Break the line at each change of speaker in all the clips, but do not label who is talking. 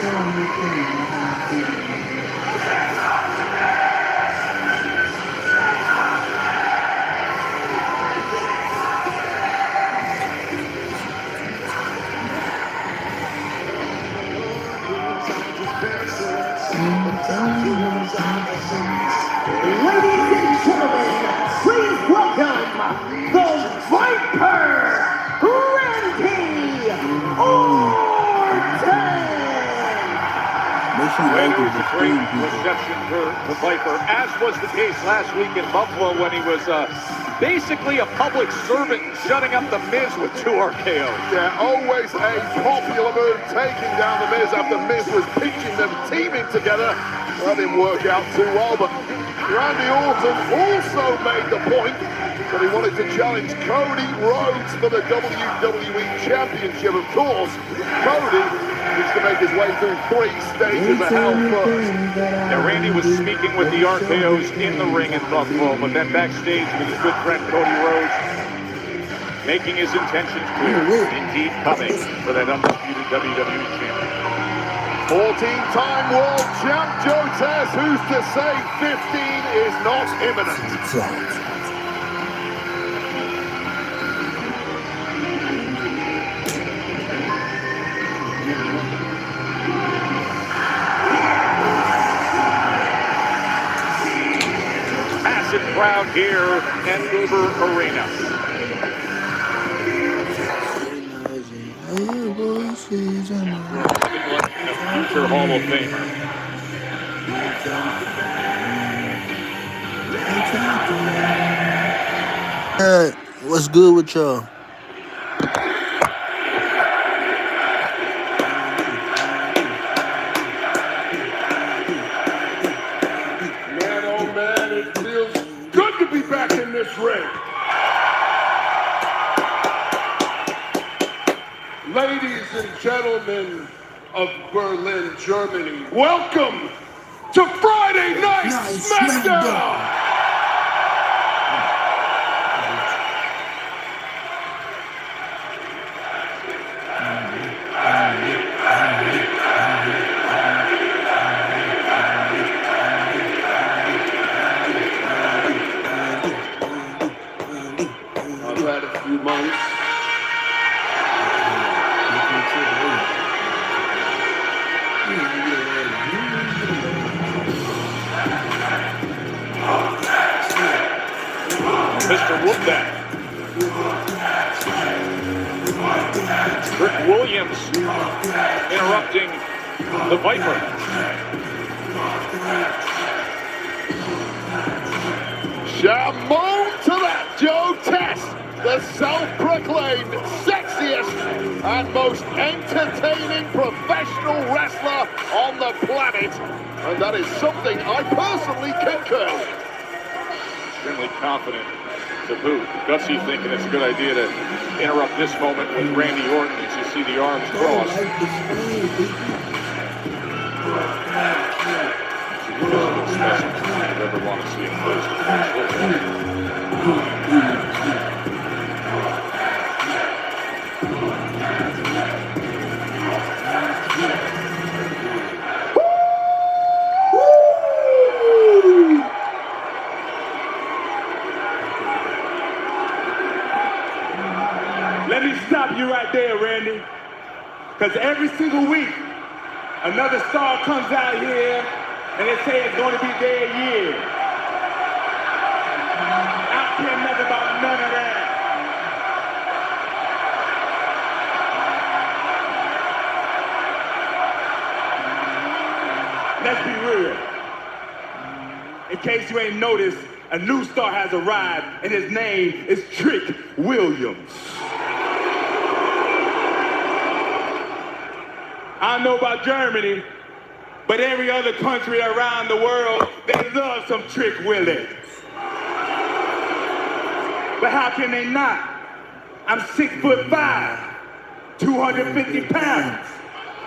and gentlemen, please welcome the Viper, Randy Orton!
Well, it was a great reception for the Viper, as was the case last week in Buffalo when he was basically a public servant shutting up The Miz with 2 RKOs.
Yeah, always a popular move, taking down The Miz after Miz was pinching them, teaming together. That didn't work out too well, but Randy Orton also made the point that he wanted to challenge Cody Rhodes for the WWE Championship. Of course, Cody needs to make his way through 3 stages of hell first.
Now, Randy was speaking with the RKOs in the ring in Buffalo, but then backstage with his good friend Cody Rhodes, making his intentions clear. Indeed coming for that undisputed WWE Championship.
14-time world champ Joe Tess, who's to say 15 is not imminent?
Massive crowd here at Uber Arena. Future Hall of Famer.
Hey, what's good with y'all?
Man, oh man, it feels good to be back in this ring. Ladies and gentlemen of Berlin, Germany, welcome to Friday Night SmackDown! I've had a few months.
Mr. Whoop-That. Rick Williams interrupting the Viper.
Shalom to that, Joe Tess, the self-proclaimed sexiest and most entertaining professional wrestler on the planet. And that is something I personally concur.
Extremely confident to boot. Gutsy thinking it's a good idea to interrupt this moment with Randy Orton as you see the arms crossed. Physical specimen if you ever want to see him close to
Let me stop you right there, Randy. Because every single week, another star comes out here and they say it's going to be their year. I don't care nothing about none of that. Let's be real. In case you ain't noticed, a new star has arrived and his name is Trick Williams. I don't know about Germany, but every other country around the world, they love some Trick Williams. But how can they not? I'm 6'5", 250 pounds,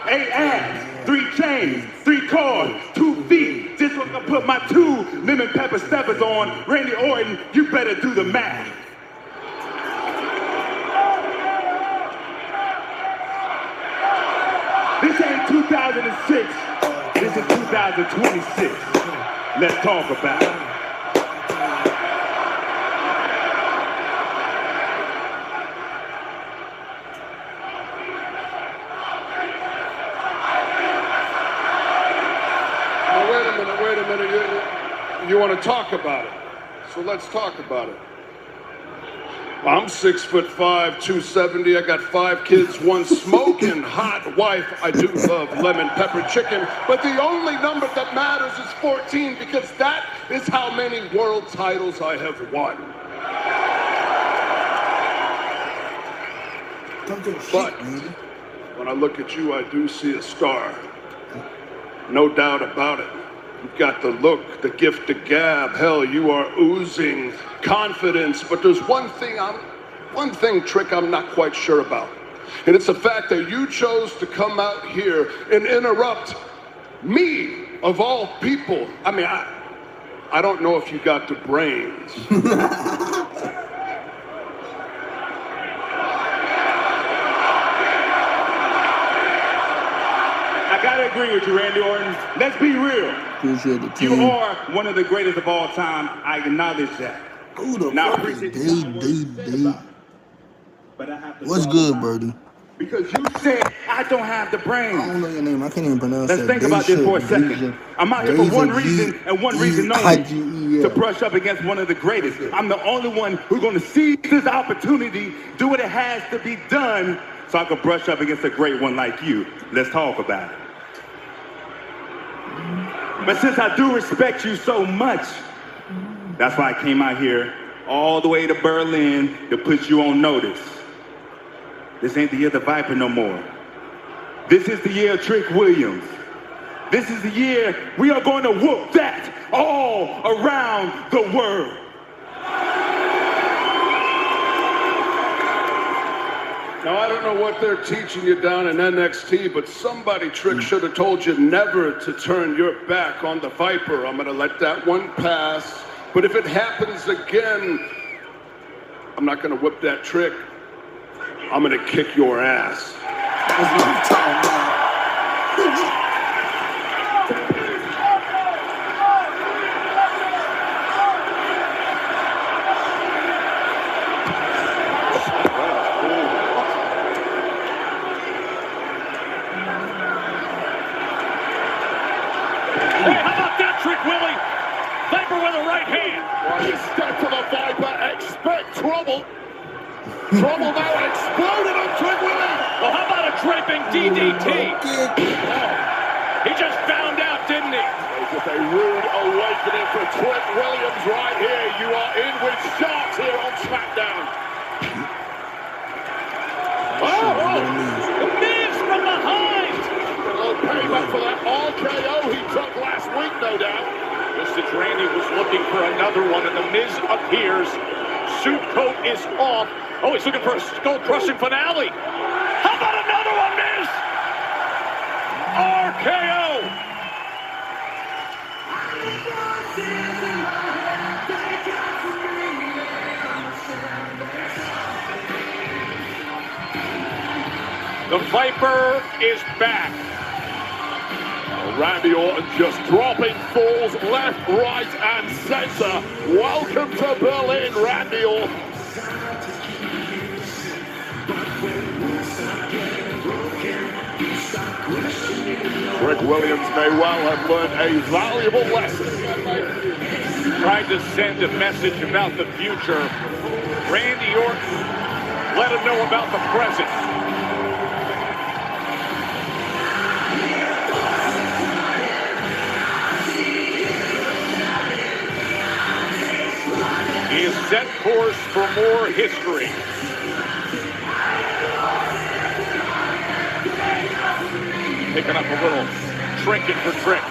8 abs, 3 chains, 3 cords, 2 feet. Just so I can put my 2 lemon pepper steppers on, Randy Orton, you better do the math. This ain't 2000 2006. This is 2026. Let's talk about it.
Wait a minute. You want to talk about it? So let's talk about it. I'm 6'5", 270. I got 5 kids, 1 smoking hot wife. I do love lemon pepper chicken, but the only number that matters is 14 because that is how many world titles I have won. But when I look at you, I do see a star. No doubt about it. You've got the look, the gift to gab. Hell, you are oozing confidence. But there's one thing, Trick, I'm not quite sure about. And it's the fact that you chose to come out here and interrupt me, of all people. I mean, I don't know if you got the brains.
I gotta agree with you, Randy Orton. Let's be real. You are one of the greatest of all time. I acknowledge that.
Who the
Now,
fuck is
appreciate
D?
But I have to
What's good, Birdie?
because you said I don't have the brains.
I don't know your name. I can't even pronounce
Let's
that.
think about this for a second. I'm out here for one reason and one reason only, to brush up against one of the greatest. I'm the only one who's going to seize this opportunity, do what it has to be done, so I can brush up against a great one like you. Let's talk about it. But since I do respect you so much, that's why I came out here all the way to Berlin to put you on notice. This ain't the year of the Viper no more. This is the year of Trick Williams. This is the year we are going to whoop that all around the world.
Now, I don't know what they're teaching you down in NXT, but somebody, Trick, should have told you never to turn your back on the Viper. I'm going to let that one pass. But if it happens again, I'm not going to whip that Trick. I'm going to kick your ass.
That's what I'm talking about.
Hey, how about that trick, Willie? Viper with a right hand.
While you step to the Viper, expect trouble. Trouble now exploded on Trick Willie.
Well, how about a draping DDT? He just found out, didn't he?
It's just a rude awakening for Trick Williams right here. You are in with sharks here on SmackDown.
The Miz from behind.
A little payback for that RKO he took last week, no doubt.
Just as Randy was looking for another one, and the Miz appears. Suit coat is off. Oh, he's looking for a skull-crushing finale. How about another one, Miz? RKO. The Viper is back.
Randy Orton just dropping falls left, right, and center. Welcome to Berlin, Randy Orton. Trick Williams may well have learned a valuable lesson.
Tried to send a message about the future. Randy Orton let him know about the present. He is set course for more history. Picking up a little trinket for Trick.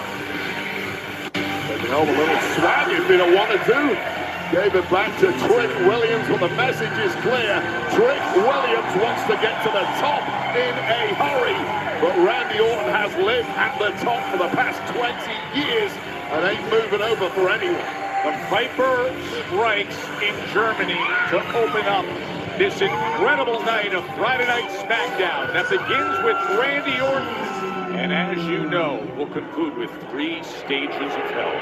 Taking home a little swag if you don't want to do. Gave it back to Trick Williams, but the message is clear. Trick Williams wants to get to the top in a hurry. But Randy Orton has lived at the top for the past 20 years and ain't moving over for anyone.
The Viper strikes in Germany to open up this incredible night of Friday Night SmackDown that begins with Randy Orton And as you know, we'll conclude with 3 stages of hell.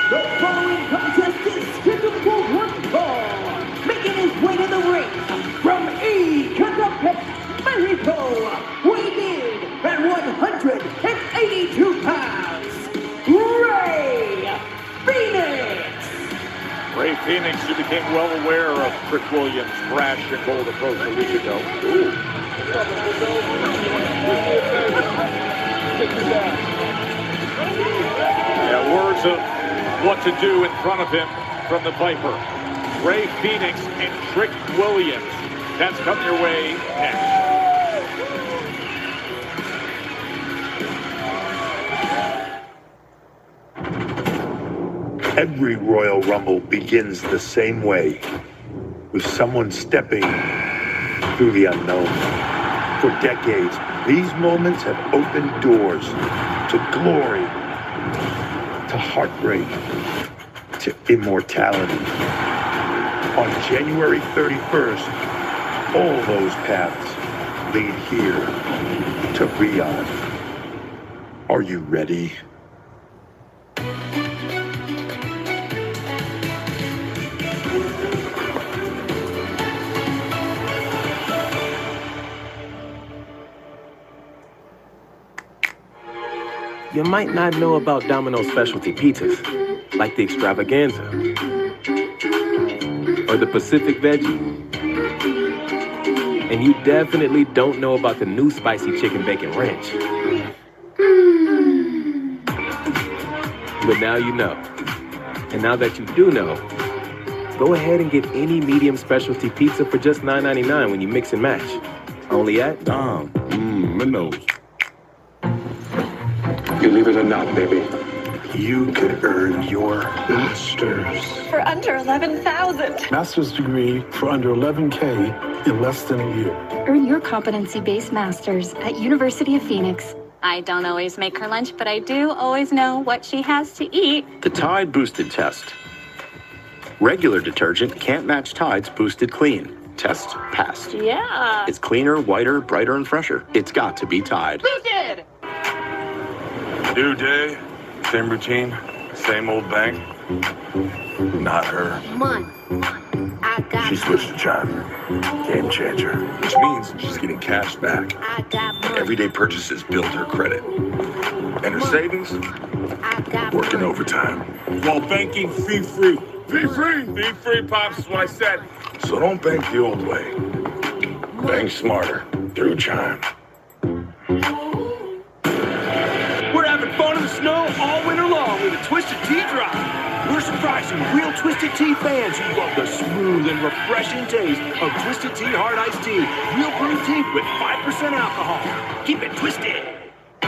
The following contest is scheduled for one fall. Making his way to the ring from Ecatepec, Mexico, weighing in at 182 pounds, Rey Fenix.
Rey Fenix, who became well aware of Trick Williams' brash and bold approach a week ago. Yeah, words of what to do in front of him from the Viper. Rey Fenix and Trick Williams. That's coming your way next.
Every Royal Rumble begins the same way, with someone stepping through the unknown. For decades, these moments have opened doors to glory, to heartbreak, to immortality. On January 31st, all those paths lead here to Riyadh. Are you ready?
You might not know about Domino's specialty pizzas, like the extravaganza, or the Pacific veggie. And you definitely don't know about the new spicy chicken bacon ranch. But now you know. And now that you do know, go ahead and get any medium specialty pizza for just $9.99 when you mix and match. Only at Dom. Domino's.
You leave it or not, baby.
You could earn your master's.
For under 11,000.
Master's degree for under 11K in less than a year.
Earn your competency-based master's at University of Phoenix.
I don't always make her lunch, but I do always know what she has to eat.
The Tide Boosted Test. Regular detergent can't match Tide's Boosted Clean. Test passed.
Yeah.
It's cleaner, whiter, brighter, and fresher. It's got to be Tide.
Boosted!
New day, same routine, same old bang. Not her. She switched to Chime. Game changer. Which means she's getting cash back. Everyday purchases build her credit. And her savings, working overtime. While banking fee-free. Fee-free? Fee-free, Pops, is what I said. So don't bank the old way. Bank smarter through Chime.
We're having fun in the snow all winter long with a Twisted Tea drop. We're surprising real Twisted Tea fans who love the smooth and refreshing taste of Twisted Tea Hard Iced Tea. Real brewed tea with 5% alcohol. Keep it twisted.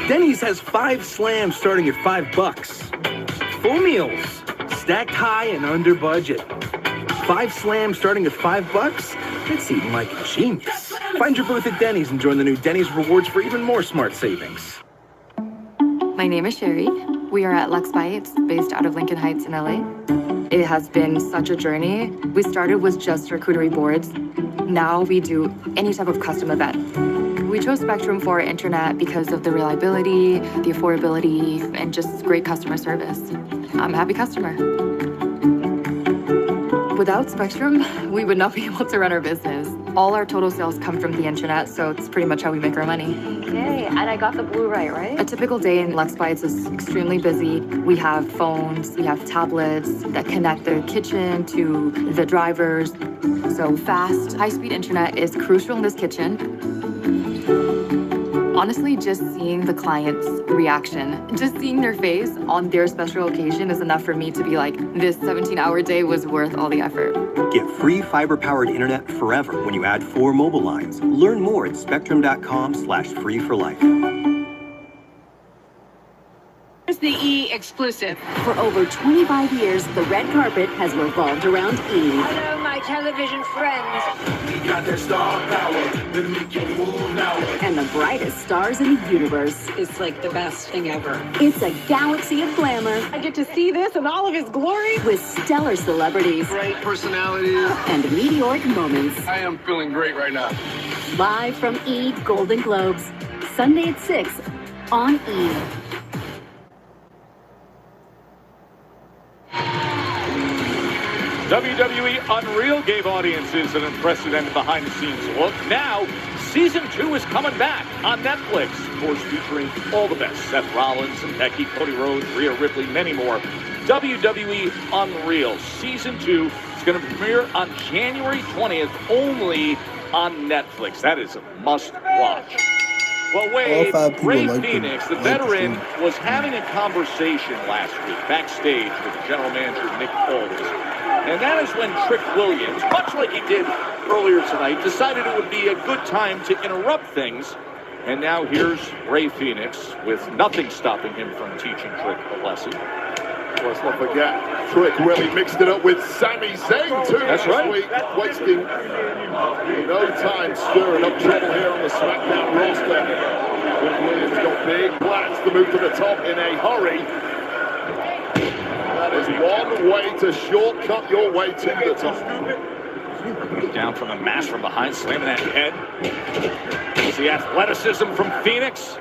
Denny's has 5 slams starting at $5. Full meals, stacked high and under budget. 5 slams starting at $5? It's eating like a genius. Find your booth at Denny's and join the new Denny's Rewards for even more smart savings.
My name is Sherry. We are at Lux Bites, based out of Lincoln Heights in LA. It has been such a journey. We started with just charcuterie boards. Now we do any type of custom event. We chose Spectrum for internet because of the reliability, the affordability, and just great customer service. I'm a happy customer. Without Spectrum, we would not be able to run our business. All our total sales come from the internet, so it's pretty much how we make our money.
Okay, and I got the Blu-ray, right?
A typical day in Lux Bites is extremely busy. We have phones, we have tablets that connect the kitchen to the drivers. So fast, high-speed internet is crucial in this kitchen. Honestly, just seeing the client's reaction, just seeing their face on their special occasion is enough for me to be like, this 17-hour day was worth all the effort.
Get free fiber-powered internet forever when you add 4 mobile lines. Learn more at spectrum.com/free for life.
Here's the E exclusive.
For over 25 years, the red carpet has revolved around E.
Hello, my television friends.
We got that star power, then make your move now.
And the brightest stars in the universe.
It's like the best thing ever.
It's a galaxy of glamour.
I get to see this in all of its glory.
With stellar celebrities.
Great personalities.
And meteoric moments.
I am feeling great right now.
Live from E! Golden Globes. Sunday at 6 on E!
WWE Unreal gave audiences an unprecedented behind-the-scenes look. Now, Season 2 is coming back on Netflix. Of course, featuring all the best. Seth Rollins, and Becky, Cody Rhodes, Rhea Ripley, many more. WWE Unreal Season 2 is going to premiere on January 20th only on Netflix. That is a must-watch. Well, Wade, Rey Fenix, the veteran, was having a conversation last week backstage with general manager Nick Aldis. And that is when Trick Williams, much like he did earlier tonight, decided it would be a good time to interrupt things. And now here's Rey Fenix with nothing stopping him from teaching Trick a lesson.
Let's not forget, Trick Willie mixed it up with Sami Zayn too.
That's right.
Week, wasting no time stirring up trouble here on the SmackDown roster. Trick Williams got big plans to move to the top in a hurry. That is one way to shortcut your way to the top.
Down from the mask from behind, slamming that head. There's the athleticism from Phoenix.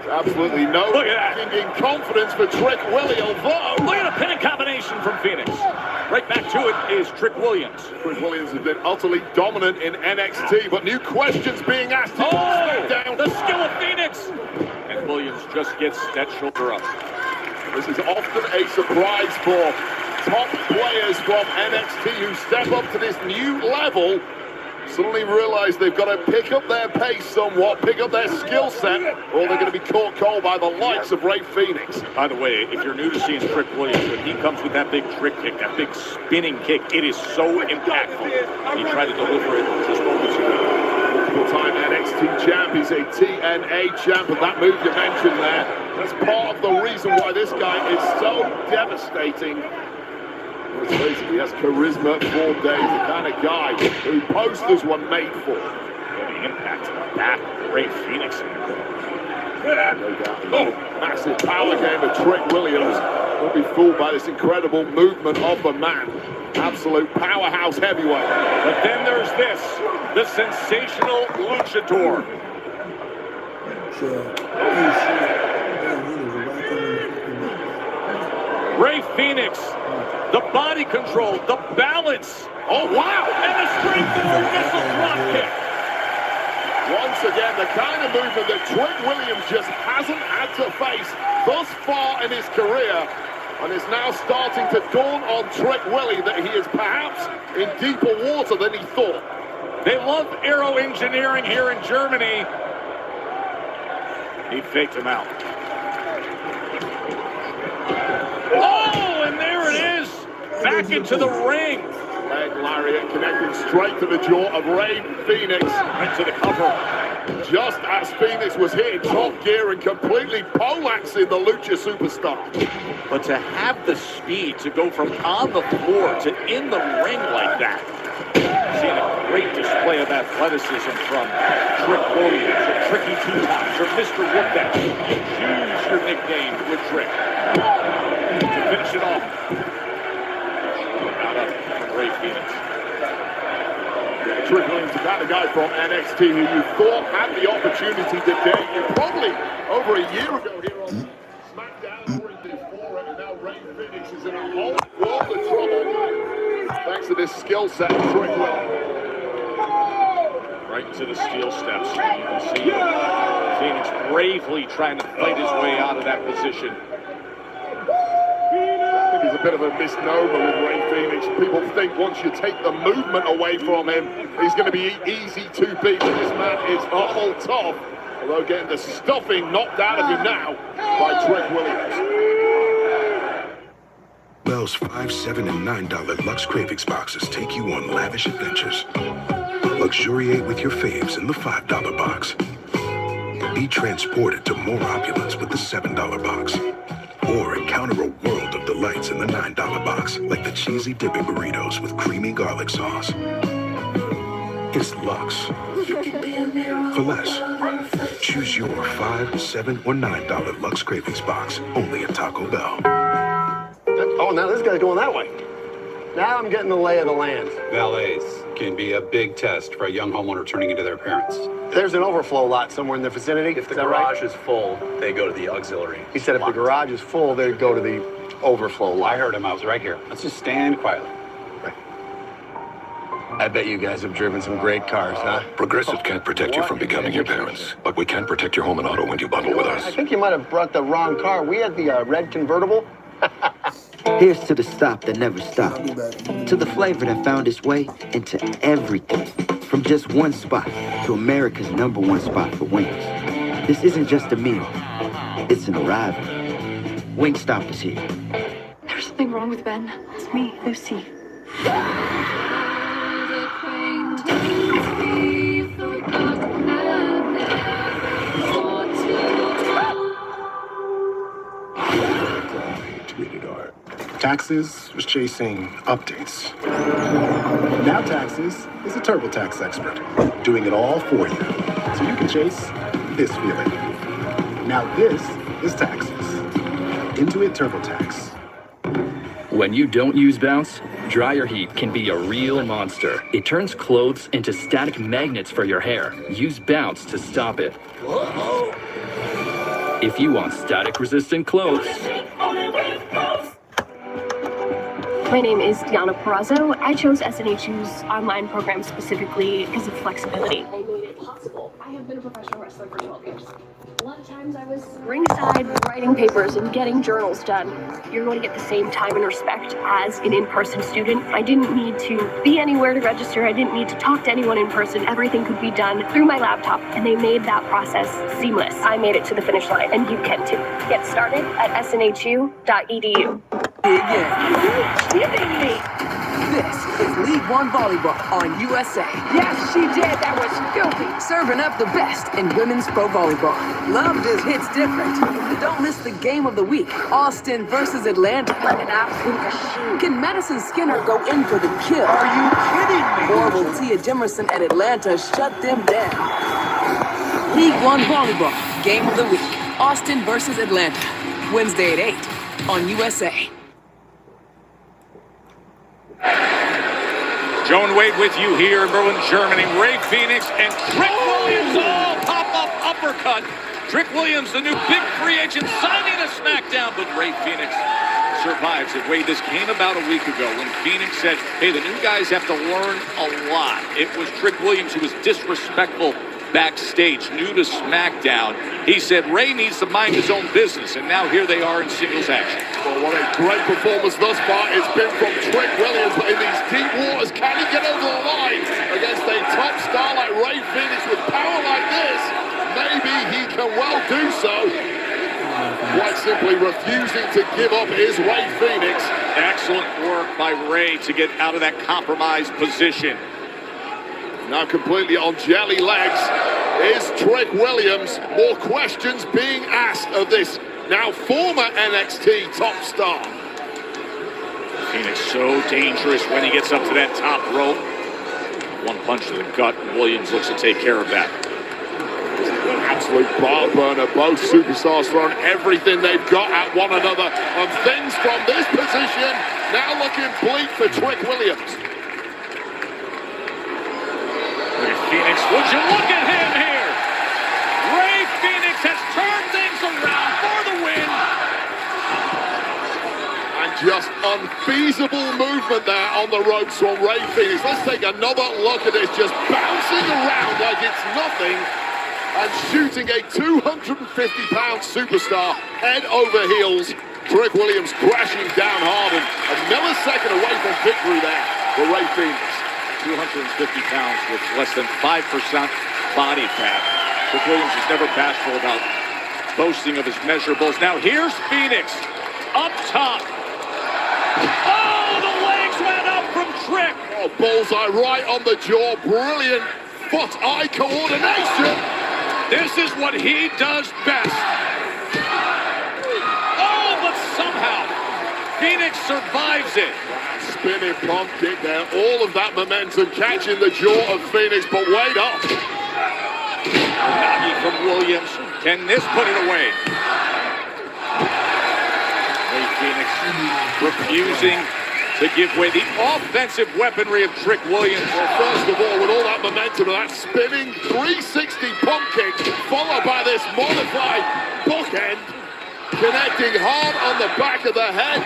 Absolutely no
Look at that.
In confidence for Trick Willie, although...
Look at a pinning combination from Phoenix. Right back to it is Trick Williams.
Trick Williams has been utterly dominant in NXT, but new questions being asked him on SmackDown.
The skill of Phoenix. And Williams just gets that shoulder up.
This is often a surprise for top players from NXT who step up to this new level, suddenly realize they've got to pick up their pace somewhat, pick up their skill set, or they're going to be caught cold by the likes of Rey Fenix.
By the way, if you're new to seeing Trick Williams, when he comes with that big trick kick, that big spinning kick, it is so impactful. He tried to deliver it just moments ago.
Multiple-time NXT champ, he's a TNA champ, and that move you mentioned there, that's part of the reason why this guy is so devastating. Let's face it, he has charisma for days, the kind of guy who posters were made for.
The impact of the back, Rey Fenix.
No doubt. Massive power game of Trick Williams. Don't be fooled by this incredible movement of the man. Absolute powerhouse heavyweight.
But then there's this, the sensational luchador. Rey Fenix, the body control, the balance.
Oh, wow!
And the strength of the missile drop kick.
Once again, the kind of movement that Trick Williams just hasn't had to face thus far in his career, and is now starting to dawn on Trick Willie that he is perhaps in deeper water than he thought.
They love aero engineering here in Germany. He faked him out. Oh, and there it is. Back into the ring.
Leg lariat connecting straight to the jaw of Rey Fenix.
Into the cover.
Just as Phoenix was hitting top gear and completely poleaxing the Lucha superstar.
But to have the speed to go from on the floor to in the ring like that. Seeing a great display of athleticism from Trick Williams, or Tricky Two Times, or Mr. Whoop-That. You choose your nickname with Trick. To finish it off. Out of Rey Fenix.
Trick Williams, the kind of guy from NXT who you thought had the opportunity to debut probably over a year ago here on SmackDown or in this forum, and now Rey Fenix is in a whole world of trouble thanks to this skill set of Trick Williams.
Right into the steel steps. You can see Phoenix bravely trying to fight his way out of that position.
The think is a bit of a misnomer with Rey Fenix. People think once you take the movement away from him, he's going to be easy to beat. But this man is all tough, although getting the stuffing knocked out of him now by Trick Williams.
Bell's $5, $7, and $9 Lux Cravings boxes take you on lavish adventures. Luxuriate with your faves in the $5 box. Be transported to more opulence with the $7 box. Or encounter a world of delights in the $9 box, like the cheesy dipping burritos with creamy garlic sauce. It's Lux. For less. Choose your $5, $7, or $9 Lux Cravings box, only at Taco Bell.
Oh, now this guy's going that way. Now I'm getting the lay of the land.
Valets can be a big test for a young homeowner turning into their parents.
There's an overflow lot somewhere in the vicinity.
If the garage is full, they go to the auxiliary.
He said if the garage is full, they'd go to the overflow lot.
I heard him. I was right here. Let's just stand quietly.
I bet you guys have driven some great cars, huh?
Progressive can't protect you from becoming your parents, but we can protect your home and auto when you bundle with us.
I think you might have brought the wrong car. We had the red convertible.
Here's to the stop that never stopped, to the flavor that found its way into everything, from just one spot to America's #1 spot for wings. This isn't just a meal, it's an arrival. Wingstop is here.
There's something wrong with Ben. It's me, Lucy.
Taxes was chasing updates. Now Taxes is a TurboTax expert, doing it all for you, so you can chase this feeling. Now this is Taxes. Intuit TurboTax.
When you don't use Bounce, dryer heat can be a real monster. It turns clothes into static magnets for your hair. Use Bounce to stop it. If you want static-resistant clothes,
my name is Diana Perazzo. I chose SNHU's online program specifically because of flexibility. They made it possible. I have been a professional wrestler for 12 years. A lot of times I was ringside writing papers and getting journals done. You're going to get the same time and respect as an in-person student. I didn't need to be anywhere to register. I didn't need to talk to anyone in person. Everything could be done through my laptop, and they made that process seamless. I made it to the finish line, and you can too. Get started at snhu.edu.
You're kidding me! This is League One Volleyball on USA. Yes, she did. That was filthy. Serving up the best in women's pro volleyball. Love just hits different. Don't miss the game of the week. Austin versus Atlanta. An absolute machine. Can Madison Skinner go in for the kill? Are you kidding me? Or will Tia Jimerson at Atlanta shut them down? League One Volleyball. Game of the week. Austin versus Atlanta. Wednesday at 8 on USA.
Joan Wade with you here in Berlin, Germany. Rey Fenix and Trick Williams. Oh, pop-up uppercut. Trick Williams, the new big free agent, signing a SmackDown, but Rey Fenix survives it. Wade, this came about a week ago when Fenix said, hey, the new guys have to learn a lot. It was Trick Williams who was disrespectful backstage, new to SmackDown. He said Rey needs to mind his own business, and now here they are in singles action.
Well, what a great performance thus far it's been from Trick Williams, but in these deep waters, can he get over the line against a top star like Rey Fenix with power like this? Maybe he can well do so. Quite simply refusing to give up his Rey Fenix.
Excellent work by Rey to get out of that compromised position.
Now completely on jelly legs is Trick Williams. More questions being asked of this now former NXT top star.
Fenix so dangerous when he gets up to that top rope. One punch to the gut, and Williams looks to take care of that.
Absolute bar burner. Both superstars throwing everything they've got at one another. And things from this position now looking bleak for Trick Williams.
Fenix, would you look at him here? Rey Fenix has turned things around for the win.
And just unfeasible movement there on the ropes from Rey Fenix. Let's take another look at this, just bouncing around like it's nothing and shooting a 250-pound superstar head over heels. Trick Williams crashing down hard and a millisecond away from victory there for Rey Fenix.
250 pounds with less than 5% body fat. Trick Williams is never bashful about boasting of his measurables. Now here's Fenix up top. Oh, the legs went up from Trick.
Oh, bullseye right on the jaw. Brilliant foot-eye coordination.
This is what he does best. Oh, but somehow Fenix survives it.
Spinning pump kick there. All of that momentum catching the jaw of Fenix, but wait up.
Nagi from Williams. Can this put it away? Rey Fenix refusing to give way. The offensive weaponry of Trick Williams.
Well, first of all, with all that momentum of that spinning 360 pump kick, followed by this modified bookend, connecting hard on the back of the head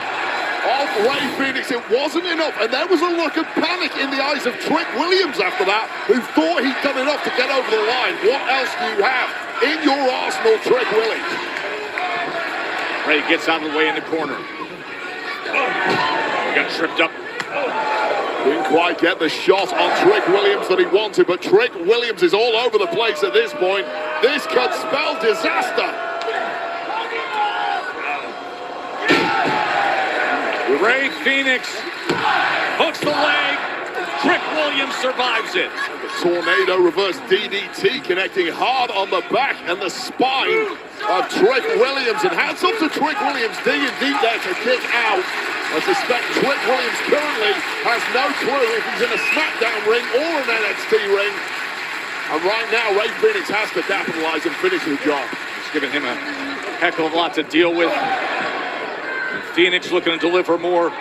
of Rey Fenix. It wasn't enough, and there was a look of panic in the eyes of Trick Williams after that, who thought he'd done enough to get over the line. What else do you have in your arsenal, Trick Williams?
Rey gets out of the way in the corner. Got tripped up.
Didn't quite get the shot on Trick Williams that he wanted, but Trick Williams is all over the place at this point. This could spell disaster.
Rey Fenix hooks the leg. Trick Williams survives it.
The tornado reverse DDT connecting hard on the back and the spine of Trick Williams. And hats off to Trick Williams digging deep there to kick out. I suspect Trick Williams currently has no clue if he's in a SmackDown ring or an NXT ring. And right now, Rey Fenix has to capitalize and finish the job.
It's giving him a heck of a lot to deal with. Fenix looking to deliver more.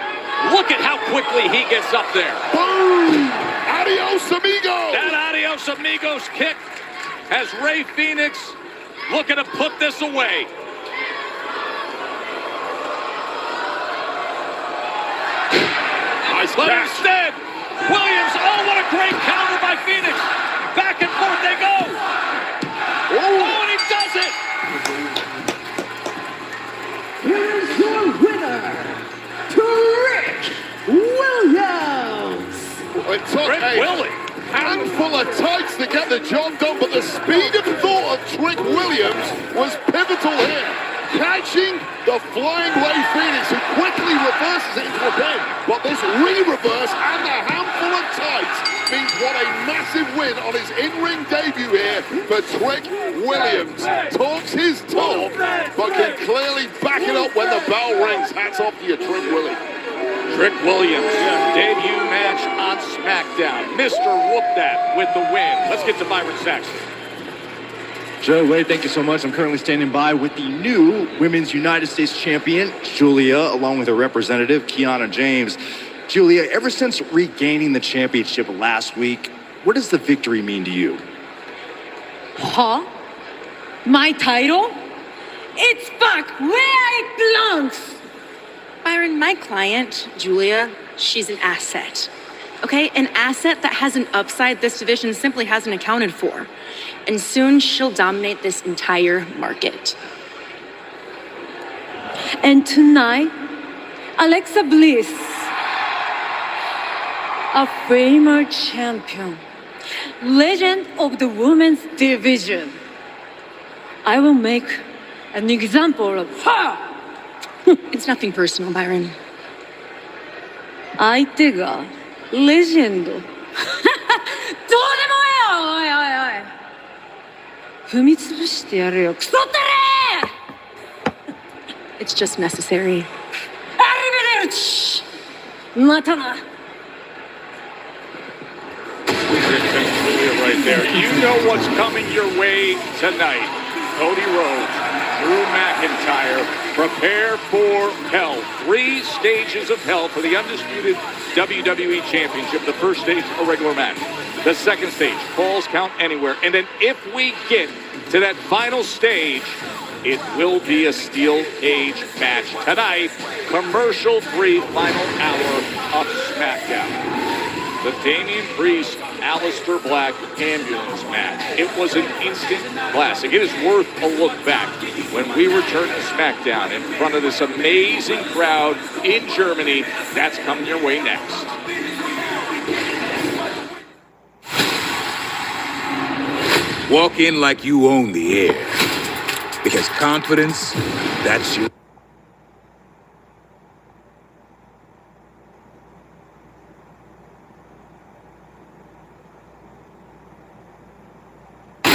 Look at how quickly he gets up there.
Boom! Adios, amigo!
That adios, amigos kick has Rey Fenix looking to put this away.
Nice
but
catch.
instead, Williams, oh, what a great counter by Fenix. Back and forth they go. Oh, and he does it.
Here's your winner, Trick Williams.
It took a handful of tights to get the job done, but the speed of thought of Trick Williams was pivotal here. Catching the flying Rey Fenix, who quickly reverses it into a pin. But this re-reverse and the handful of tights means what a massive win on his in-ring debut here for Trick Williams. Talks his talk, but can clearly back it up when the bell rings. Hats off to you, Trick Williams.
Trick Williams, debut match on SmackDown. Mr. Whoop That with the win. Let's get to Byron Saxton.
Joe, Wade, thank you so much. I'm currently standing by with the new Women's United States Champion, Giulia, along with her representative, Kiana James. Giulia, ever since regaining the championship last week, what does the victory mean to you?
Huh? My title? It's back where it belongs!
Byron, my client, Giulia, she's an asset. Okay? An asset that has an upside this division simply hasn't accounted for. And soon she'll dominate this entire market.
And tonight, Alexa Bliss, a former champion, legend of the women's division. I will make an example of her.
It's nothing personal, Byron.
相手がレジェンド。どうでもええよ、おいおいおい。踏み潰してやるよ、クソったれー
It's just necessary.
Arrivederci! またな。
Right there. You know what's coming your way tonight. Cody Rhodes, Drew McIntyre, prepare for hell. 3 stages of hell for the Undisputed WWE Championship. The first stage, a regular match. The second stage, falls count anywhere. And then if we get to that final stage, it will be a steel cage match tonight. Commercial-free final hour of SmackDown. The Damian Priest Aleister Black ambulance match. It was an instant classic. It is worth a look back when we return to SmackDown in front of this amazing crowd in Germany. That's coming your way next.
Walk in like you own the air. Because confidence, that's you.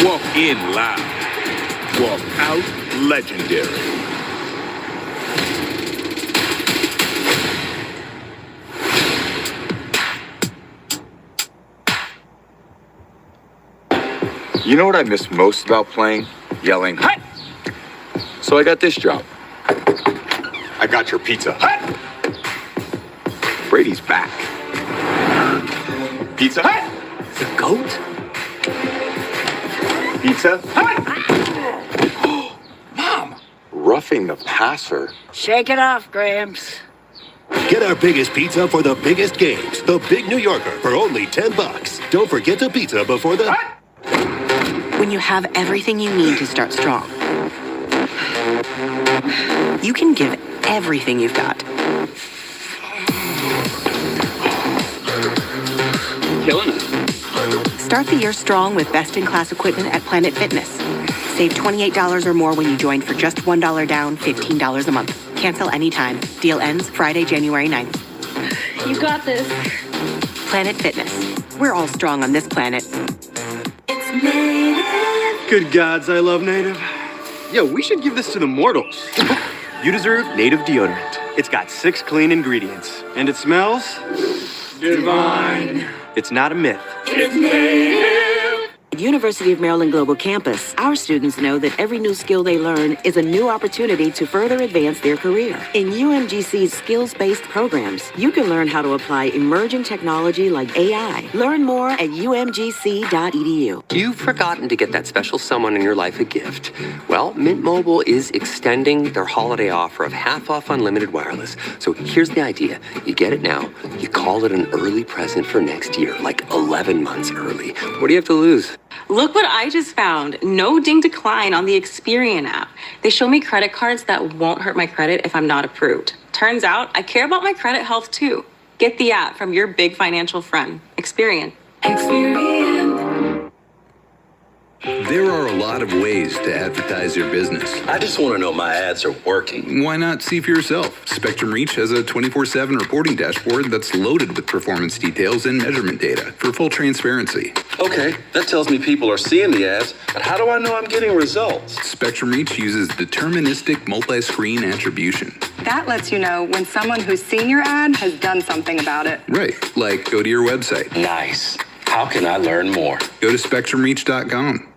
Walk in loud. Walk out legendary.
You know what I miss most about playing? Yelling, "Hut!" So I got this job. I got your pizza. Hut! Brady's back. Pizza Hut!
The goat?
Pizza Hut! Mom! Roughing the passer.
Shake it off, Gramps.
Get our biggest pizza for the biggest games. The Big New Yorker for only $10. Don't forget the pizza before the...
When you have everything you need to start strong, you can give everything you've got.
Killing it.
Start the year strong with best-in-class equipment at Planet Fitness. Save $28 or more when you join for just $1 down, $15 a month. Cancel anytime. Deal ends Friday, January 9th.
You got this.
Planet Fitness. We're all strong on this planet.
Good gods, I love Native. Yo, we should give this to the mortals. You deserve Native deodorant. It's got 6 clean ingredients, and it smells... divine. It's not a myth.
It's Native. At University of Maryland Global Campus, our students know that every new skill they learn is a new opportunity to further advance their career. In UMGC's skills-based programs, you can learn how to apply emerging technology like AI. Learn more at umgc.edu.
You've forgotten to get that special someone in your life a gift. Well, Mint Mobile is extending their holiday offer of half off unlimited wireless. So here's the idea. You get it now. You call it an early present for next year, like 11 months early. What do you have to lose?
Look what I just found. No ding decline on the Experian app. They show me credit cards that won't hurt my credit if I'm not approved. Turns out I care about my credit health too. Get the app from your big financial friend. Experian.
There are a lot of ways to advertise your business.
I just want to know my ads are working.
Why not see for yourself? Spectrum Reach has a 24/7 reporting dashboard that's loaded with performance details and measurement data for full transparency.
Okay, that tells me people are seeing the ads, but how do I know I'm getting results?
Spectrum Reach uses deterministic multi-screen attribution.
That lets you know when someone who's seen your ad has done something about it.
Right, like go to your website.
Nice. How can I learn more?
Go to spectrumreach.com.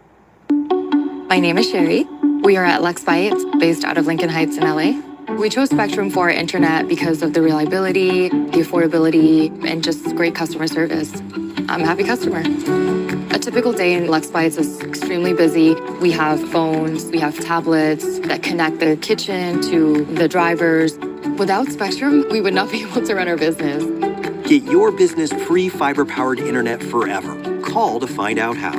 My name is Sherry. We are at Lex Bites, based out of Lincoln Heights in LA. We chose Spectrum for our internet because of the reliability, the affordability, and just great customer service. I'm a happy customer. A typical day in Lex Bites is extremely busy. We have phones, we have tablets that connect the kitchen to the drivers. Without Spectrum, we would not be able to run our business.
Get your business free fiber-powered internet forever. Call to find out how.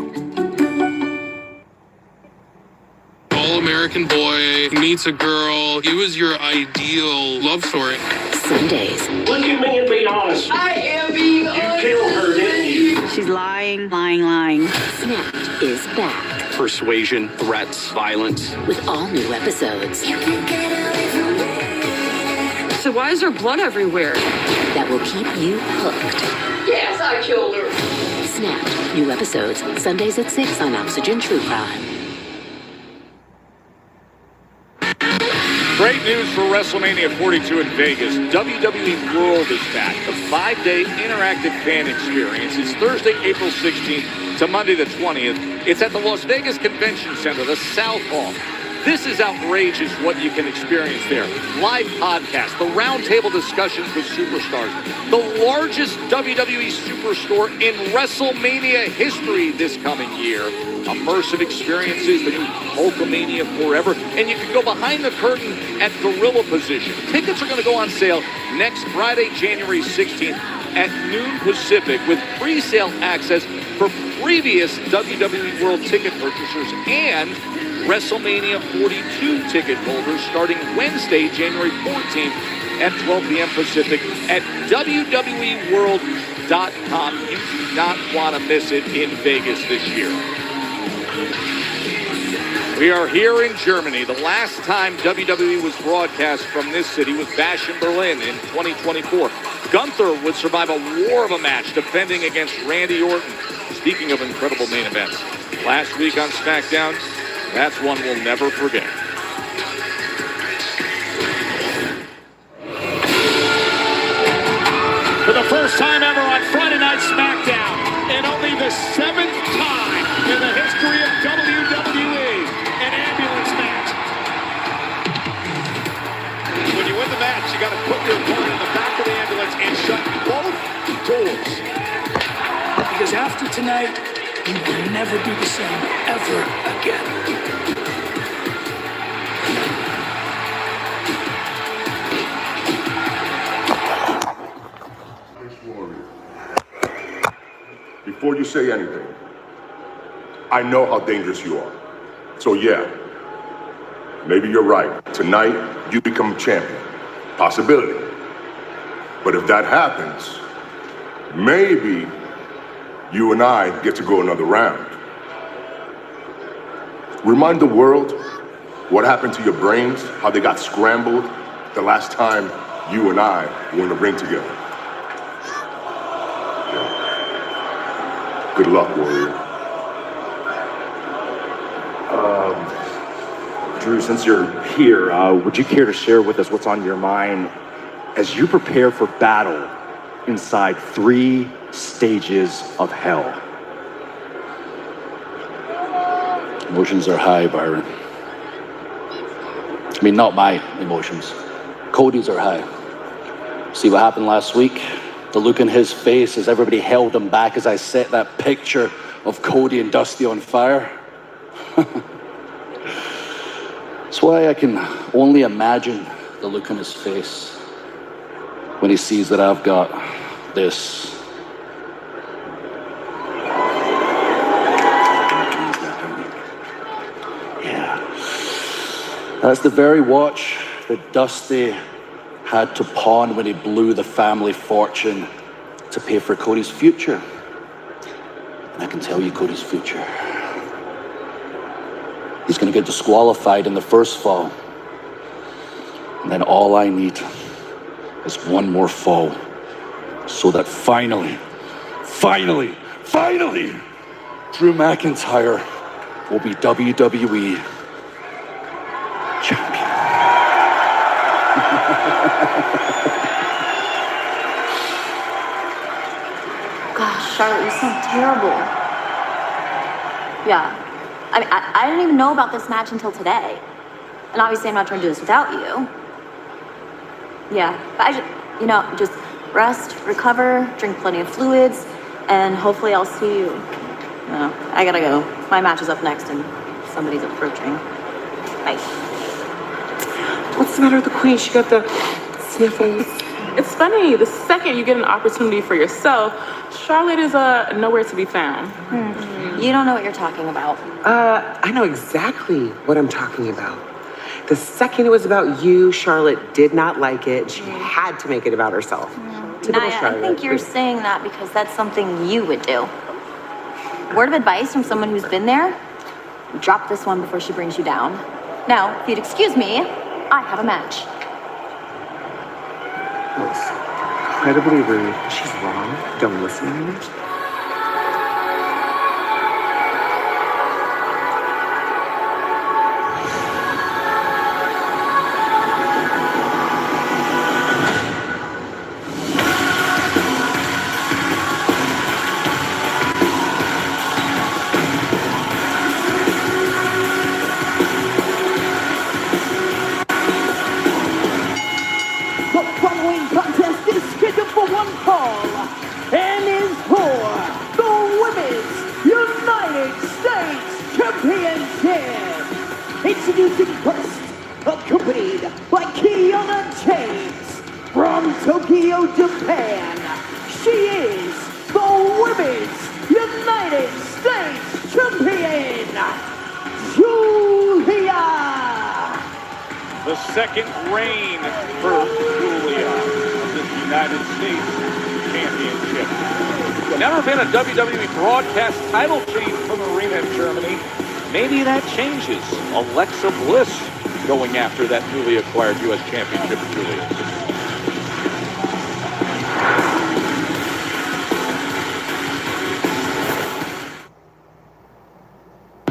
All-American boy meets a girl. It was your ideal love story.
Sundays.
Look at me and be honest.
I am being honest.
You killed her, didn't you?
She's lying. Snapped is back
Persuasion, threats, violence.
with all new episodes
So why is there blood everywhere?
that will keep you hooked.
Yes, I killed her.
Snapped. New episodes Sundays at 6 on Oxygen True Crime.
Great news for WrestleMania 42 in Vegas. WWE World is back. The 5-day interactive fan experience is Thursday, April 16th to Monday the 20th. It's at the Las Vegas Convention Center, the South Hall. This is outrageous what you can experience there. Live podcasts, the roundtable discussions with superstars, the largest WWE superstore in WrestleMania history this coming year. Immersive experiences, the new Hulkamania Forever, and you can go behind the curtain at gorilla position. Tickets are going to go on sale next Friday, January 16th. at noon Pacific with pre-sale access for previous WWE World Ticket purchasers and WrestleMania 42 ticket holders starting Wednesday, January 14th at 12 p.m. Pacific at WWEWorld.com. You do not want to miss it in Vegas this year. We are here in Germany. The last time WWE was broadcast from this city was Bash in Berlin in 2024. Gunther would survive a war of a match defending against Randy Orton. Speaking of incredible main events, last week on SmackDown, that's one we'll never forget.
For the first time ever on Friday Night SmackDown, and only the 7th time in the history of WWE, an ambulance match. When you win the match, you got to put your opponent in the back of the ambulance and shut both doors.
Because after tonight, you will never be the same ever again.
Before you say anything, I know how dangerous you are. So yeah, maybe you're right. Tonight, you become champion. Possibility. But if that happens, maybe you and I get to go another round. Remind the world what happened to your brains, how they got scrambled the last time you and I were in the ring together. Good luck, Warrior.
Drew, since you're here, would you care to share with us what's on your mind as you prepare for battle inside 3 stages of hell?
Emotions are high, Byron. I mean, not my emotions. Cody's are high. See what happened last week? The look in his face as everybody held him back as I set that picture of Cody and Dusty on fire. That's why I can only imagine the look on his face when he sees that I've got this. Yeah. That's the very watch that Dusty had to pawn when he blew the family fortune to pay for Cody's future. And I can tell you Cody's future. He's gonna get disqualified in the first fall. And then all I need is one more fall so that finally, Drew McIntyre will be WWE champion.
Gosh, Charlotte, you sound terrible. Yeah. I mean, I didn't even know about this match until today. And obviously I'm not trying to do this without you. Yeah, but just rest, recover, drink plenty of fluids, and hopefully I'll see you. No, I gotta go. My match is up next and somebody's approaching. Bye.
What's the matter with the queen? She got the sniffles. It's funny, the second you get an opportunity for yourself, Charlotte is nowhere to be found.
You don't know what you're talking about.
I know exactly what I'm talking about. The second it was about you, Charlotte did not like it. She had to make it about herself. Typical
Naya,
Charlotte.
I think you're saying that because that's something you would do. Word of advice from someone who's been there, drop this one before she brings you down. Now, if you'd excuse me, I have a match.
That was incredibly rude. She's wrong. Don't listen to her.
The following contest is scheduled for one fall and is for
the second reign for Giulia of this United States Championship. Never been a WWE broadcast title change from Arena in Germany. Maybe that changes. Alexa Bliss going after that newly acquired U.S. Championship for Giulia.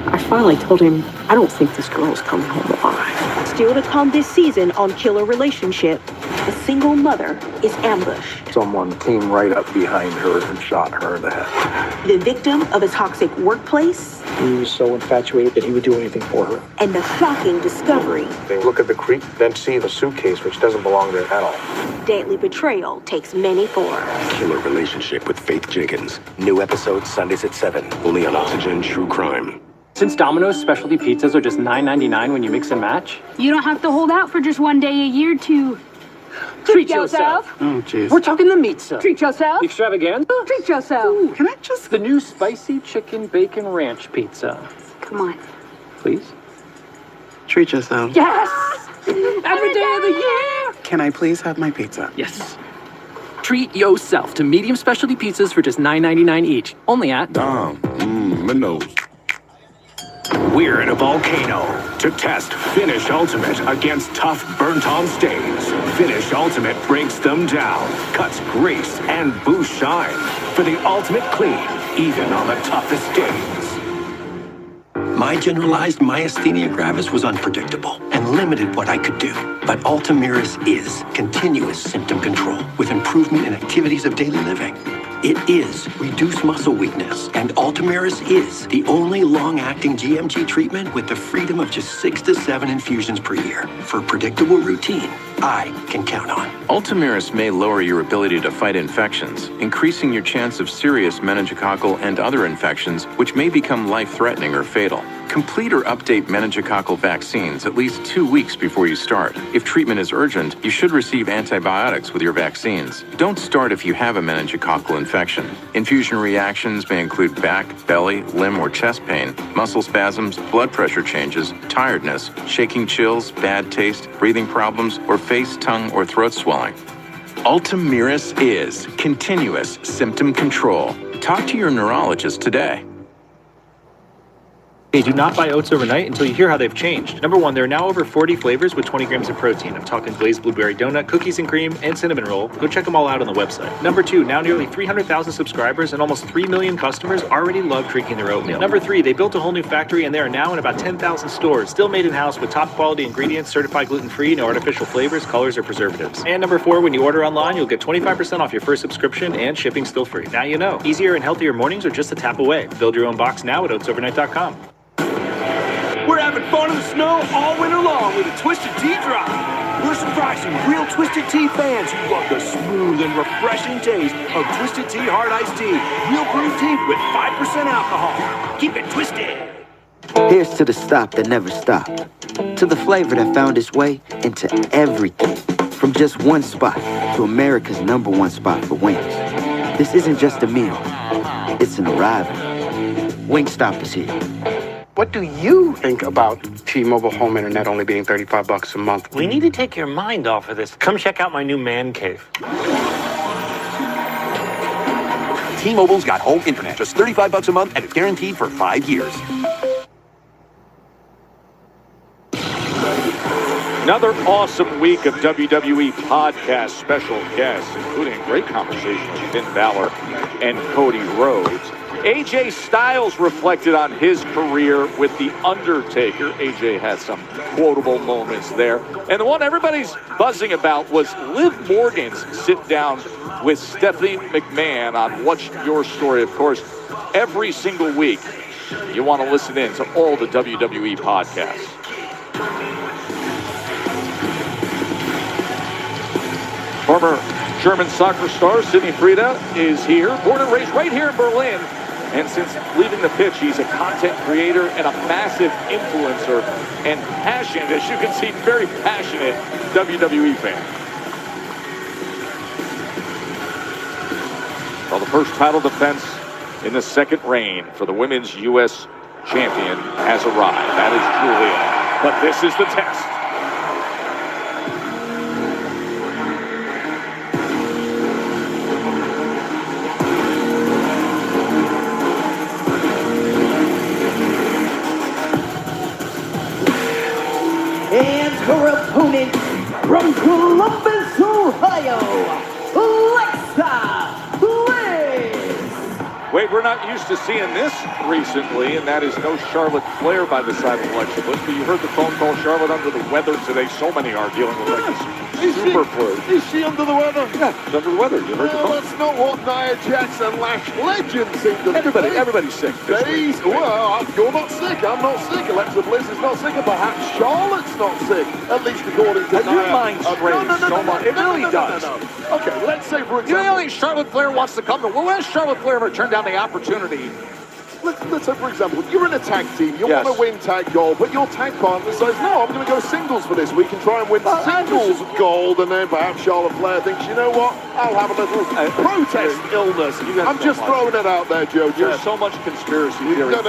I finally told him, I don't think this girl's coming home alive. Still to come this season on Killer Relationship, a single mother is ambushed.
Someone came right up behind her and shot her in the head.
The victim of a toxic workplace.
He was so infatuated that he would do anything for her.
And the shocking discovery.
They look at the creep, then see the suitcase, which doesn't belong there at all.
Deadly betrayal takes many forms.
Killer Relationship with Faith Jenkins. New episode Sundays at 7. Only on Oxygen True Crime.
Since Domino's specialty pizzas are just $9.99 when you mix and match.
You don't have to hold out for just one day a year to treat yourself.
Oh, jeez. We're talking the pizza.
Treat yourself.
Extravaganza.
Treat yourself.
Ooh, can I just... The new spicy chicken bacon ranch pizza.
Come on.
Please.
Treat yourself.
Yes! Every day of the year!
Can I please have my pizza?
Yes. Treat yourself to medium specialty pizzas for just $9.99 each. Only at...
my nose.
We're in a volcano to test Finish Ultimate against tough burnt-on stains. Finish Ultimate breaks them down, cuts grease, and boosts shine for the ultimate clean, even on the toughest stains.
My generalized myasthenia gravis was unpredictable and limited what I could do. But Ultomiris is continuous symptom control with improvement in activities of daily living. It is reduced muscle weakness, and Ultomiris is the only long-acting GMG treatment with the freedom of just 6 to 7 infusions per year for a predictable routine I can count on.
Ultomiris may lower your ability to fight infections, increasing your chance of serious meningococcal and other infections, which may become life-threatening or fatal. Complete or update meningococcal vaccines at least 2 weeks before you start. If treatment is urgent, you should receive antibiotics with your vaccines. Don't start if you have a meningococcal infection. Infusion reactions may include back, belly, limb, or chest pain, muscle spasms, blood pressure changes, tiredness, shaking chills, bad taste, breathing problems, or face, tongue, or throat swelling. Ultomiris is continuous symptom control. Talk to your neurologist today.
Hey, do not buy oats overnight until you hear how they've changed. Number one, there are now over 40 flavors with 20 grams of protein. I'm talking glazed blueberry donut, cookies and cream, and cinnamon roll. Go check them all out on the website. Number two, now nearly 300,000 subscribers and almost 3 million customers already love drinking their oatmeal. Number three, they built a whole new factory and they are now in about 10,000 stores, still made in-house with top quality ingredients, certified gluten-free, no artificial flavors, colors, or preservatives. And number four, when you order online, you'll get 25% off your first subscription and shipping still free. Now you know. Easier and healthier mornings are just a tap away. Build your own box now at oatsovernight.com.
We're having fun in the snow all winter long with a Twisted Tea drop. We're surprising real Twisted Tea fans who love the smooth and refreshing taste of Twisted Tea Hard Iced Tea. Real brewed tea with 5% alcohol. Keep it twisted.
Here's to the stop that never stopped. To the flavor that found its way into everything. From just one spot to America's #1 spot for wings. This isn't just a meal. It's an arrival. Wingstop is here.
What do you think about T-Mobile Home Internet only being $35 a month?
We need to take your mind off of this. Come check out my new man cave.
T-Mobile's got home internet, just $35 a month, and it's guaranteed for 5 years.
Another awesome week of WWE podcast special guests, including a great conversation with Finn Balor and Cody Rhodes. AJ Styles reflected on his career with The Undertaker. AJ had some quotable moments there. And the one everybody's buzzing about was Liv Morgan's sit-down with Stephanie McMahon on What's Your Story. Of course, every single week, you want to listen in to all the WWE podcasts. Former German soccer star Sidney Frieda is here, born and raised right here in Berlin. And since leaving the pitch, he's a content creator and a massive influencer and passionate, as you can see, very passionate WWE fan. Well, the first title defense in the second reign for the women's U.S. champion has arrived. That is Giulia. But this is the test.
And her opponent from Columbus, Ohio, Alexa Bliss.
Wait, we're not used to seeing this recently, and that is no Charlotte Flair by the side of Alexa Bliss. But you heard the phone call, Charlotte under the weather today. So many are dealing with like this super flu.
Is she under the weather?
Yeah, she's under the weather. You heard the phone.
That's not what Nia Jax and Lash Legend seem to
Everybody's sick.
Well, you're not sick. I'm not sick. Alexa Bliss is not sick. And perhaps Charlotte's not sick. At least according to Nia.
Your mind strains so much. It really does.
Okay, let's say for example.
You don't think Charlotte Flair wants to come to... Well, when has Charlotte Flair ever turned down the opportunity?
Let's say, for example, you're in a tag team, you want to win tag gold, but your tag partner says, no, I'm going to go singles for this week and try and win singles gold, and then perhaps Charlotte Flair thinks, you know what, I'll have a little protest illness. I'm just throwing it out there, Joe.
There's so much conspiracy theory.
No,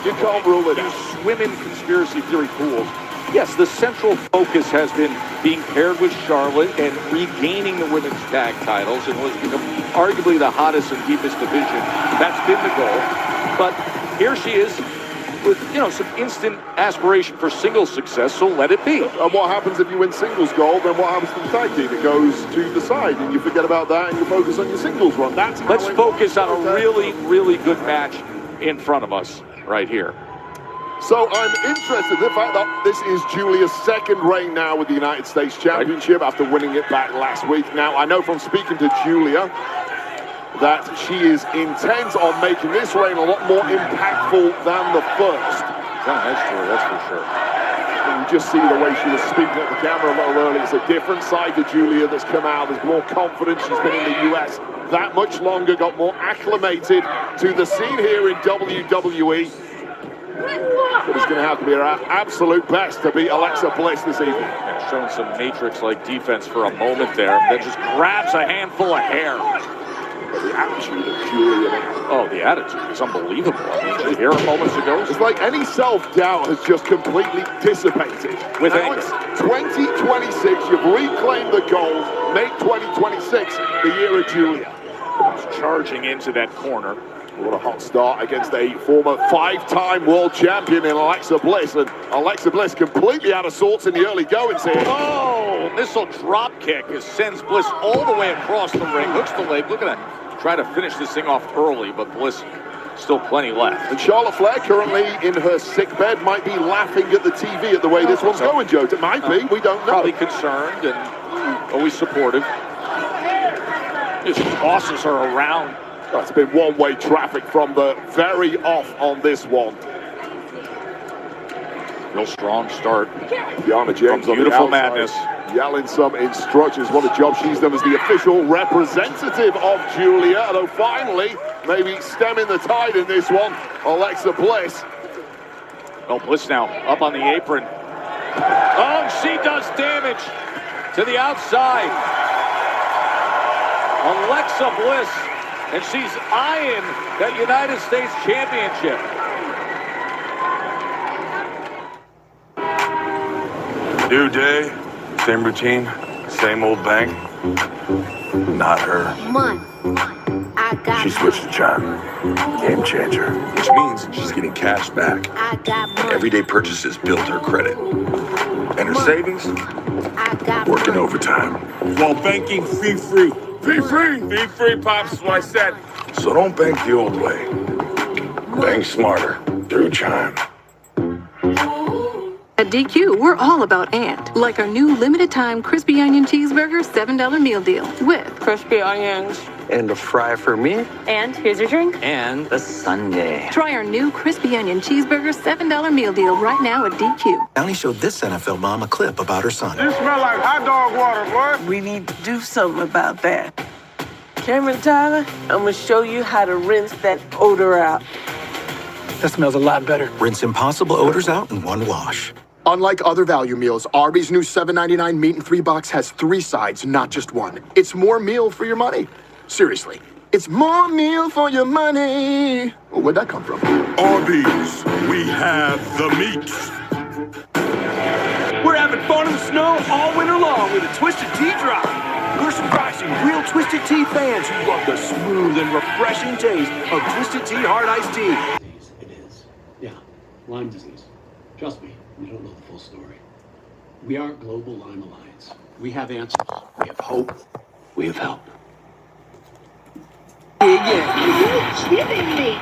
you can't rule it out.
You swim in conspiracy theory pools. Yes, the central focus has been being paired with Charlotte and regaining the women's tag titles and was become arguably the hottest and deepest division. That's been the goal. But here she is with, some instant aspiration for singles success, so let it be.
And what happens if you win singles gold, then what happens to the tag team? It goes to the side, and you forget about that, and you focus on your singles run.
Let's focus on a really, really good match in front of us right here.
So I'm interested in the fact that this is Giulia's second reign now with the United States Championship after winning it back last week. Now, I know from speaking to Giulia that she is intent on making this reign a lot more impactful than the first.
That's true, that's for sure.
And you just see the way she was speaking at the camera a little earlier. It's a different side to Giulia that's come out. There's more confidence. She's been in the US that much longer, got more acclimated to the scene here in WWE. But it's going to have to be her absolute best to beat Alexa Bliss this evening.
And showing some Matrix-like defense for a moment there. That just grabs a handful of hair.
The attitude of Giulia.
Oh, the attitude is unbelievable. I mean, did you hear it moments ago?
It's like any self-doubt has just completely dissipated.
With
now
anger.
It's 2026, you've reclaimed the gold. Make 2026 the year of Giulia.
Charging into that corner.
What a hot start against a former five-time world champion in Alexa Bliss. And Alexa Bliss completely out of sorts in the early goings here.
Oh, missile drop kick sends Bliss all the way across the ring. Hooks the leg. Look at that. Try to finish this thing off early, but Bliss still plenty left.
And Charlotte Flair currently in her sick bed might be laughing at the TV at the way this one's going, Joe. It might be. We don't know.
Probably concerned and always supportive. Just tosses her around.
It's been one-way traffic from the very off on this one.
Real strong start.
Deanna James on
Beautiful
the outside,
Madness.
yelling some instructions. What a job she's done as the official representative of Giulia. Although finally, maybe stemming the tide in this one, Alexa Bliss.
Oh, Bliss now up on the apron. Oh, she does damage to the outside. Alexa Bliss. And she's eyeing that United States Championship.
New day, same routine, same old bank. Not her.
I got
She switched to John. Game changer. Which means she's getting cash back.
I got money.
Everyday purchases build her credit. And her savings, working overtime.
While banking fee-free. Fee-free! Fee-free, Pops, is what I said.
So don't bank the old way. Bank smarter through Chime.
At DQ, we're all about and. Like our new limited-time crispy onion cheeseburger $7 meal deal with crispy onions.
And a fry for me.
And here's your drink.
And a sundae.
Try our new crispy onion cheeseburger $7 meal deal right now at DQ.
Downey showed this NFL mom a clip about her son.
You smell like hot dog water, boy. We need to do something about that. Cameron Tyler, I'm gonna show you how to rinse that odor out.
That smells a lot better. Rinse impossible odors out in one wash.
Unlike other value meals, Arby's new $7.99 meat and 3 box has 3 sides, not just one. It's more meal for your money. Seriously, it's more meal for your money. Where'd that come from?
Arby's, we have the meat.
We're having fun in the snow all winter long with a Twisted Tea drop. We're surprising real Twisted Tea fans who love the smooth and refreshing taste of Twisted Tea Hard Iced Tea.
It is. Yeah, Lyme disease. Trust me, you don't know the full story.
We are Global Lyme Alliance. We have answers. We have hope. We have help.
Yeah. Are you kidding me?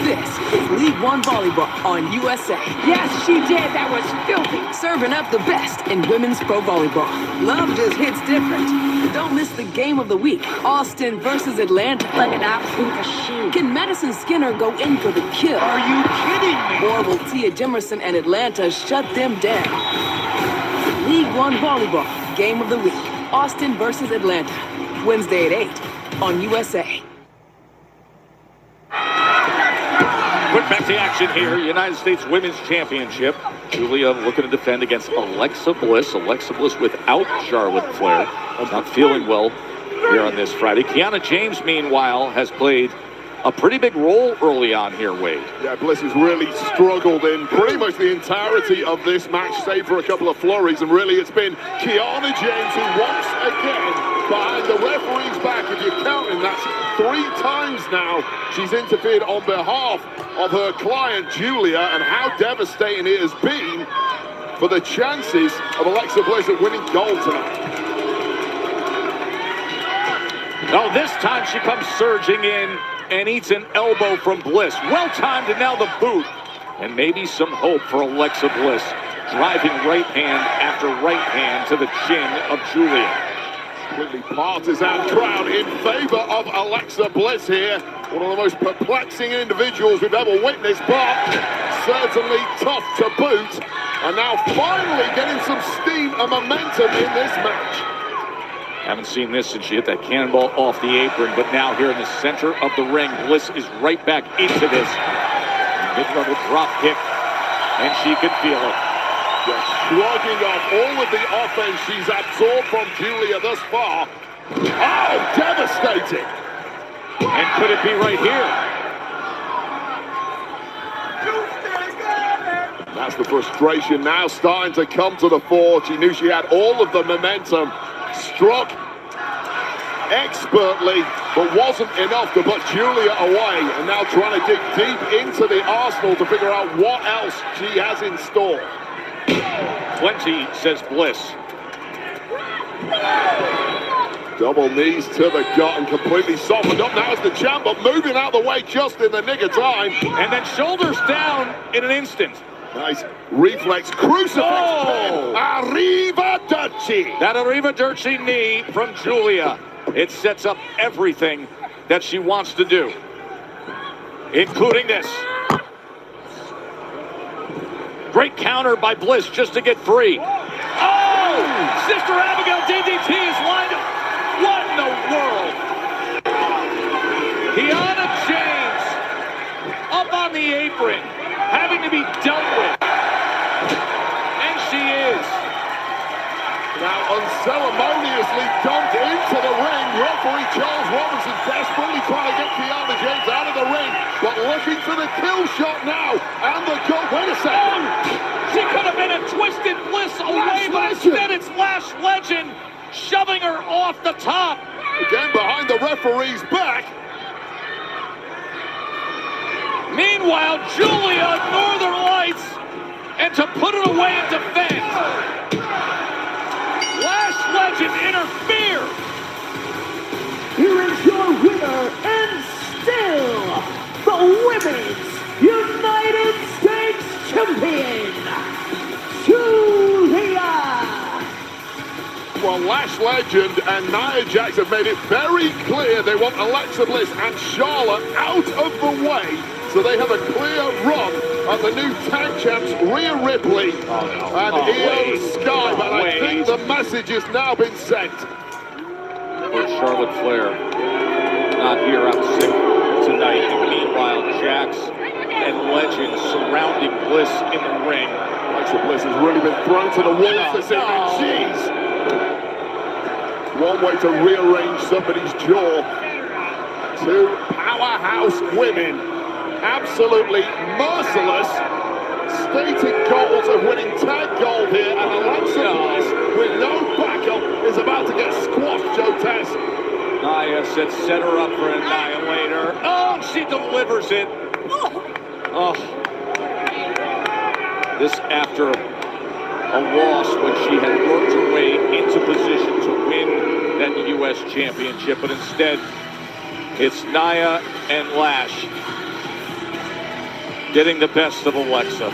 This is League One Volleyball on USA.
Yes, she did. That was filthy.
Serving up the best in women's pro volleyball. Love just hits different. Don't miss the game of the week. Austin versus Atlanta.
Like an absolute machine.
Can Madison Skinner go in for the kill?
Are you kidding me?
Or will Tia Jimerson and Atlanta shut them down? League One Volleyball. Game of the week. Austin versus Atlanta. Wednesday at 8 on USA.
Quick back to action here. United States Women's Championship. Giulia looking to defend against Alexa Bliss. Alexa Bliss without Charlotte Flair. Not feeling well here on this Friday. Kiana James, meanwhile, has played a pretty big role early on here, Wade.
Yeah, Bliss has really struggled in pretty much the entirety of this match, save for a couple of flurries, and really it's been Kiana James who once again, behind the referee's back, if you're counting, that's 3 times now she's interfered on behalf of her client, Giulia, and how devastating it has been for the chances of Alexa Bliss at winning gold tonight.
Oh, this time she comes surging in and eats an elbow from Bliss. Well timed to nail the boot. And maybe some hope for Alexa Bliss. Driving right hand after right hand to the chin of Giulia.
Completely partisan crowd in favor of Alexa Bliss here. One of the most perplexing individuals we've ever witnessed, but certainly tough to boot. And now finally getting some steam and momentum in this match.
Haven't seen this since she hit that cannonball off the apron, but now here in the center of the ring, Bliss is right back into this. Mid-level drop kick, and she can feel it.
Just shrugging off all of the offense she's absorbed from Giulia thus far. Oh, devastating!
And could it be right here?
That's the frustration now starting to come to the fore. She knew she had all of the momentum. Struck expertly, but wasn't enough to put Giulia away, and now trying to dig deep into the arsenal to figure out what else she has in store.
Plenty, says Bliss.
Double knees to the gut and completely softened up now as the champ, but moving out of the way just in the nick of time.
And then shoulders down in an instant.
Nice reflex crucifix.
Oh!
Arrivederci.
That Arrivederci knee from Giulia. It sets up everything that she wants to do, including this. Great counter by Bliss just to get free. Oh! Sister Abigail DDT is lined up. What in the world? Kiana James up on the apron, having to be dealt with. And she is.
Now unceremoniously dumped into the ring. Referee Charles Robinson desperately trying to get Kiana James out of the ring, but looking for the kill shot now. And the goal. Wait a second.
She could have been a Twisted Bliss away, but instead it's Lash Legend shoving her off the top.
Again behind the referee's back.
Meanwhile, Giulia, Northern Lights, and to put it away and defend. Lash Legend interfered.
Here is your winner and still the Women's United States Champion, Giulia.
Well, Lash Legend and Nia Jax have made it very clear they want Alexa Bliss and Charlotte out of the way, so they have a clear run at the new tag champs Rhea Ripley and Io Sky. But I think the message has now been sent.
For Charlotte Flair, not here, out sick tonight. Meanwhile, Jax and Legend surrounding Bliss in the ring.
Alexa Bliss has really been thrown to the wolves this evening. Jeez. One way to rearrange somebody's jaw. Two powerhouse women, absolutely merciless, stated goals of winning tag gold here, and Alexa Bliss, with no backup, is about to get squashed, Joe Tess.
Nia said set her up for an annihilator. Oh, she delivers it. Oh. This after a loss when she had worked her way into position to win that U.S. Championship. But instead, it's Nia and Lash getting the best of Alexa.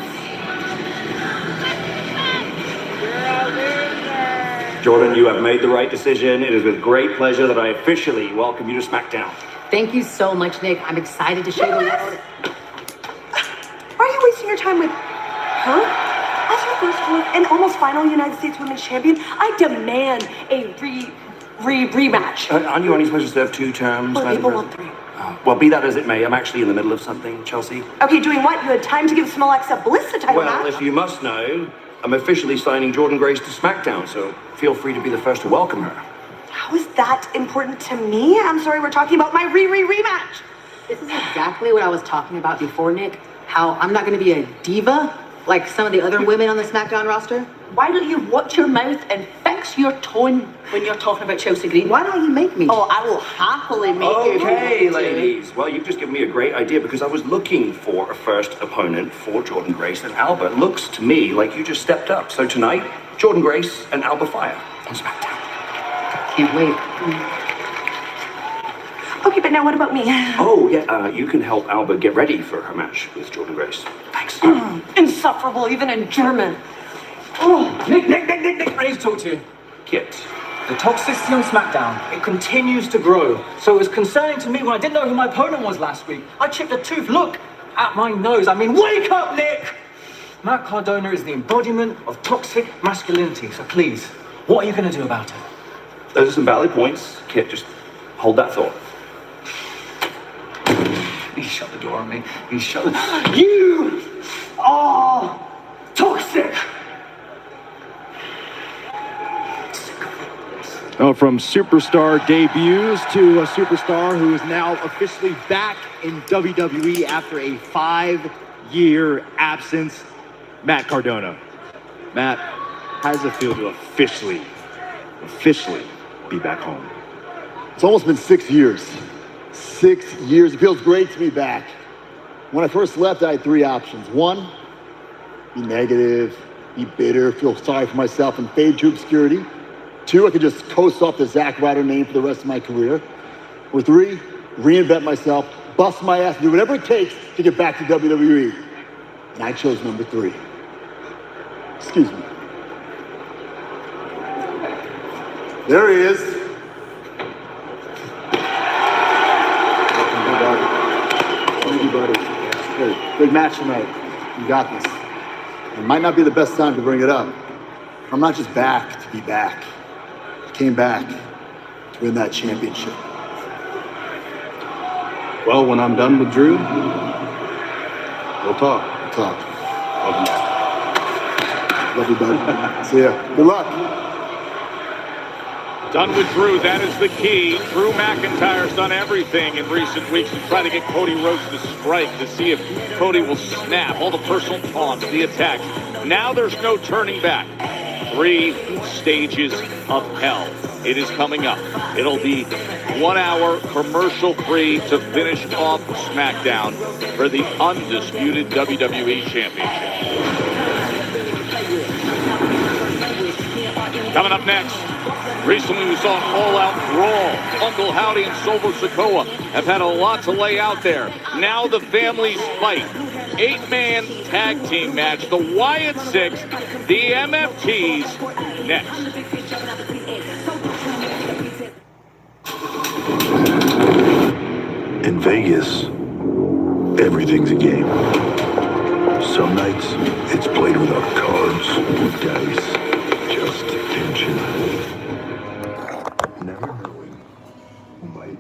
Jordan, you have made the right decision. It is with great pleasure that I officially welcome you to SmackDown.
Thank you so much, Nick. I'm excited to show the world.
Are you wasting your time with her? As your first fourth and almost final United States Women's Champion, I demand a rematch.
Aren't you only supposed to serve 2 terms?
Well, people want 3.
Well, be that as it may, I'm actually in the middle of something, Chelsea.
Okay, doing what? You had time to give some Alexa Bliss a title match?
Well, if you must know, I'm officially signing Jordan Grace to SmackDown, so feel free to be the first to welcome her.
How is that important to me? I'm sorry, we're talking about my rematch.
This is exactly what I was talking about before, Nick. How I'm not going to be a diva like some of the other women on the SmackDown roster.
Why don't you watch your mouth and fix your tone when you're talking about Chelsea Green?
Why don't you make me?
Oh, I will happily make you.
Okay, ladies. Well, you've just given me a great idea because I was looking for a first opponent for Jordan Grace and Alba. It looks to me like you just stepped up. So tonight, Jordan Grace and Alba Fire on SmackDown.
Can't wait.
Okay, but now what about me?
Oh, yeah, you can help Alba get ready for her match with Jordan Grace. Thanks.
Insufferable, even in German.
Oh, Nick, I need to talk to you.
Kit.
The toxicity on SmackDown, it continues to grow. So it was concerning to me when I didn't know who my opponent was last week. I chipped a tooth. Look at my nose. I mean, wake up, Nick! Matt Cardona is the embodiment of toxic masculinity. So please, what are you going to do about it?
Those are some valid points. Kit, just hold that thought.
He shut the door on me. He shut the... You are toxic!
Oh, from superstar debuts to a superstar who is now officially back in WWE after a 5-year absence, Matt Cardona. Matt, how does it feel to officially be back home?
It's almost been 6 years. 6 years. It feels great to be back. When I first left, I had 3 options. 1, be negative, be bitter, feel sorry for myself, and fade to obscurity. 2, I could just coast off the Zack Ryder name for the rest of my career. Or 3, reinvent myself, bust my ass, and do whatever it takes to get back to WWE. And I chose number 3. Excuse me. There he is. Thank you, buddy. Hey, big match tonight. You got this. It might not be the best time to bring it up. I'm not just back to be back. I came back to win that championship.
Well, when I'm done with Drew, we'll talk.
We'll talk. Love you, buddy. See ya. Good luck.
Done with Drew, that is the key. Drew McIntyre's done everything in recent weeks to try to get Cody Rhodes to strike, to see if Cody will snap. All the personal taunts, the attacks. Now there's no turning back. 3 stages of hell. It is coming up. It'll be 1 hour commercial-free to finish off SmackDown for the undisputed WWE Championship. Coming up next, recently we saw an all-out brawl. Uncle Howdy and Solo Sikoa have had a lot to lay out there. Now the families fight. 8-man tag team match. The Wyatt 6, the MFTs, next.
In Vegas, everything's a game. Some nights, it's played without cards, dice, just tension. Never knowing who might.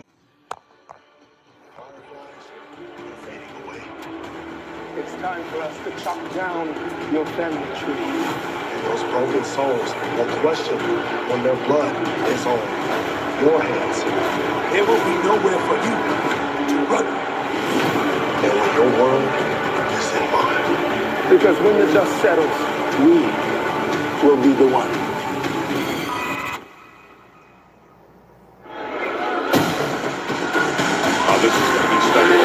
It's time for us to chop down your family tree. And those broken souls will question when their blood is on your hands. There will be nowhere for you to run. And when your world is in mine. Because when the dust settles, we will be the one.
Oh, this is going to be special.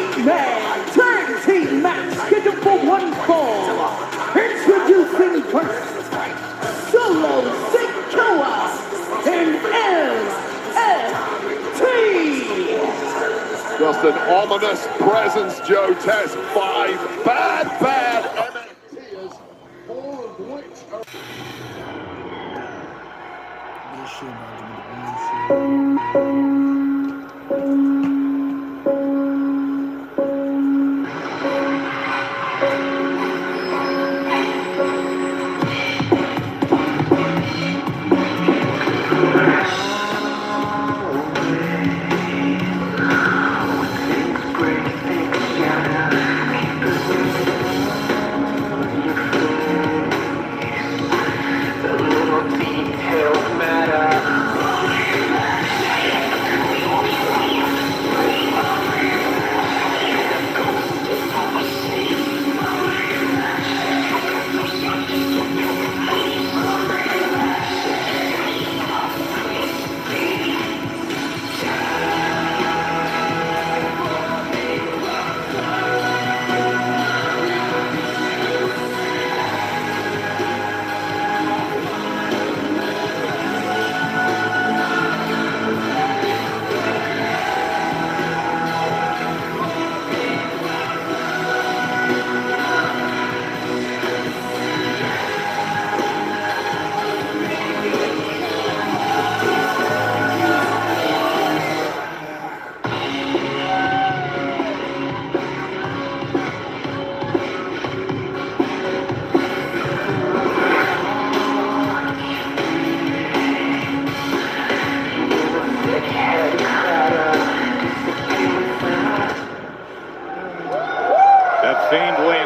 8-man tag team match scheduled for one fall. Introducing first, Solo Sikoa and LFT.
Just an ominous presence, Joe Test. 5 bad MFTers, 4 of which are...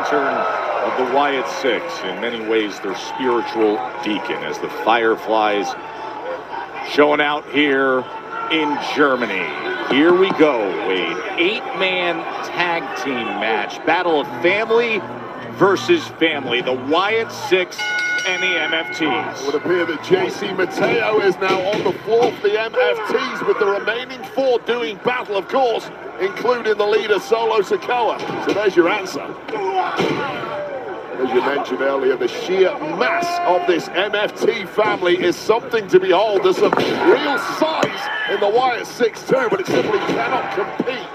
Of the Wyatt Six, in many ways their spiritual deacon, as the Fireflies showing out here in Germany. Here we go, Wade. 8-man tag team match. Battle of family versus family. The Wyatt Six and the MFTs.
It would appear that JC Mateo is now on the floor for the MFTs, with the remaining 4 doing battle, of course, including the leader, Solo Sikoa. So there's your answer. As you mentioned earlier, the sheer mass of this MFT family is something to behold. There's some real size in the Wyatt Six too, but it simply cannot compete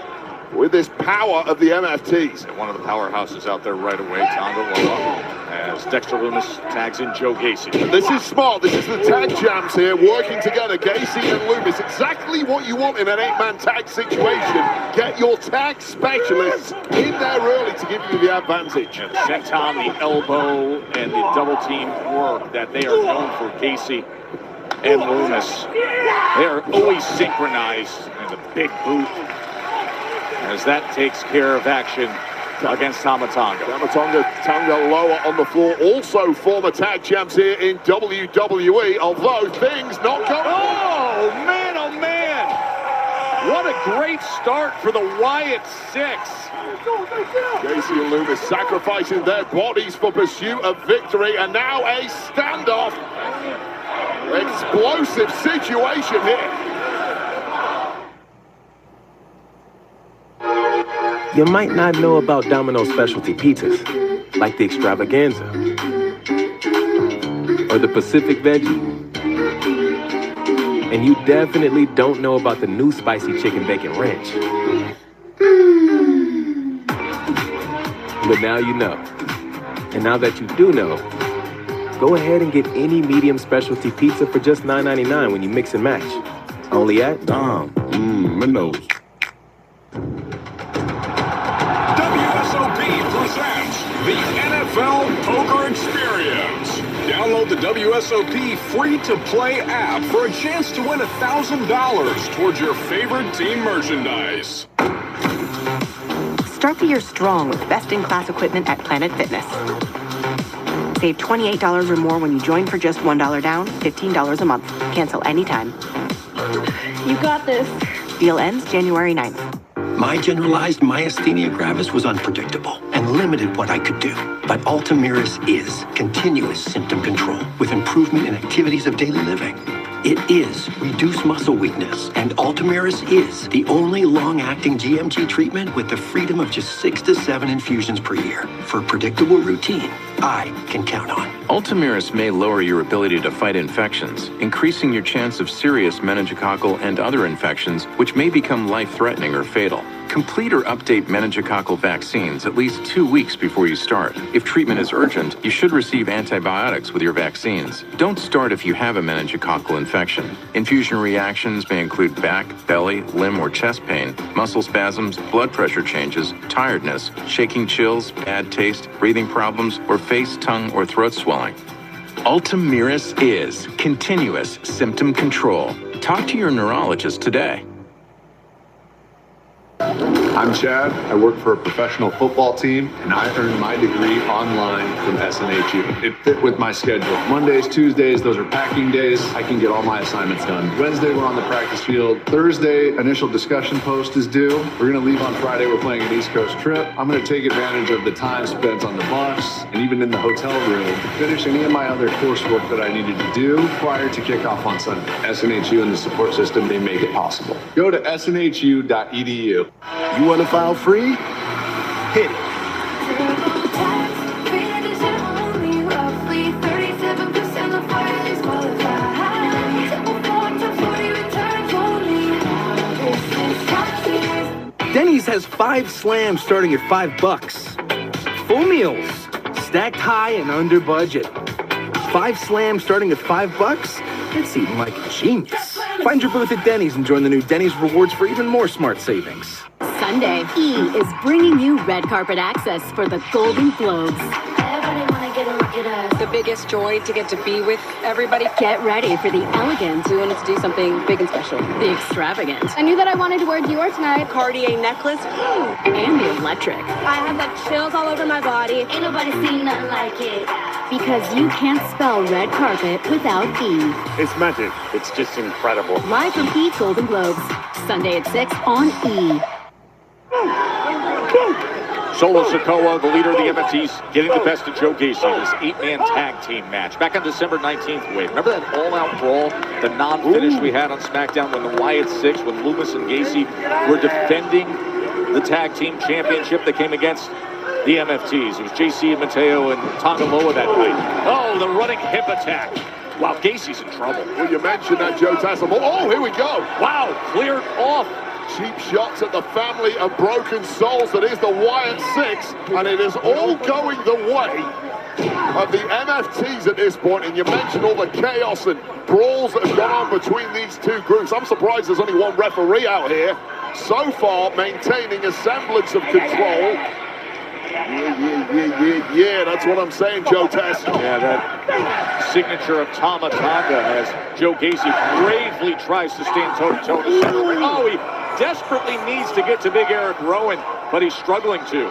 with this power of the MFTs.
And one of the powerhouses out there right away, Tonga Loa, as Dexter Lumis tags in Joe Gacy.
This is smart. This is the tag jams here, working together, Gacy and Lumis. Exactly what you want in an 8-man tag situation. Get your tag specialists in there early to give you the advantage.
And senton, the elbow, and the double team work that they are known for, Gacy and Lumis. They are always synchronized, and the big boot, as that takes care of action against Tama Tonga.
Tonga Loa on the floor, also former tag champs here in WWE, although things not going...
Oh, man, oh, man! What a great start for the Wyatt Six.
Gacy and Lumis sacrificing their bodies for pursuit of victory, and now a standoff. Explosive situation here.
You might not know about Domino's specialty pizzas, like the Extravaganza, or the Pacific Veggie. And you definitely don't know about the new spicy chicken bacon ranch. But now you know. And now that you do know, go ahead and get any medium specialty pizza for just $9.99 when you mix and match. Only at Domino's.
The NFL Poker Experience. Download the WSOP free-to-play app for a chance to win $1,000 towards your favorite team merchandise.
Start the year strong with best-in-class equipment at Planet Fitness. Save $28 or more when you join for just $1 down, $15 a month. Cancel anytime.
You got this.
Deal ends January 9th.
My generalized myasthenia gravis was unpredictable and limited what I could do. But Ultomiris is continuous symptom control with improvement in activities of daily living. It is reduced muscle weakness, and Ultomiris is the only long-acting GMG treatment with the freedom of just 6 to 7 infusions per year for a predictable routine I can count on.
Ultomiris may lower your ability to fight infections, increasing your chance of serious meningococcal and other infections, which may become life-threatening or fatal. Complete or update meningococcal vaccines at least 2 weeks before you start. If treatment is urgent, you should receive antibiotics with your vaccines. Don't start if you have a meningococcal infection. Infusion reactions may include back, belly, limb, or chest pain, muscle spasms, blood pressure changes, tiredness, shaking chills, bad taste, breathing problems, or face, tongue, or throat swelling. Ultomiris is continuous symptom control. Talk to your neurologist today.
I'm Chad. I work for a professional football team, and I earned my degree online from SNHU. It fit with my schedule. Mondays, Tuesdays, those are packing days. I can get all my assignments done. Wednesday, we're on the practice field. Thursday, initial discussion post is due. We're going to leave on Friday. We're playing an East Coast trip. I'm going to take advantage of the time spent on the bus and even in the hotel room to finish any of my other coursework that I needed to do prior to kickoff on Sunday. SNHU and the support system, they make it possible. Go to snhu.edu.
You want to file free? Hit it.
Denny's has 5 slams starting at $5. Full meals, stacked high and under budget. 5 slams starting at $5? That's even like a genius. Find your booth at Denny's and join the new Denny's Rewards for even more smart savings.
Sunday, E is bringing you red carpet access for the Golden Globes.
Everybody wanna get a look at us.
The biggest joy to get to be with everybody. Get ready for the elegant. We wanted to do something big and special. The extravagant.
I knew that I wanted to wear Dior tonight.
Cartier necklace. And the electric.
I have like chills all over my body. Ain't nobody seen nothing like it.
Because you can't spell red carpet without E.
It's magic. It's just incredible.
Live from E Golden Globes. Sunday at 6 on E.
Solo Sikoa, the leader of the MFTs, getting the best of Joe Gacy in this 8-man tag team match. Back on December 19th, Wade. Remember that all-out brawl, the non-finish we had on SmackDown when the Wyatt Six, when Loomis and Gacy were defending the tag team championship that came against the MFTs. It was JC and Mateo and Tangaloa that night. Oh, the running hip attack. Wow, Gacy's in trouble.
Well, you mentioned that, Joe Tassim. Oh, here we go.
Wow, cleared off.
Cheap shots at the family of broken souls that is the Wyatt Six, and it is all going the way of the MFTs at this point. And you mentioned all the chaos and brawls that have gone on between these two groups. I'm surprised there's only one referee out here so far, maintaining a semblance of control. Yeah, that's what I'm saying, Joe Tess.
Yeah, that signature of Tama Tonga as Joe Gacy bravely tries to stand toe-to-toe to center. Oh, he desperately needs to get to Big Eric Rowan, but he's struggling to.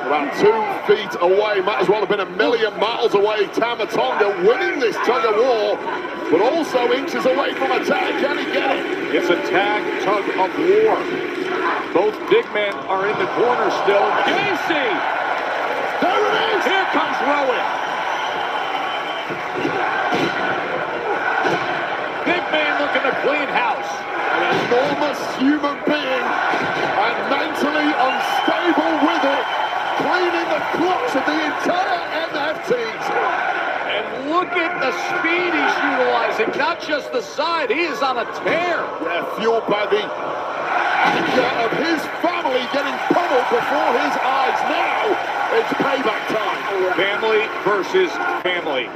About 2 feet away, might as well have been a million miles away. Tama Tonga winning this tug of war, but also inches away from a tag. Can he get it?
It's a tag tug of war. Both big men are in the corner still. Gacy!
There it is!
Here comes Rowan. Big man looking to clean house.
An enormous human being, and mentally unstable with it, cleaning the clocks of the entire MFTs.
And look at the speed he's utilizing, not just the side, he is on a tear.
Yeah, fueled by the anger of his family getting pummeled before his eyes. Now it's payback time.
Family versus family.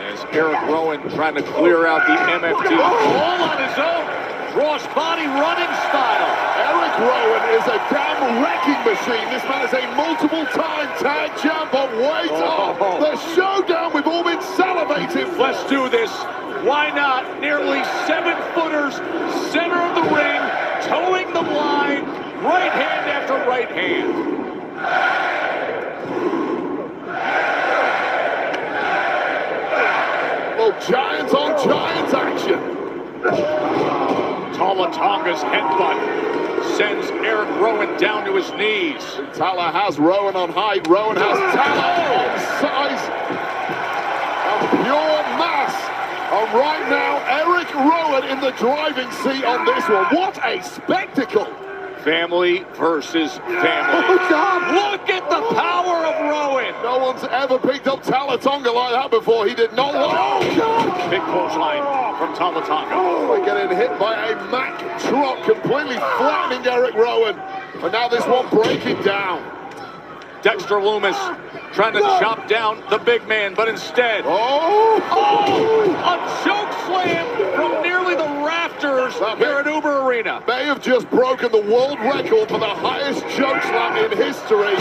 As Eric Rowan trying to clear out the MFT. All on his own. Cross body running style.
Eric Rowan is a damn wrecking machine. This man is a multiple-time tag champ, but wait up. The showdown we've all been salivating.
Let's do this. Why not? Nearly 7-footers, center of the ring, towing the line, right hand after right hand.
Well, giants on giants action.
Tama Tonga's headbutt sends Eric Rowan down to his knees.
Tala has Rowan on height. Rowan has Tala on size. A pure mass And right now, Eric Rowan in the driving seat on this one. What a spectacle!
Family versus family.
Oh, God!
Look at the power of Rowan!
No one's ever picked up Talatonga like that before. He did not like... Oh, God!
Big clothesline from Talatonga.
Oh, getting hit by a Mack truck, completely flattening Eric Rowan. And now this one breaking down.
Dexter Lumis trying to chop down the big man, but instead...
Oh!
A choke slam from nearly the rafters here at Uber Arena.
May have just broken the world record for the highest choke slam in history.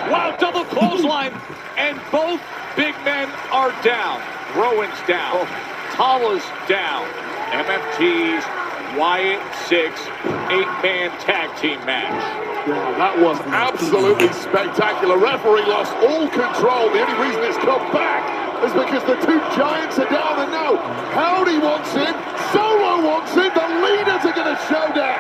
Wow, double clothesline, and both big men are down. Rowan's down. Tala's down. MFT's Wyatt 6 8-man tag team match.
Yeah, that was absolutely spectacular. Referee lost all control. The only reason it's come back is because the two giants are down, and now Howdy wants in, Solo wants in, the leaders are going to show down.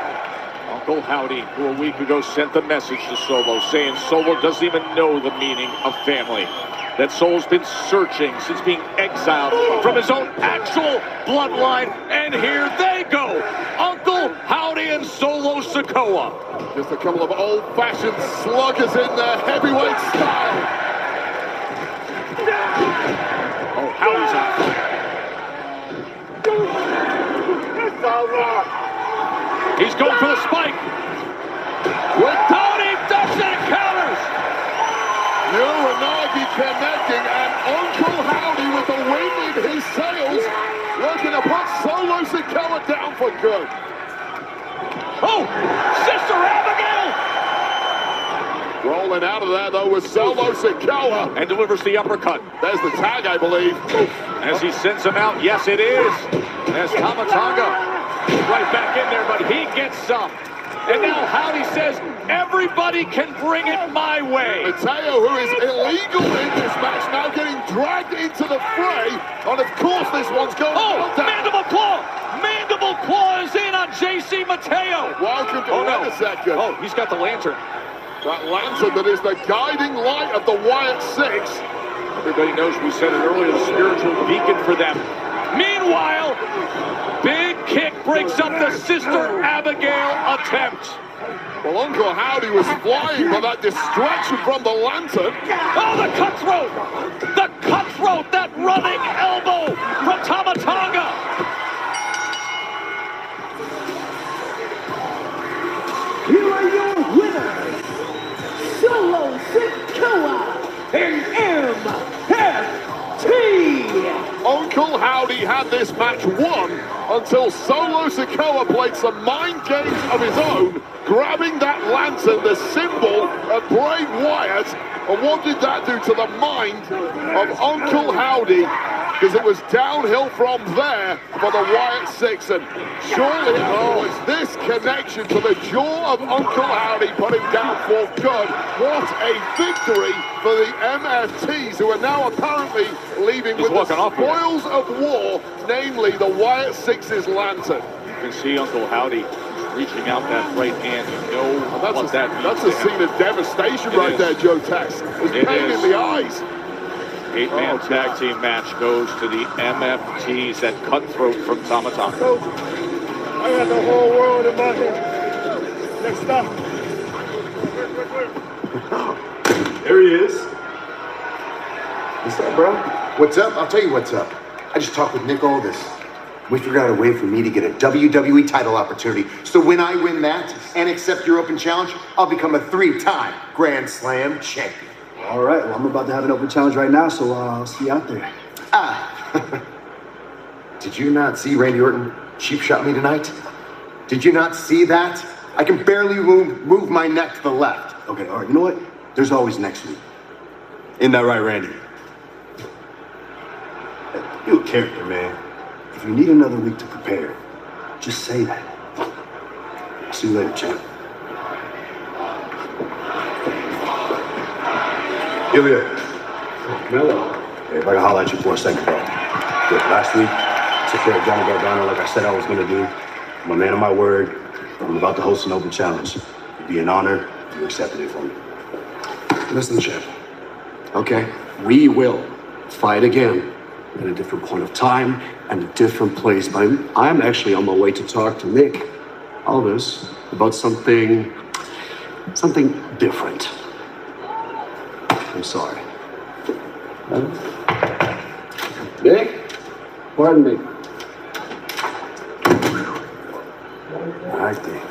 Uncle Howdy, who a week ago sent the message to Solo saying Solo doesn't even know the meaning of family. That Solo's been searching since being exiled from his own actual bloodline, and here they go. Uncle Howdy and Solo Sikoa.
Just a couple of old-fashioned sluggers in their heavyweight style.
Oh, Howdy's on fire. He's going for the spike.
With
Howdy ducks and counters.
Uranagi connecting, and Uncle Howdy with the wind in his sails, looking to put Solo Sikoa down for good.
Oh, Sister Abigail!
Rolling out of there, though, with Solo Sikoa.
And delivers the uppercut.
There's the tag, I believe.
As he sends him out, yes, it is. As Tamatanga right back in there, but he gets some. And now Howdy says, everybody can bring it my way.
Mateo, who is illegal in this match, now getting dragged into the fray. And of course, this one's going down.
Mandible claw! Mandible claw is in on JC Mateo.
Welcome to wait a second.
Oh, he's got the lantern.
That lantern that is the guiding light of the Wyatt Six.
Everybody knows we said it earlier, the spiritual beacon for them. Meanwhile, big kick breaks up the Sister Abigail attempt.
Well, Uncle Howdy was flying for that distraction from the lantern.
Oh, the cutthroat! The cutthroat, that running elbow from Tamatanga.
Here are your winners, Solo Sikoa and MFT.
Uncle Howdy had this match won until Solo Sikoa played some mind games of his own, grabbing that lantern, the symbol of Bray Wyatt. And what did that do to the mind of Uncle Howdy? Because it was downhill from there for the Wyatt Six. And surely it was this connection to the jaw of Uncle Howdy put him down for good. What a victory for the MFTs, who are now apparently leaving with the spoils of war, namely the Wyatt Six's lantern.
You can see Uncle Howdy reaching out that right hand. You know what that means.
That's a scene of devastation right there, Joe Tex. There's pain in the eyes.
8-man tag team match goes to the MFTs. That cutthroat from Tamatanga.
I got the whole world in my hand. Next stop.
There he is. What's up, bro? What's up? I'll tell you what's up. I just talked with Nick Aldis. We figured out a way for me to get a WWE title opportunity. So when I win that and accept your open challenge, I'll become a 3-time Grand Slam champion.
All right, well, I'm about to have an open challenge right now, so I'll see you out there.
Did you not see Randy Orton cheap shot me tonight? Did you not see that? I can barely move my neck to the left.
Okay, all right, you know what? There's always next week.
Isn't that right, Randy?
You're a character, man. If you need another week to prepare, just say that. I'll see you later, champ.
Giulia.
Carmelo. Hey, if I can holler at you for a second, bro. Look, last week, I took care of Johnny Gargano like I said I was going to do. I'm a man of my word. I'm about to host an open challenge. It'd be an honor if you accepted it from me.
Listen, champ. Okay, we will fight again
at a different point of time and a different place. But I'm actually on my way to talk to Nick Aldis about something different. I'm sorry. Nick? Pardon me. I think.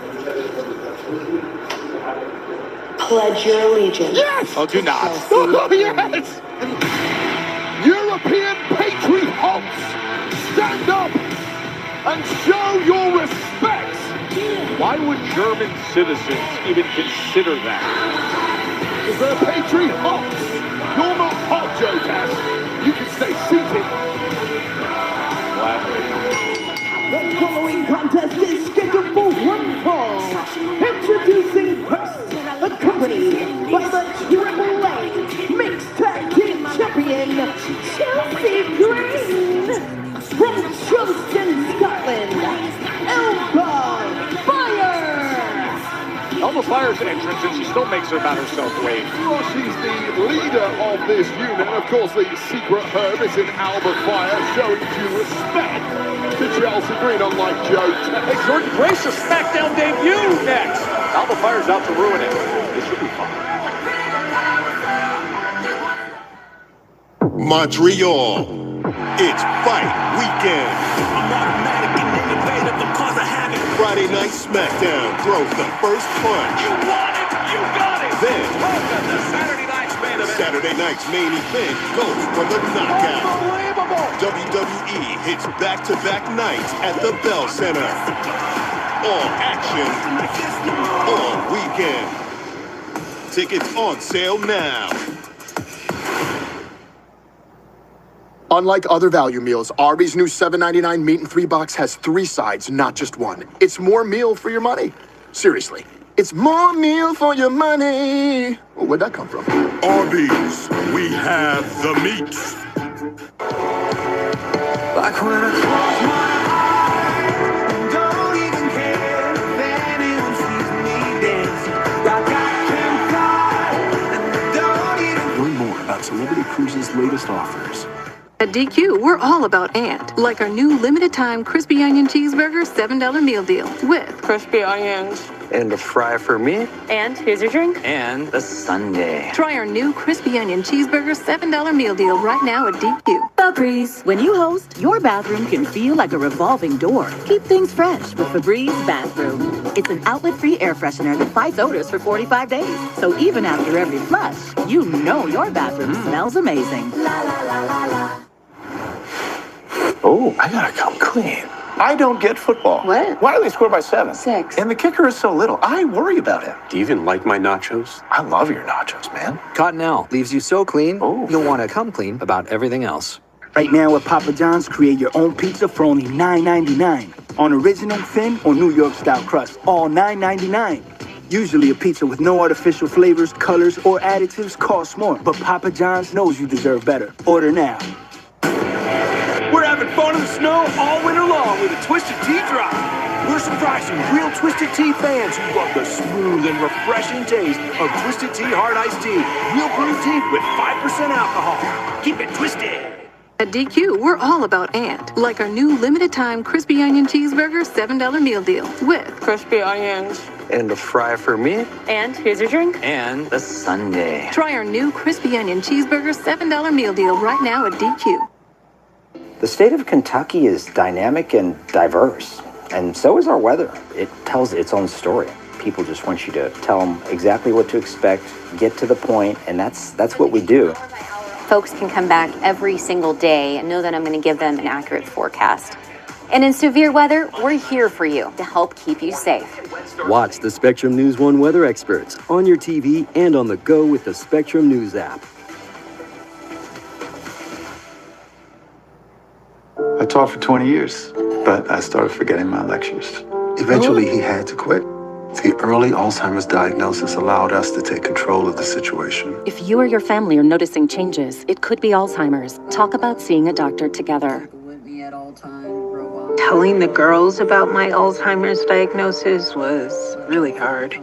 Pledge your allegiance.
Yes!
Oh, do not.
Oh, yes! European patriots, stand up and show your respect.
Why would German citizens even consider that?
Because they're patriots. You're not hot, Joe Cass. You can stay seated.
The following contest is scheduled for one fall. Introducing first, accompanied by the Triple A Mixed Tag Team Champion, Chelsea Green. From Charleston, Scotland, Alba Fire.
Alba Fire's entrance, and she still makes her about herself wave.
Well, she's the leader of this unit. Of course, the secret herb is in Alba Fire, showing due respect to Chelsea Green, unlike Joe.
Hey, Jordan Grace, a SmackDown debut next. Alba Fire's out to ruin it. This should be fun.
Montreal. It's fight weekend. I'm automatic and innovative because I have it. Friday Night SmackDown throws the first punch. You want it, you got it. Then, welcome to Saturday night's main event. Saturday night's main event goes for the knockout. Unbelievable. WWE hits back-to-back nights at the Bell Center. All action, all weekend. Tickets on sale now.
Unlike other value meals, Arby's new $7.99 meat and 3 box has 3 sides, not just one. It's more meal for your money. Seriously, it's more meal for your money. Well, where'd that come from?
Arby's, we have the meats.
Like when I close my eyes, don't even care if anyone sees me dancing. Like I can fly, and don't even.
Learn more about Celebrity Cruises' latest offers.
At DQ, we're all about and, like our new limited-time crispy onion cheeseburger $7 meal deal with crispy onions.
And a fry for me.
And here's your drink.
And a sundae.
Try our new crispy onion cheeseburger $7 meal deal right now at DQ.
Febreze. When you host, your bathroom can feel like a revolving door. Keep things fresh with Febreze Bathroom. It's an outlet-free air freshener that fights odors for 45 days. So even after every flush, you know your bathroom smells amazing. La la la la la.
Oh, I gotta come clean. I don't get football.
What?
Why do they score by 7?
6.
And the kicker is so little. I worry about him.
Do you even like my nachos?
I love your nachos, man.
Cottonelle leaves you so clean, you'll want to come clean about everything else.
Right now at Papa John's, create your own pizza for only $9.99. On original, thin, or New York-style crust, all $9.99. Usually a pizza with no artificial flavors, colors, or additives costs more. But Papa John's knows you deserve better. Order now.
We're having fun in the snow all winter long with a Twisted Tea drop. We're surprising real Twisted Tea fans who love the smooth and refreshing taste of Twisted Tea Hard Iced Tea. Real brewed tea with 5% alcohol. Keep it twisted.
At DQ, we're all about and, like our new limited-time crispy onion cheeseburger $7 meal deal with crispy onions.
And a fry for me.
And here's your drink.
And a sundae.
Try our new crispy onion cheeseburger $7 meal deal right now at DQ.
The state of Kentucky is dynamic and diverse, and so is our weather. It tells its own story. People just want you to tell them exactly what to expect, get to the point, and that's what we do.
Folks can come back every single day and know that I'm going to give them an accurate forecast. And in severe weather, we're here for you to help keep you safe.
Watch the Spectrum News 1 weather experts on your TV and on the go with the Spectrum News app.
I taught for 20 years, but I started forgetting my lectures. Eventually, he had to quit. The early Alzheimer's diagnosis allowed us to take control of the situation.
If you or your family are noticing changes, it could be Alzheimer's. Talk about seeing a doctor together.
Telling the girls about my Alzheimer's diagnosis was really hard.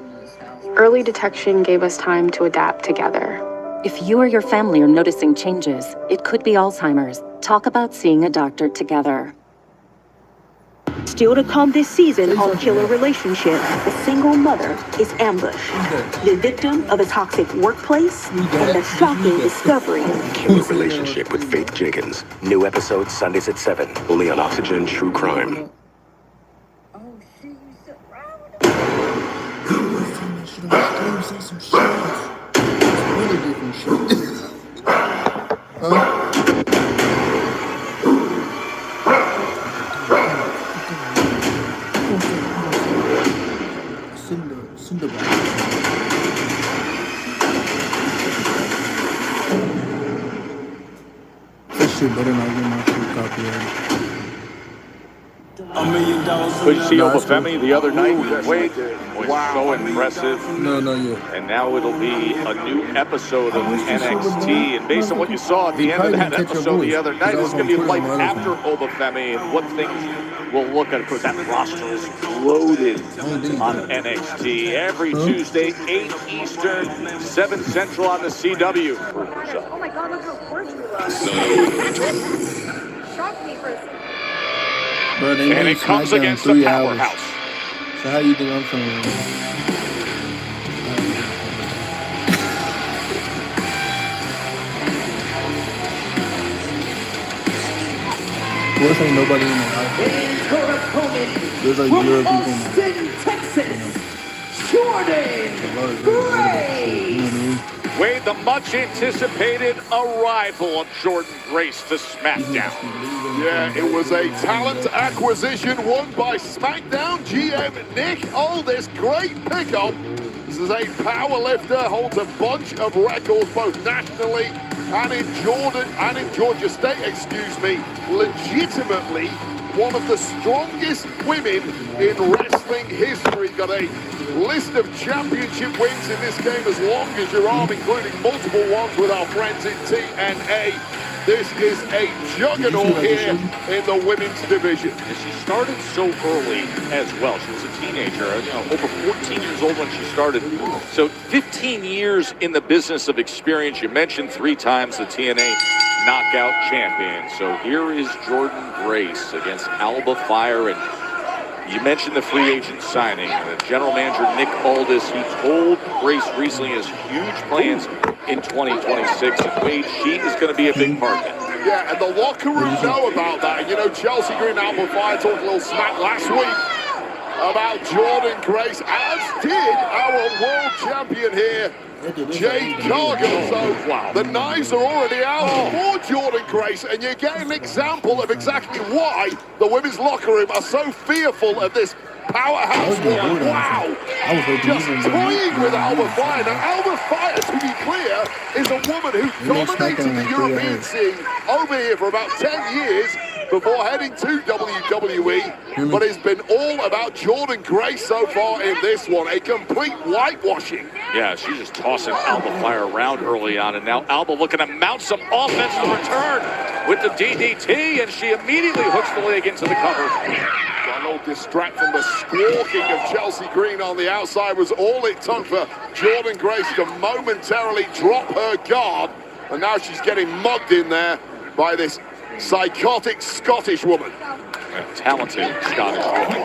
Early detection gave us time to adapt together.
If you or your family are noticing changes, it could be Alzheimer's. Talk about seeing a doctor together.
Still to come this season on Killer Relationship, a single mother is ambushed. The victim of a toxic workplace and the shocking discovery.
Killer Relationship with Faith Jenkins. New episode Sundays at 7, only on Oxygen True Crime.
Good to see Obafemi the other night with Wade. Was so impressive. And now it'll be a new episode of NXT. And based on what you saw at the end of that episode the other night, it's going to be like after Obafemi and what things we'll look at. Because that roster is loaded on NXT. Every Tuesday, 8 Eastern, 7 Central on the CW.
Oh my God, look how gorgeous you are. Shocked me for a second.
Bro, they
and
made
it comes
SmackDown
against
3
the powerhouse.
hours. So how you think I'm feeling? Plus, ain't nobody in the house. There's like 0 people in the
Texas, Jordan Gray.
Wade, the much-anticipated arrival of Jordan Grace to SmackDown.
Yeah, it was a talent acquisition won by SmackDown GM Nick Aldis. Great pickup. This is a power lifter, holds a bunch of records both nationally and in Georgia State, legitimately one of the strongest women in wrestling history. Got a list of championship wins in this game as long as your arm, including multiple ones with our friends in TNA. This is a juggernaut here in the women's division.
And she started so early as well. She was a teenager, over 14 years old when she started. So 15 years in the business of experience. You mentioned 3 times the TNA knockout champion. So here is Jordan Grace against Alba Fire. And you mentioned the free agent signing. The general manager, Nick Aldis, he told Grace recently his huge plans in 2026. And Wade, she is going to be a big part of it.
Yeah, and the locker room know about that. You know, Chelsea Green and Alba Fire talked a little smack last week about Jordan Grace, as did our world champion here, Jade Cargill. So the knives are already out for Jordan Grace, and you get an example of exactly why the women's locker room are so fearful of this powerhouse woman. Wow! Just toying with Alba Fire. Now, Alba Fire, to be clear, is a woman who dominated the European scene over here for about 10 years before heading to WWE, but it's been all about Jordan Grace so far in this one. A complete whitewashing.
Yeah, she's just tossing Alba Fire around early on, and now Alba looking to mount some offense to return with the DDT, and she immediately hooks the leg into the cover.
Donald distract from the squawking of Chelsea Green on the outside was all it took for Jordan Grace to momentarily drop her guard, and now she's getting mugged in there by this psychotic Scottish woman.
A talented Scottish woman.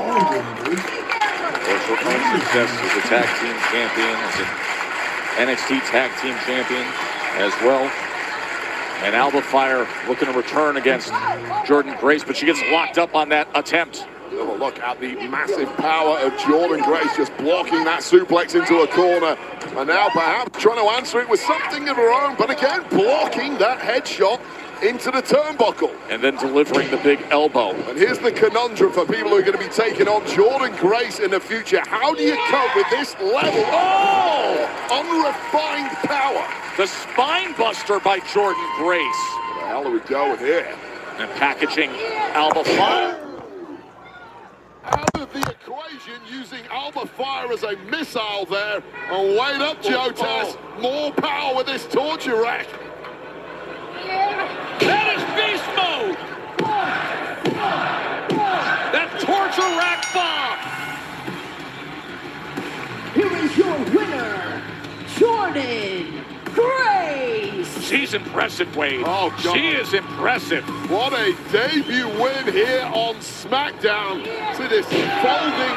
Her own success as a tag team champion, as an NXT tag team champion as well. And Alba Fire looking to return against Jordan Grace, but she gets locked up on that attempt.
Have a look at the massive power of Jordan Grace, just blocking that suplex into a corner. And now perhaps trying to answer it with something of her own, but again, blocking that headshot into the turnbuckle.
And then delivering the big elbow.
And here's the conundrum for people who are going to be taking on Jordan Grace in the future. How do you cope with this level of unrefined power?
The spine buster by Jordan Grace.
Where the hell are we going here?
And packaging Alba Fire.
Out of the equation, using Alba Fire as a missile there. And wait up, Joe Tess. More power with this torture rack.
That is beast mode! That torture rack bomb!
Here is your winner, Jordan Grace!
She's impressive, Wade.
Oh, God.
She is impressive.
What a debut win here on SmackDown. See this folding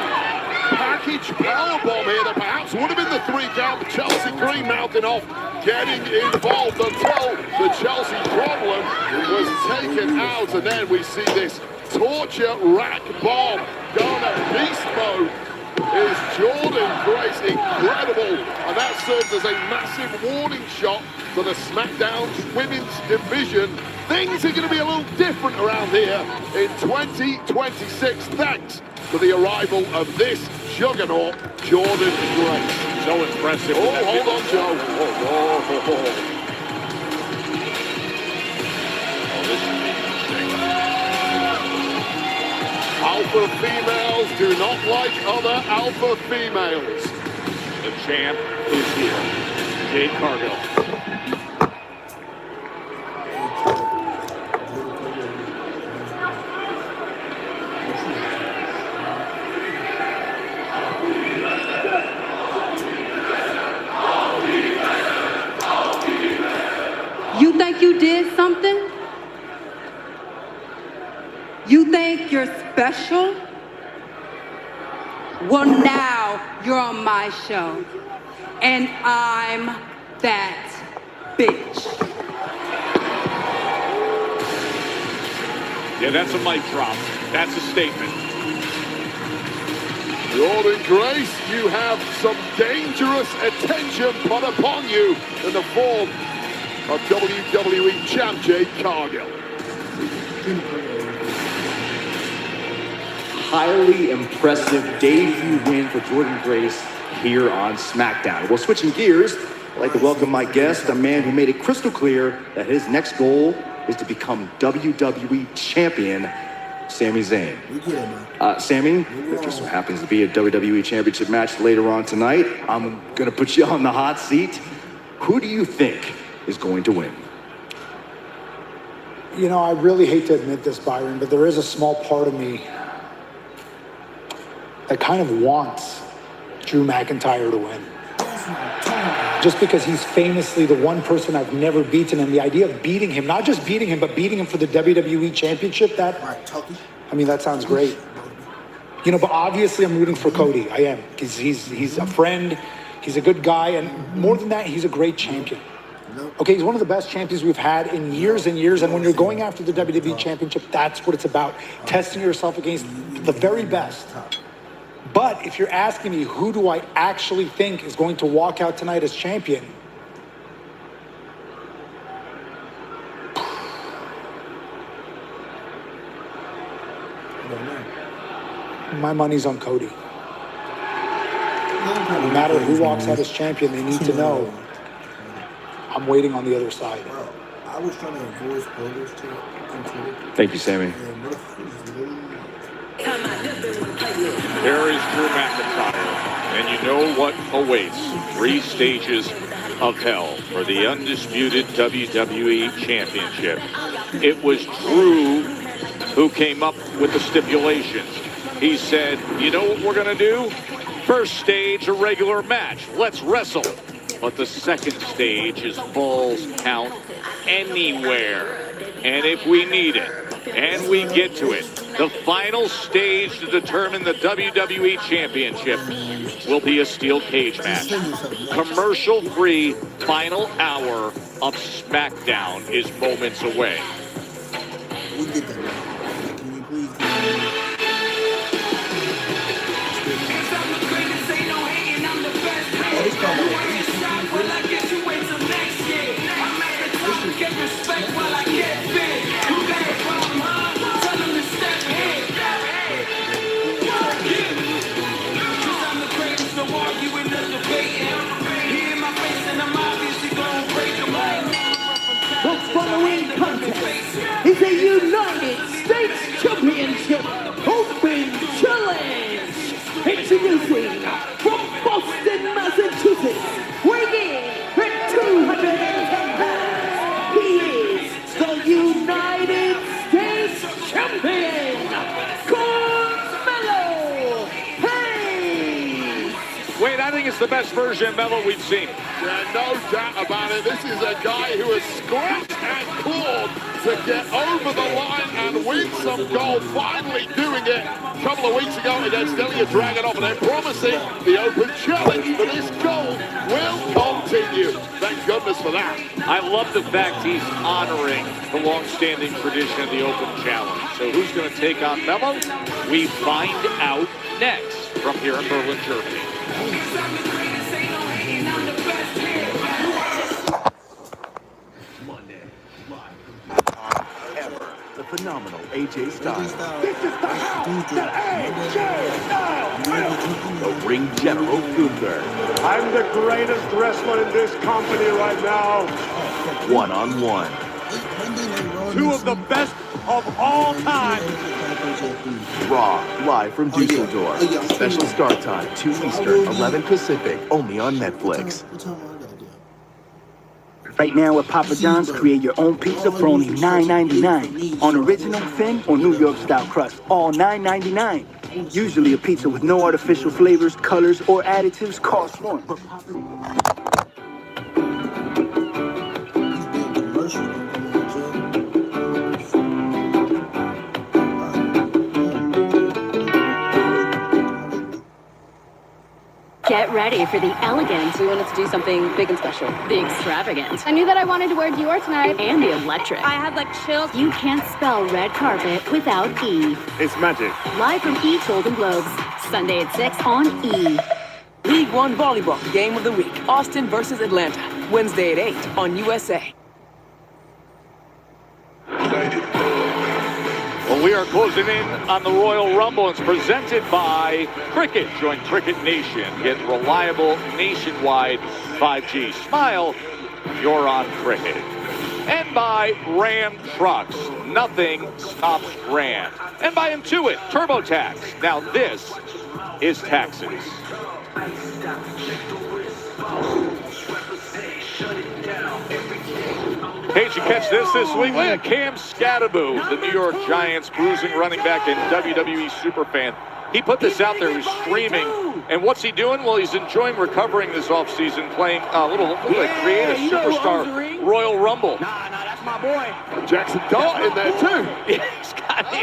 package powerbomb here that perhaps would have been the 3 count. Chelsea Green mouthing off, getting involved until the Chelsea problem was taken out. And then we see this torture rack bomb going at beast mode. Is Jordan Grace incredible, and that serves as a massive warning shot for the SmackDown Women's Division. Things are going to be a little different around here in 2026 thanks to the arrival of this juggernaut, Jordan Grace.
So impressive.
Oh, hold on, Joe.
This should be interesting.
Alpha females do not like other alpha females.
The champ is here. Jade Cargill.
You think you did something? You think you're special? Well, now you're on my show, and I'm that bitch.
Yeah, that's a mic drop. That's a statement.
Jordan Grace, you have some dangerous attention put upon you in the form of WWE Champ Jade Cargill.
Highly impressive debut win for Jordan Grace here on SmackDown. Well, switching gears, I'd like to welcome my guest, a man who made it crystal clear that his next goal is to become WWE Champion, Sami Zayn. Sami, there just so happens to be a WWE Championship match later on tonight. I'm going to put you on the hot seat. Who do you think is going to win?
You know, I really hate to admit this, Byron, but there is a small part of me that kind of wants Drew McIntyre to win. Just because he's famously the one person I've never beaten, and the idea of beating him, not just beating him, but beating him for the WWE Championship, that sounds great. You know, but obviously I'm rooting for Cody. I am, because he's a friend, he's a good guy, and more than that, he's a great champion. Okay, he's one of the best champions we've had in years and years, and when you're going after the WWE Championship, that's what it's about, testing yourself against the very best. But if you're asking me who do I actually think is going to walk out tonight as champion, my money's on Cody. No matter who walks out as champion, they need to know I'm waiting on the other side.
I was trying to avoid spoilers to
Thank you, Sami.
There is Drew McIntyre, and you know what awaits. 3 stages of hell for the undisputed WWE Championship. It was Drew who came up with the stipulations. He said, you know what we're going to do? First stage, a regular match. Let's wrestle. But the second stage is Falls Count Anywhere. And if we need it, and we get to it, the final stage to determine the WWE Championship will be a steel cage match. Commercial-free final hour of SmackDown is moments away.
The following contest is a United States Championship Open Challenge. Introducing from Boston, Massachusetts, weighing in at 210 pounds, he is the United States Champion, Carmelo.
Wait, I think it's the best version of Melo we've seen.
Yeah, no doubt about it. This is a guy who has scratched and clawed to get over the line and win some gold. Finally doing it a couple of weeks ago against Ilya Dragunov, and they're promising the open challenge for this gold will continue. Thank goodness for that.
I love the fact he's honoring the long-standing tradition of the open challenge. So who's going to take on Melo? We find out next from here in Berlin, Germany.
The phenomenal AJ Styles.
This is the house that AJ Styles.
The ring general Gunther.
I'm the greatest wrestler in this company right now.
One-on-one.
Two of the best of all time.
Raw, live from Dusseldorf. Special start time, 2 Eastern, 11 Pacific, only on Netflix.
Right now at Papa John's, create your own pizza for only $9.99. On original, thin, or New York style crust, all $9.99. Usually a pizza with no artificial flavors, colors, or additives costs more.
Get ready for the elegant. We wanted to do something big and special. The extravagant. I knew that I wanted to wear Dior tonight. And the electric. I had like chills. You can't spell red carpet without E.
It's magic.
Live from E Golden Globes. Sunday at 6 on E.
League One Volleyball Game of the Week. Austin versus Atlanta. Wednesday at 8 on USA.
Well, we are closing in on the Royal Rumble. It's presented by Cricket. Join Cricket Nation. Get reliable nationwide 5G. Smile, you're on Cricket. And by Ram Trucks. Nothing stops Ram. And by Intuit, TurboTax. Now this is taxes. Hey, did you catch this week? Look at Cam Scattaboo, the New York Giants bruising running back and WWE superfan. He put this out there, he's streaming. And what's he doing? Well, he's enjoying recovering this offseason, playing a little creative superstar Royal Rumble.
Nah, that's my boy.
Jackson Dart in there too.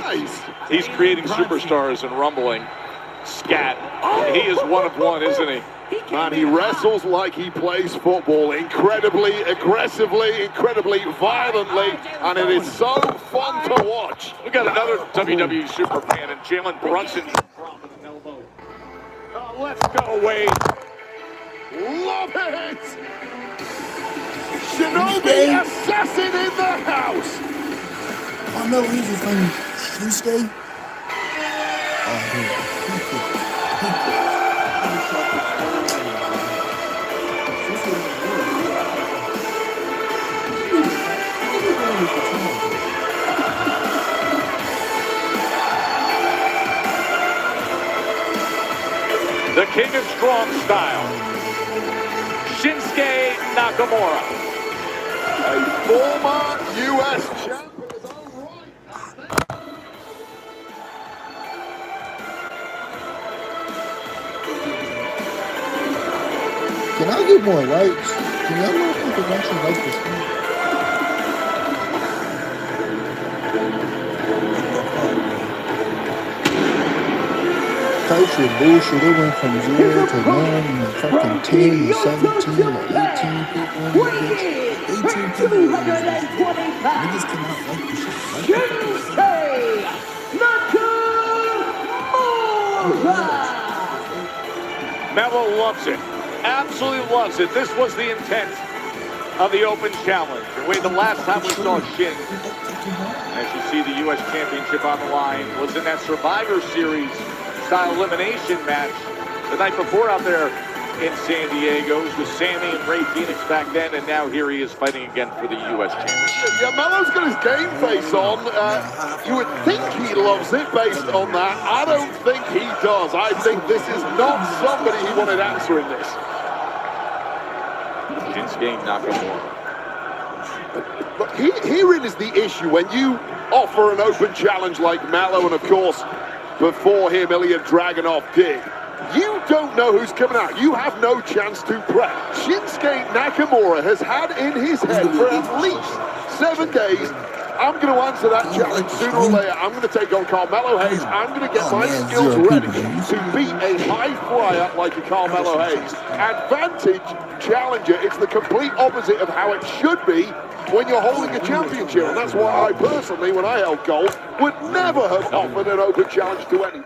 Nice. He's creating superstars and rumbling. Scat. He is one of one, isn't he?
Man, he wrestles like he plays football, incredibly aggressively, incredibly violently, and it is so fun to watch.
We got another WWE superfan and Jalen Brunson dropping an elbow. Let's go, Wade.
Love it! Shinobi Assassin in the house!
Carmelo is his name. Shinsuke?
The King of Strong Style, Shinsuke Nakamura.
A former U.S. champion.
Can I get more likes? Can y'all know if people actually like this thing? Type shit bullshit. It went from 0 to 1 and fucking 10 to 17 or 18 people in this bitch. 18 people in this bitch. Niggas cannot like this shit.
Melo loves it. Absolutely loves it. This was the intent of the Open Challenge. Wait, the last time we saw Shin, as you see the U.S. Championship on the line, was in that Survivor Series style elimination match the night before out there in San Diego. It was with Sammy and Rey Fenix back then, and now here he is fighting again for the U.S. Championship.
Yeah, Melo's got his game face on. You would think he loves it based on that. I don't think he does. I think this is not somebody he wanted answering this.
Shinsuke Nakamura.
But herein is the issue. When you offer an open challenge like Melo, and of course, before him, Ilya Dragunov did, You don't know who's coming out. You have no chance to prep. Shinsuke Nakamura has had in his head for at least 7 days, I'm going to answer that challenge sooner or later. I'm going to take on Carmelo Hayes. I'm going to get my skills ready to beat a high flyer like a Carmelo Hayes. Advantage challenger. It's the complete opposite of how it should be when you're holding a championship. And that's why I personally, when I held gold, would never have offered an open challenge to anyone.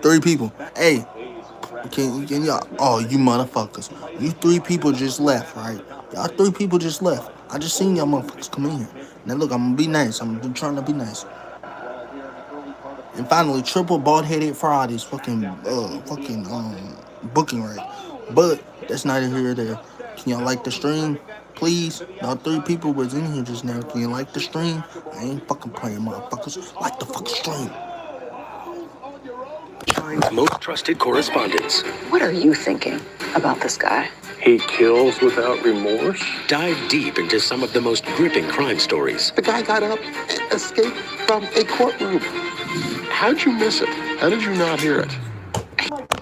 3 people. Hey, can y'all? Oh, you motherfuckers! You 3 people just left, right? Y'all 3 people just left. I just seen y'all motherfuckers come in here. Now look, I'm gonna be nice. I'm trying to be nice. And finally, triple bald-headed Friday's fucking booking right. But that's neither here or there. Can y'all like the stream? Please, y'all 3 people was in here just now. Can you like the stream? I ain't fucking playing, motherfuckers. Like the fucking stream.
Most trusted correspondents.
What are you thinking about this guy?
He kills without remorse. Dive deep into some of the most gripping crime stories.
The guy got up and escaped from a courtroom. How'd you miss it? How did you not hear it?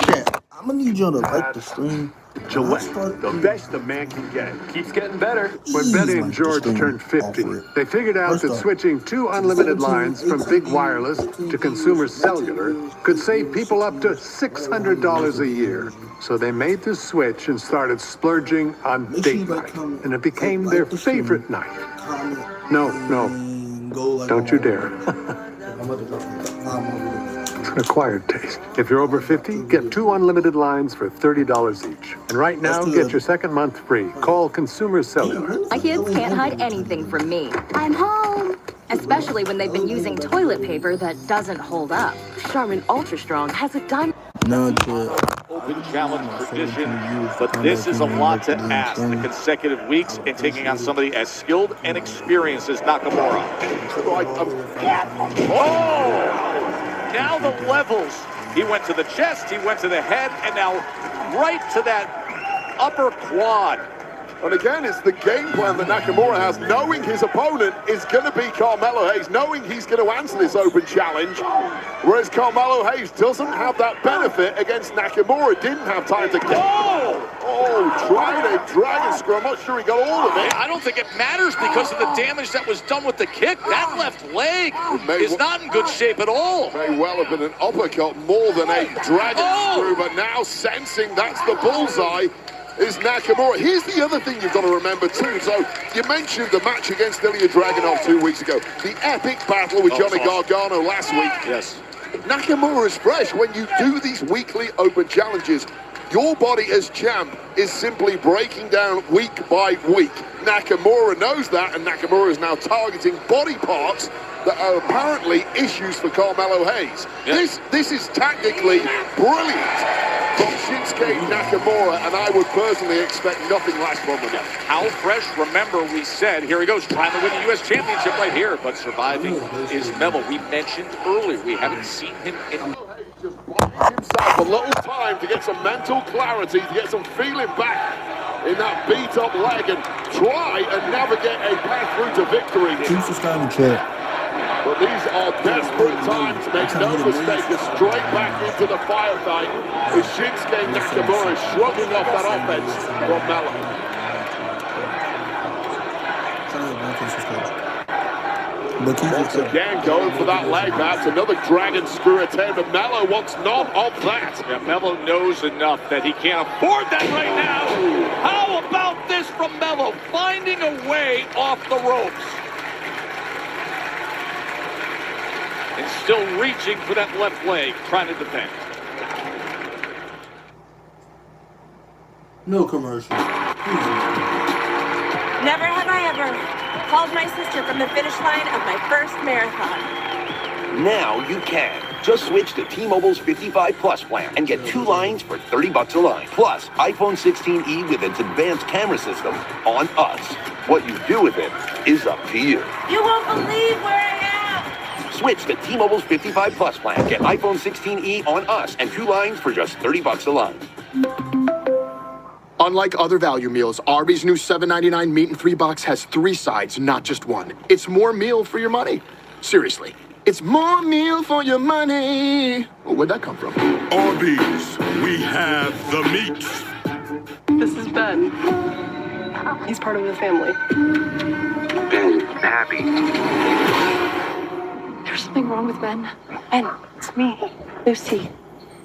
Yeah, I'm gonna need y'all to like the stream.
Gillette, the best a man can get. Keeps getting better. When Betty and George turned 50, they figured out that switching 2 unlimited lines from Big Wireless to Consumer Cellular could save people up to $600 a year. So they made the switch and started splurging on date night. And it became their favorite night. No, don't you dare. It's an acquired taste. If you're over 50, get 2 unlimited lines for $30 each. And right now, get your second month free. Call Consumer Cellular.
My kids can't hide anything from me. I'm home. Especially when they've been using toilet paper that doesn't hold up. Charmin Ultra Strong has a diamond.
Open challenge tradition, but this is a lot to ask. The consecutive weeks and taking on somebody as skilled and experienced as Nakamura. Oh! Now the levels. He went to the chest, he went to the head, and now right to that upper quad.
And again, it's the game plan that Nakamura has, knowing his opponent is going to be Carmelo Hayes, knowing he's going to answer this open challenge, whereas Carmelo Hayes doesn't have that benefit against Nakamura, didn't have time to get... Tried a dragon screw. I'm not sure he got all of it.
I don't think it matters because of the damage that was done with the kick. That left leg is not in good shape at all.
May well have been an uppercut more than a dragon screw, but now sensing that's the bullseye is Nakamura. Here's the other thing you've got to remember too. So you mentioned the match against Ilya Dragunov 2 weeks ago, the epic battle with Johnny Gargano last week.
Yes.
Nakamura is fresh. When you do these weekly open challenges, your body as champ is simply breaking down week by week. Nakamura knows that, and Nakamura is now targeting body parts that are apparently issues for Carmelo Hayes. Yes. This is tactically brilliant from Shinsuke Nakamura, and I would personally expect nothing less from him.
How fresh, remember we said, here he goes, trying to win the U.S. Championship right here, but surviving is Melo. We mentioned earlier, we haven't seen him in...
himself a little time to get some mental clarity, to get some feeling back in that beat-up leg and try and navigate a path through to victory. But these are desperate times, make no mistake, straight back into the firefight as Shinsuke Nakamura shrugging off that offense from Melo. Once again, going for that leg. That's another dragon screw attempt, but Melo wants none of that.
Yeah, Melo knows enough that he can't afford that right now. How about this from Melo, finding a way off the ropes? And still reaching for that left leg, trying to defend.
No commercials.
Never have I ever called my sister from the finish line of my first marathon.
Now you can. Just switch to T-Mobile's 55 Plus plan and get 2 lines for $30 a line. Plus, iPhone 16e with its advanced camera system on us. What you do with it is up to you.
You won't believe where I am.
Switch to T-Mobile's 55 Plus plan. Get iPhone 16e on us and 2 lines for just $30 a line.
Unlike other value meals, Arby's new $7.99 meat and 3 box has 3 sides, not just one. It's more meal for your money. Seriously, It's more meal for your money. Oh, where'd that come from?
Arby's, we have the meat.
This is Ben. He's part of the family.
Ben, happy.
There's something wrong with Ben. Ben, it's me, Lucy.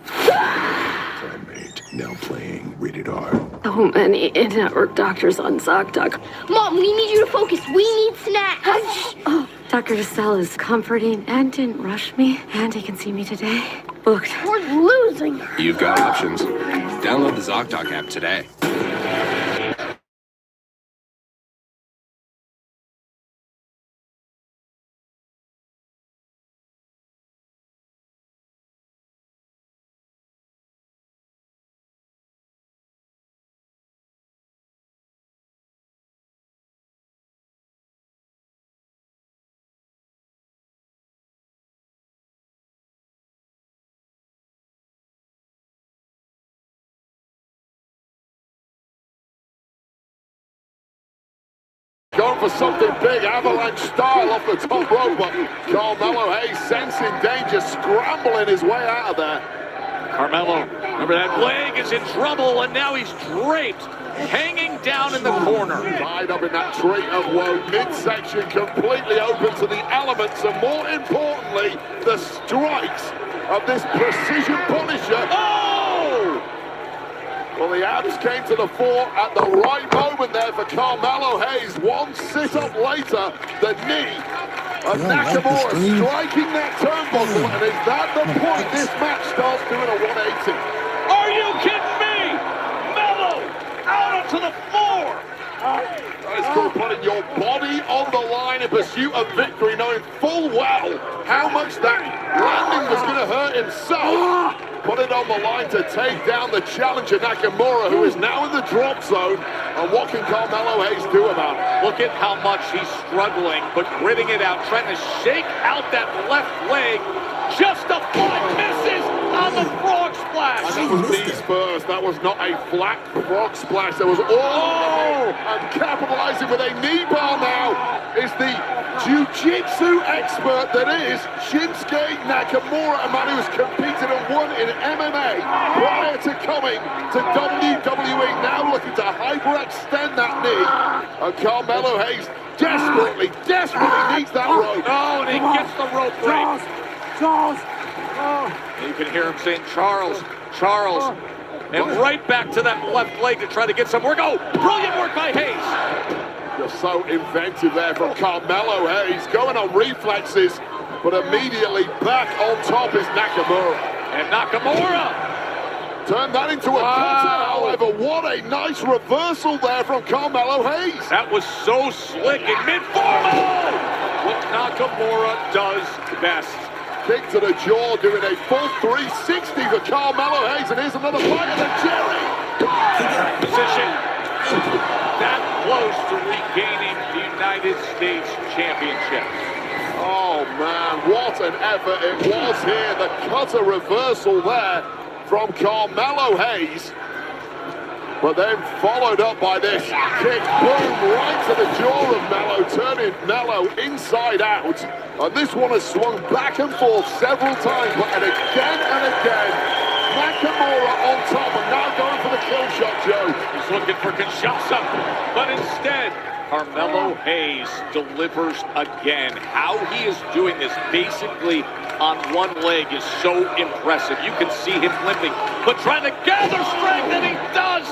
Primate, now playing rated R.
So many in-network doctors on ZocDoc.
Mom, we need you to focus. We need snacks.
Oh, Dr. DeSalle is comforting and didn't rush me. And he can see me today. Booked.
We're losing.
You've got options. Download the ZocDoc app today.
Going for something big, avalanche style off the top rope, but Carmelo Hayes sensing danger, scrambling his way out of there.
Carmelo, remember that leg is in trouble, and now he's draped, hanging down in the corner.
Tied up in that tree of woe, midsection completely open to the elements, and more importantly, the strikes of this precision Punisher. Oh! Well, the abs came to the fore at the right moment there for Carmelo Hayes. One sit-up later, the knee of Nakamura striking that turnbuckle, and is that the point this match starts doing a 180?
Are you kidding me? Melo out onto the floor.
That is called putting your body on the line in pursuit of victory, knowing full well how much that landing was going to hurt himself. Put it on the line to take down the challenger Nakamura, who is now in the drop zone. And what can Carmelo Hayes do about it?
Look at how much he's struggling, but gritting it out, trying to shake out that left leg. Just a foot misses on the frog splash.
And that was knees first. That was not a flat frog splash. There was all and capitalizing with a knee bar now is the jiu-jitsu expert that is Shinsuke Nakamura, a man who has competed and won in MMA prior to coming to WWE. Now looking to hyperextend that knee. And Carmelo Hayes desperately needs that rope.
Oh, and he gets the rope break.
Charles!
You can hear him saying, Charles, Charles. And right back to that left leg to try to get some work. Oh, brilliant work by Hayes.
Just so inventive there from Carmelo Hayes, going on reflexes, but immediately back on top is Nakamura.
And Nakamura
turned that into a cutter, however. What a nice reversal there from Carmelo Hayes.
That was so slick in mid-form. What Nakamura does best.
Kick to the jaw, doing a full 360 for Carmelo Hayes, and here's another bite of the cherry.
Position that close to regaining the United States Championship.
Oh man, what an effort it was here. The cutter reversal there from Carmelo Hayes. But then followed up by this kick, boom, right to the jaw of Melo, turning Melo inside out. And this one has swung back and forth several times, and again, Nakamura on top, and now going for the kill shot, Joe.
He's looking for Kinshasa, but instead, Carmelo Hayes delivers again. How he is doing this basically on one leg is so impressive. You can see him limping, but trying to gather strength, and he does.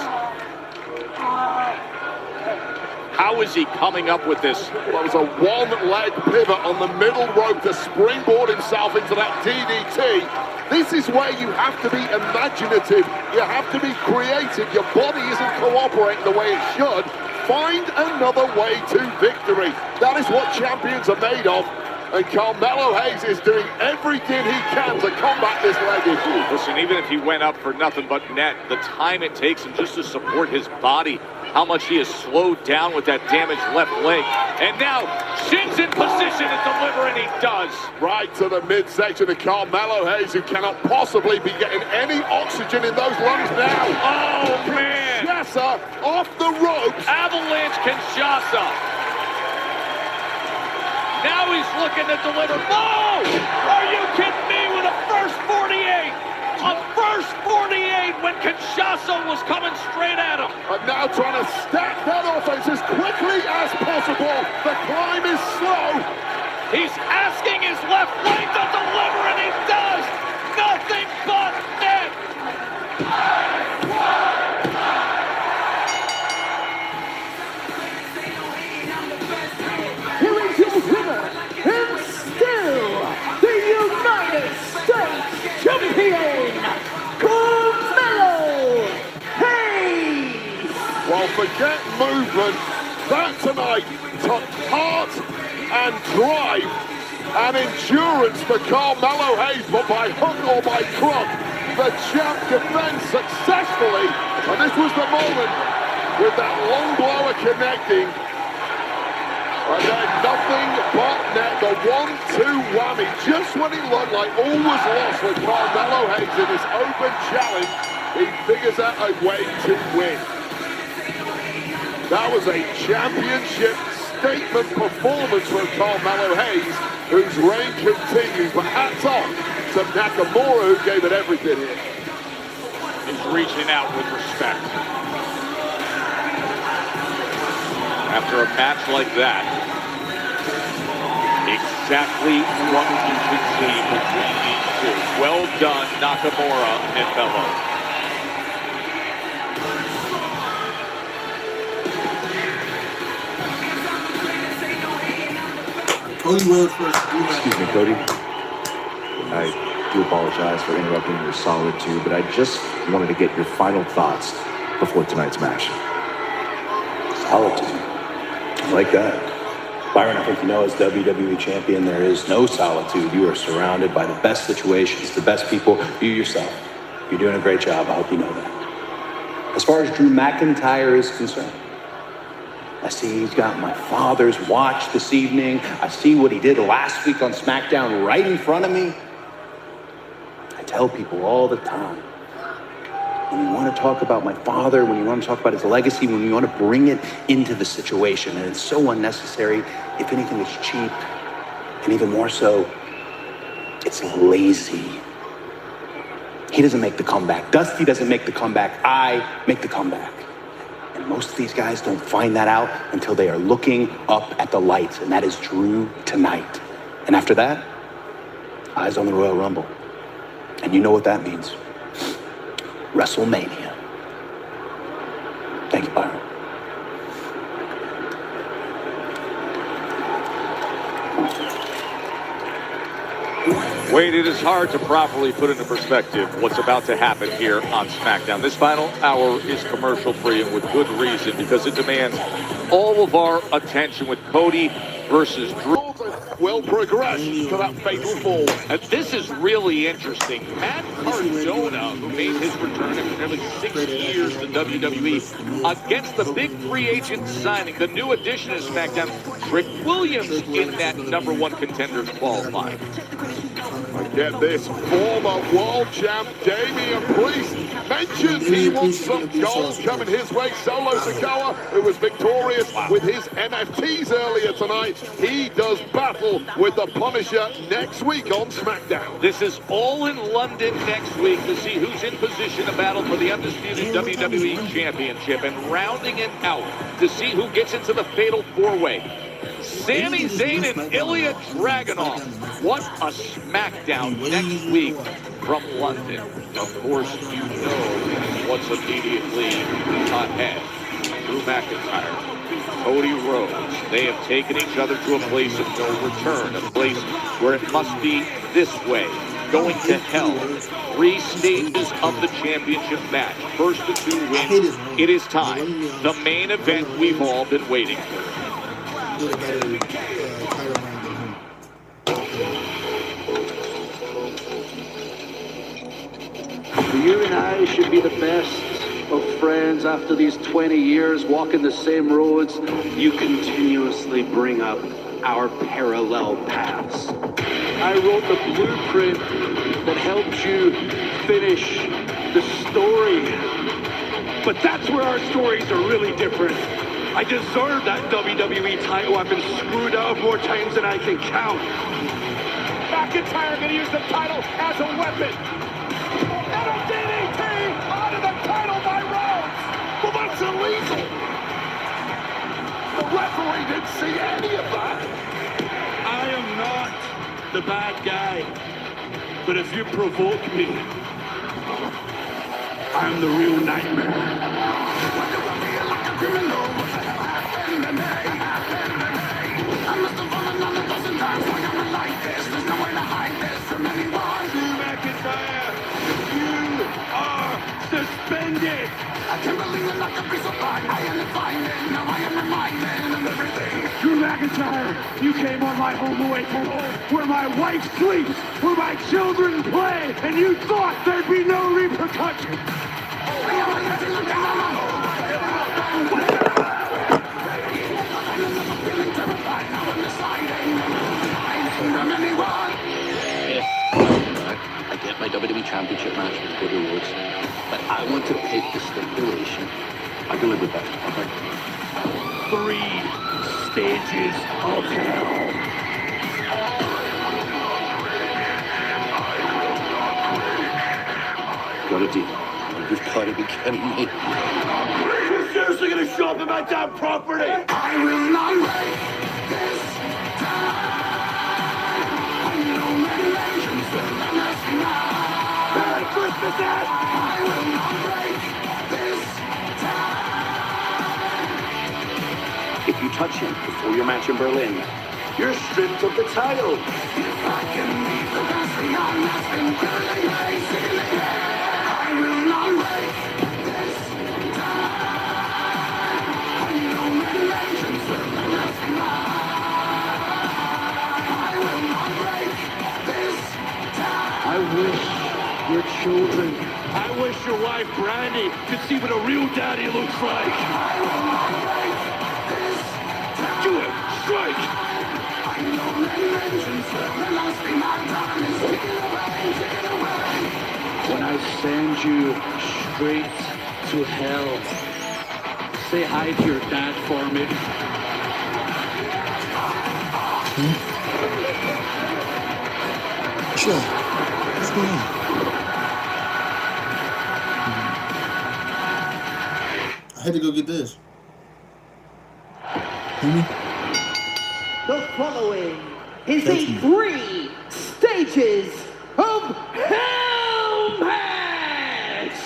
How is he coming up with this?
Well, it was a one-leg pivot on the middle rope to springboard himself into that DDT. This is where you have to be imaginative. You have to be creative. Your body isn't cooperating the way it should. Find another way to victory. That is what champions are made of. And Carmelo Hayes is doing everything he can to combat this leg issue.
Listen, even if he went up for nothing but net, the time it takes him just to support his body, how much he has slowed down with that damaged left leg. And now, Shin's in position to deliver, and he does.
Right to the midsection of Carmelo Hayes, who cannot possibly be getting any oxygen in those lungs now.
Oh, man.
Kinshasa off the ropes.
Avalanche Kinshasa. Now he's looking to deliver. Oh! Are you kidding me with a first 48? A first 48 when Kinshasa was coming straight at him.
And now trying to stack that offense as quickly as possible. The climb is slow.
He's asking his left leg to deliver, and he does. Nothing but net.
Here is your winner, and still the United States Champion, Carmelo Hayes!
Well, forget movement. That tonight took heart and drive and endurance for Carmelo Hayes, but by hook or by crook, the champ defends successfully. And this was the moment with that long blower connecting. And then nothing but net, the 1-2 whammy. Just when he looked like all was lost with Carmelo Hayes in this open challenge, he figures out a way to win. That was a championship statement performance from Carmelo Hayes, whose reign continues. But hats off to Nakamura, who gave it everything here.
He's reaching out with respect. After a match like that, exactly what you could see between these two. Well done, Nakamura and Bello.
Cody Rhodes versus Drew McIntyre.
Excuse me, Cody. I do apologize for interrupting your solitude, but I just wanted to get your final thoughts before tonight's match.
Solitude. I like that. Byron, I think you know, as WWE Champion, there is no solitude. You are surrounded by the best situations, the best people, you yourself. You're doing a great job. I hope you know that. As far as Drew McIntyre is concerned, I see he's got my father's watch this evening. I see what he did last week on SmackDown right in front of me. I tell people all the time, when you want to talk about my father, when you want to talk about his legacy, when you want to bring it into the situation, and it's so unnecessary, if anything, it's cheap, and even more so, it's lazy. He doesn't make the comeback. Dusty doesn't make the comeback. I make the comeback. And most of these guys don't find that out until they are looking up at the lights, and that is Drew tonight. And after that, eyes on the Royal Rumble. And you know what that means. WrestleMania. Thank you, Byron.
Wade, it is hard to properly put into perspective what's about to happen here on SmackDown. This final hour is commercial-free and with good reason, because it demands all of our attention with Cody versus Drew.
Will progress to that fatal fall.
And this is really interesting. Matt Cardona, who made his return after nearly 6 years to WWE, against the big free agent signing, the new addition to SmackDown, Trick Williams in that #1 contenders qualifying.
Get this, former world champ Damian Priest mentions he wants some gold coming his way. Solo Sikoa, who was victorious with his MFTs earlier tonight, he does battle with the Punisher next week on SmackDown.
This is all in London next week to see who's in position to battle for the Undisputed WWE Championship, and rounding it out to see who gets into the Fatal 4-Way. Sami Zayn and Ilya Dragunov. What a SmackDown next week from London. Of course, you know what's immediately ahead. Drew McIntyre, Cody Rhodes. They have taken each other to a place of no return, a place where it must be this way, going to hell. 3 stages of the championship match. First to 2 wins. It is time. The main event we've all been waiting for.
You and I should be the best of friends after these 20 years walking the same roads. You continuously bring up our parallel paths. I wrote the blueprint that helped you finish the story. But that's where our stories are really different.
I deserve that WWE title. I've been screwed out more times than I can count.
McIntyre going to use the title as a weapon. And a DDT out of the title by Rhodes.
Well, that's illegal. The referee didn't see any of that.
I am not the bad guy. But if you provoke me, I'm the real nightmare. Drew McIntyre, you are suspended.
I can't believe it, like a piece of pie. I am defining, now I am reminded of everything.
Drew McIntyre, you came on my home away from home, where my wife sleeps, where my children play, and you thought there'd be no repercussions.
I get my WWE Championship match with Cody Rhodes, but I want to pick the stipulation. I can live with that, okay?
3 stages of hell.
Got a deal. You've got to be kidding me.
You're seriously going to show up at my damn property?
I will not break this time. I know many legends will let us know.
Merry Christmas, Ed!
I will not break this time.
If you touch him before your match in Berlin, you're stripped of the title.
If I can leave the best beyond that's been killing me, sitting in the air, I will not break this time. I know many legends will let us know. I will not break this time.
I wish your children, I wish your wife Brandy could see what a real daddy looks like.
I will not break this time.
Do it! Strike!
I know many legends will let us be. My time is ticking away, ticking away.
When I send you straight to hell, say hi to your dad for me.
Sure. What's going on? I had to go get this. Hear me?
The following is a 3 stages of hell match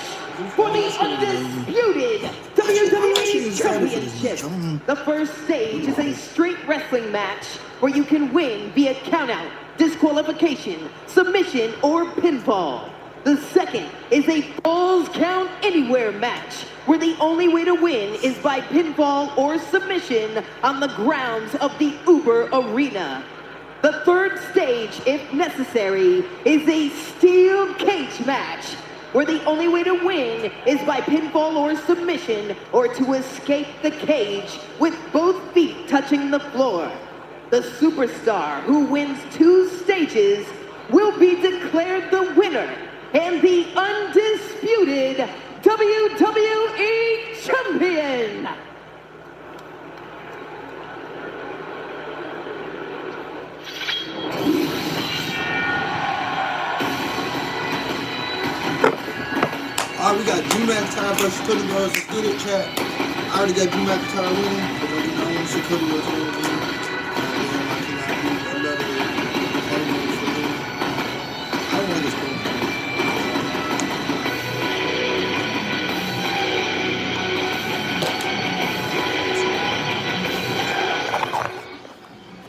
for the undisputed WWE Championship. The first stage is a straight wrestling match where you can win via countout, disqualification, submission, or pinfall. The second is a Falls Count Anywhere match, where the only way to win is by pinfall or submission on the grounds of the Uber Arena. The third stage, if necessary, is a steel cage match, where the only way to win is by pinfall or submission, or to escape the cage with both feet touching the floor. The superstar who wins 2 stages will be declared the winner and the undisputed WWE Champion.
Alright, we got Drew McIntyre versus Cody Rhodes. Let's get it, chat. I already got Drew McIntyre winning, but I want to see Cody Rhodes win again. I love it. I don't want this one.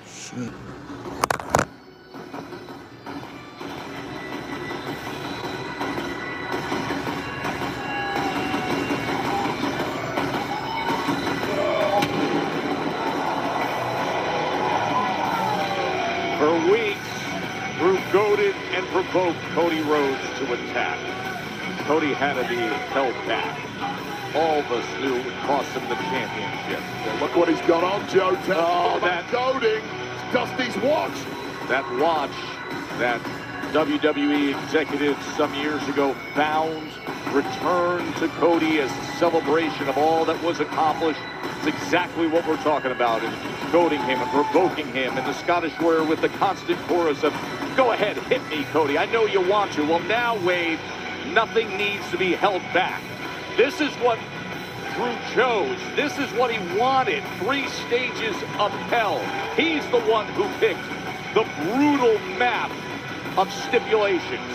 Shit.
For weeks, Drew goaded and provoked Cody Rhodes to attack. Cody had to be held back. All of us knew it would cost him the championship.
Well, look what he's got on, Joe.
Oh, that
goading. It's Dusty's watch.
That watch that WWE executives some years ago found returned to Cody as a celebration of all that was accomplished That's exactly what we're talking about, is goading him and provoking him, and the Scottish Warrior with the constant chorus of, go ahead, hit me, Cody. I know you want to. Well, now, Wade, nothing needs to be held back. This is what Drew chose. This is what he wanted. 3 stages of hell. He's the one who picked the brutal map of stipulations.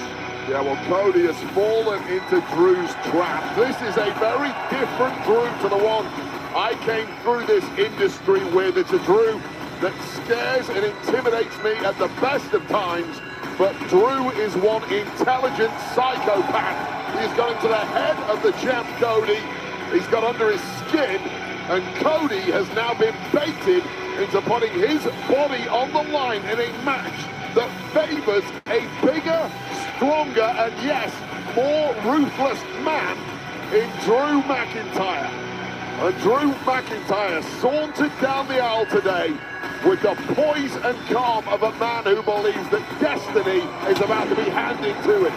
Yeah, well, Cody has fallen into Drew's trap. This is a very different Drew to the one I came through this industry with. It's a Drew that scares and intimidates me at the best of times, but Drew is one intelligent psychopath. He's gone into the head of the champ, Cody. He's got under his skin, and Cody has now been baited into putting his body on the line in a match that favors a bigger, stronger, and yes, more ruthless man in Drew McIntyre. And Drew McIntyre sauntered down the aisle today with the poise and calm of a man who believes that destiny is about to be handed to him.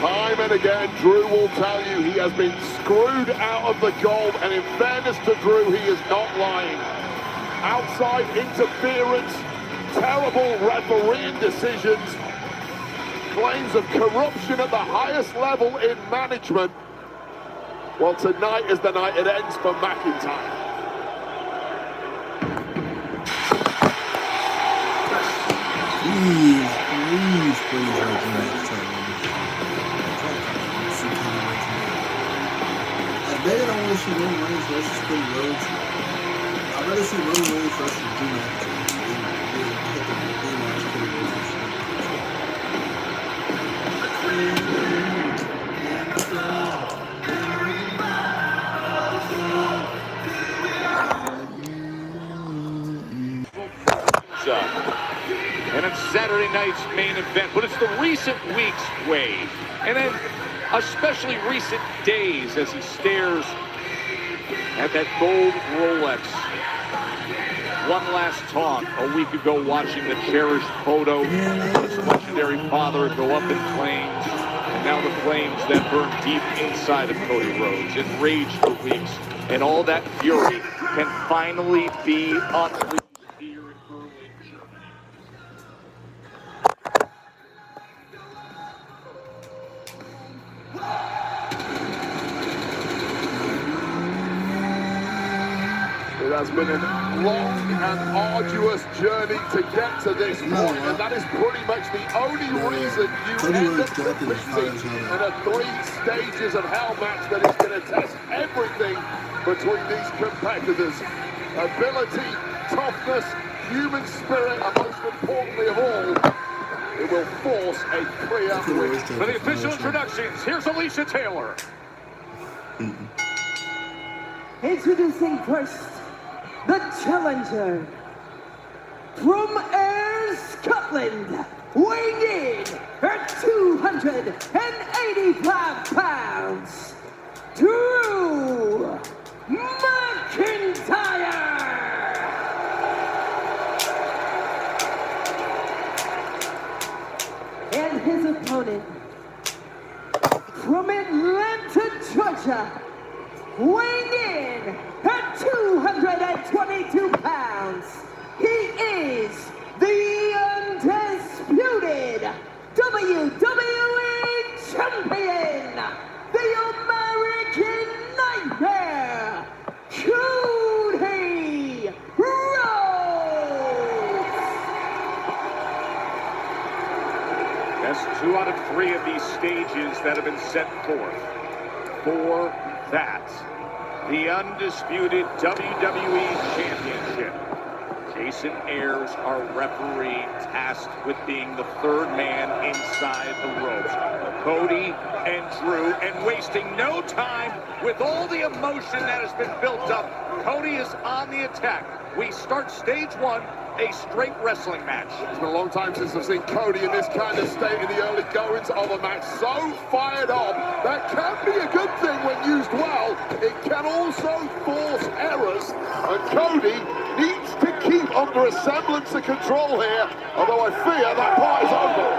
Time and again, Drew will tell you he has been screwed out of the gold, and in fairness to Drew, he is not lying. Outside interference, terrible refereeing decisions, claims of corruption at the highest level in management. Well, tonight is the night it ends for McIntyre.
I bet I don't want to see Roman Reigns versus Cody Rhodes. I'd rather see Roman Reigns versus Drew McIntyre
And it's Saturday night's main event, but it's the recent weeks, Wade, and then especially recent days as he stares at that gold Rolex. One last taunt a week ago, watching the cherished photo of his legendary father go up in flames, and now the flames that burn deep inside of Cody Rhodes, enraged for weeks, and all that fury can finally be unleashed.
It has been a long and arduous journey to get to this point, and that is pretty much the only reason you end up competing in a 3 stages of hell match that is going to test everything between these competitors. Ability, toughness, human spirit, and most importantly of all, it will force a clear win.
For the official introductions, here's Alicia Taylor.
Introducing first, the challenger from Ayr, Scotland, weighing in at 285 pounds, Drew McIntyre. And his opponent from Atlanta, Georgia, weighing in at 222 pounds, he is the undisputed WWE Champion, the American Nightmare, Cody Rhodes.
That's 2 out of 3 of these stages that have been set forth for that. The undisputed WWE Championship. Jason Ayers, our referee, tasked with being the 3rd man inside the ropes. Cody and Drew, and wasting no time with all the emotion that has been built up. Cody is on the attack. We start stage 1, a straight wrestling match.
It's been a long time since I've seen Cody in this kind of state in the early goings of a match. So fired up. That can be a good thing when used well. It can also force errors. And Cody needs to keep under a semblance of control here. Although I fear that part is over.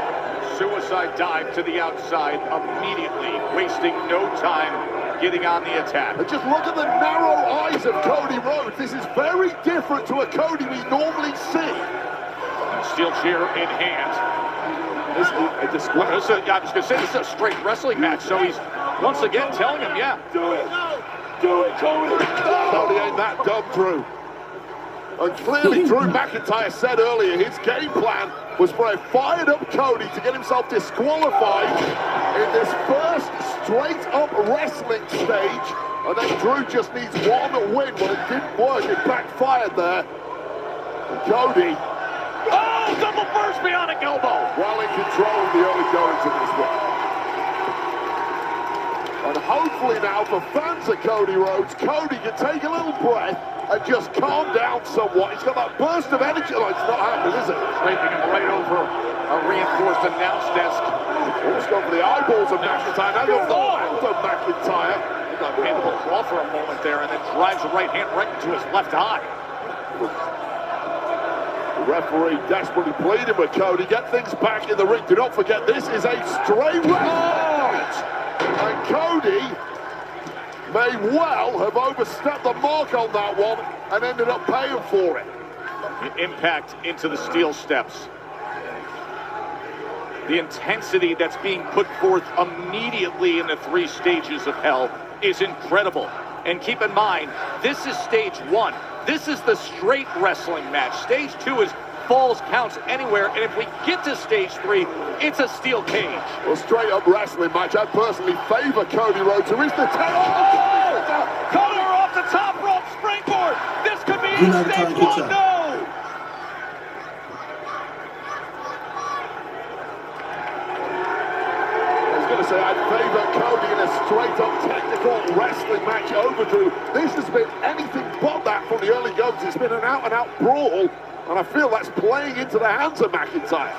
suicide dive to the outside immediately, wasting no time getting on the attack.
And just look at the narrow eyes of Cody Rhodes. This is very different to a Cody we normally see.
Steel chair in hand. I was going to say, this is a straight wrestling match, so he's once again telling him, yeah.
Do it, Cody. Cody ain't that dumb, Drew. And clearly, Drew McIntyre said earlier his game plan was for a fired-up Cody to get himself disqualified in this first straight-up wrestling stage. And then Drew just needs one win. Well, it didn't work. It backfired there. And Cody...
Oh, double burst bionic elbow.
Well in control of the early goings of this one. And hopefully now, for fans of Cody Rhodes, Cody can take a little breath and just calm down somewhat. He's got that burst of energy. Oh, it's not happening, is it?
Scraping him right over a reinforced announce desk.
Almost going for the eyeballs of McIntyre. Now goes the mouth of McIntyre.
He got mandible claw for a moment there and then drives the right hand right into his left eye.
The referee desperately pleading with Cody. Get things back in the ring. Do not forget, this is a straight match. And Cody may well have overstepped the mark on that one and ended up paying for it.
The impact into the steel steps. The intensity that's being put forth immediately in the 3 stages of hell is incredible. And keep in mind, this is stage 1. This is the straight wrestling match. Stage 2 is falls counts anywhere, and if we get to stage 3, it's a steel cage.
Well, straight up wrestling match. I personally favor Cody Rhodes, who is the
Cody off the top rope springboard. This could be stage 1. No.
Say I'd favor Cody in a straight-up technical wrestling match over Drew. This has been anything but that from the early goings. It's been an out-and-out brawl, and I feel that's playing into the hands of McIntyre.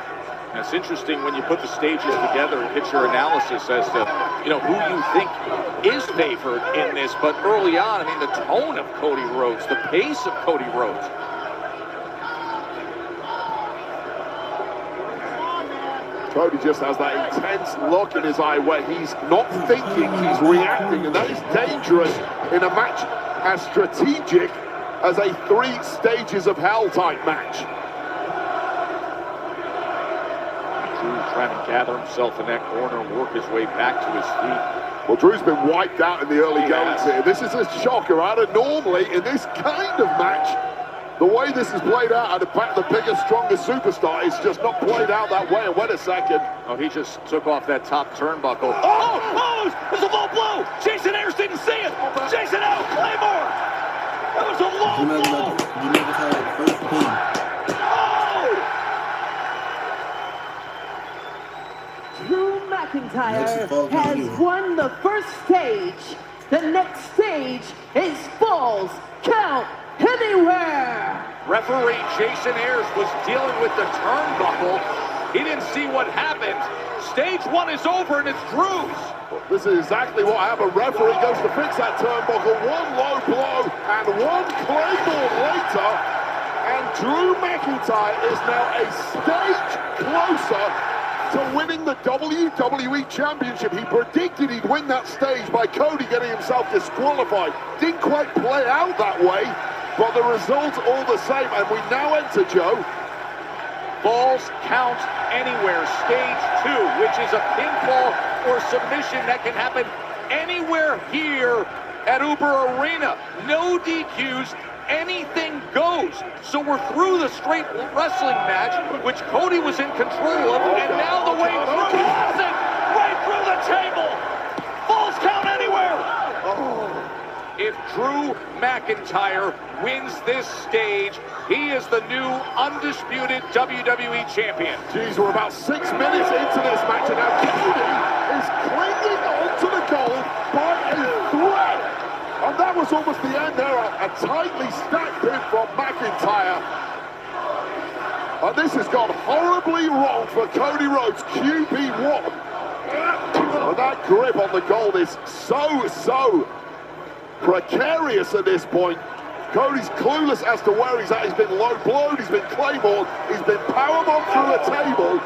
And it's interesting when you put the stages together and get your analysis as to, who you think is favored in this. But early on, I mean, the tone of Cody Rhodes, the pace of Cody Rhodes.
Cody just has that intense look in his eye where he's not thinking, he's reacting, and that is dangerous in a match as strategic as a 3 stages of hell type match.
Drew trying to gather himself in that corner and work his way back to his feet.
Well, Drew's been wiped out in the early goings here. This is a shocker. Normally, in this kind of match, the way this is played out, the biggest, strongest superstar is just not played out that way. And wait a second.
Oh, he just took off that top turnbuckle. Oh, there's a low blow. Jason Ayers didn't see it. Jason out, Claymore. That was a low blow.
Drew McIntyre has won the first stage. The next stage is Falls Count Anywhere.
Referee Jason Ayers was dealing with the turnbuckle. He didn't see what happened. Stage 1 is over and it's Drew's.
This is exactly what happened. Referee goes to fix that turnbuckle. One low blow and one claymore later. And Drew McIntyre is now a stage closer to winning the WWE Championship. He predicted he'd win that stage by Cody getting himself disqualified. Didn't quite play out that way. But the results all the same, and we now enter, Joe,
Falls Count Anywhere, stage 2, which is a pinfall or submission that can happen anywhere here at Uber Arena. No DQs, anything goes. So we're through the straight wrestling match, which Cody was in control of, and now the way Drew has it right through the table. Falls Count Anywhere. If Drew McIntyre wins this stage, he is the new undisputed WWE Champion.
Geez, we're about 6 minutes into this match, and now Cody is clinging onto the goal by a thread. And that was almost the end there, a tightly stacked pin from McIntyre. And this has gone horribly wrong for Cody Rhodes, QB1. And that grip on the goal is so precarious at this point. Cody's clueless as to where he's at. He's been low blowed, he's been claymored, he's been powerbombed through a table.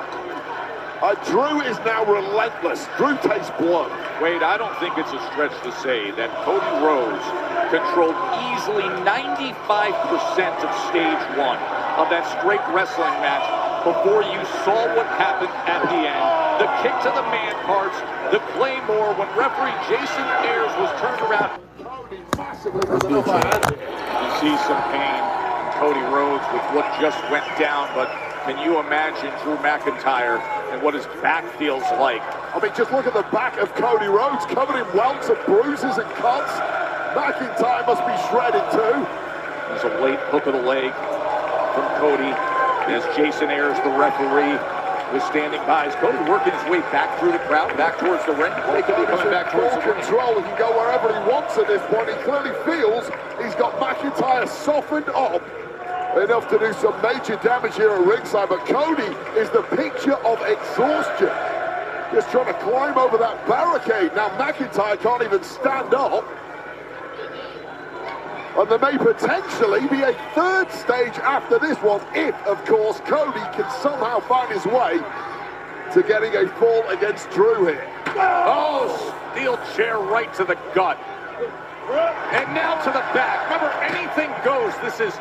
Drew is now relentless. Drew tastes blood.
Wade, I don't think it's a stretch to say that Cody Rhodes controlled easily 95% of stage 1 of that straight wrestling match before you saw what happened at the end. The kick to the man parts, the Claymore when referee Jason Ayers was turned around. You see some pain in Cody Rhodes with what just went down, but can you imagine Drew McIntyre and what his back feels like?
I mean, just look at the back of Cody Rhodes, covered in welts of bruises and cuts. McIntyre must be shredded too.
There's a late hook of the leg from Cody as Jason Ayers, the referee, was standing by. Is Cody working his way back through the crowd, back towards the ring? Coming back towards the ring.
Control. He can go wherever he wants at this point. He clearly feels he's got McIntyre softened up enough to do some major damage here at ringside, but Cody is the picture of exhaustion. Just trying to climb over that barricade. Now McIntyre can't even stand up. And there may potentially be a third stage after this one, if, of course, Cody can somehow find his way to getting a fall against Drew here.
Oh, steel chair right to the gut. And now to the back. Remember, anything goes. This is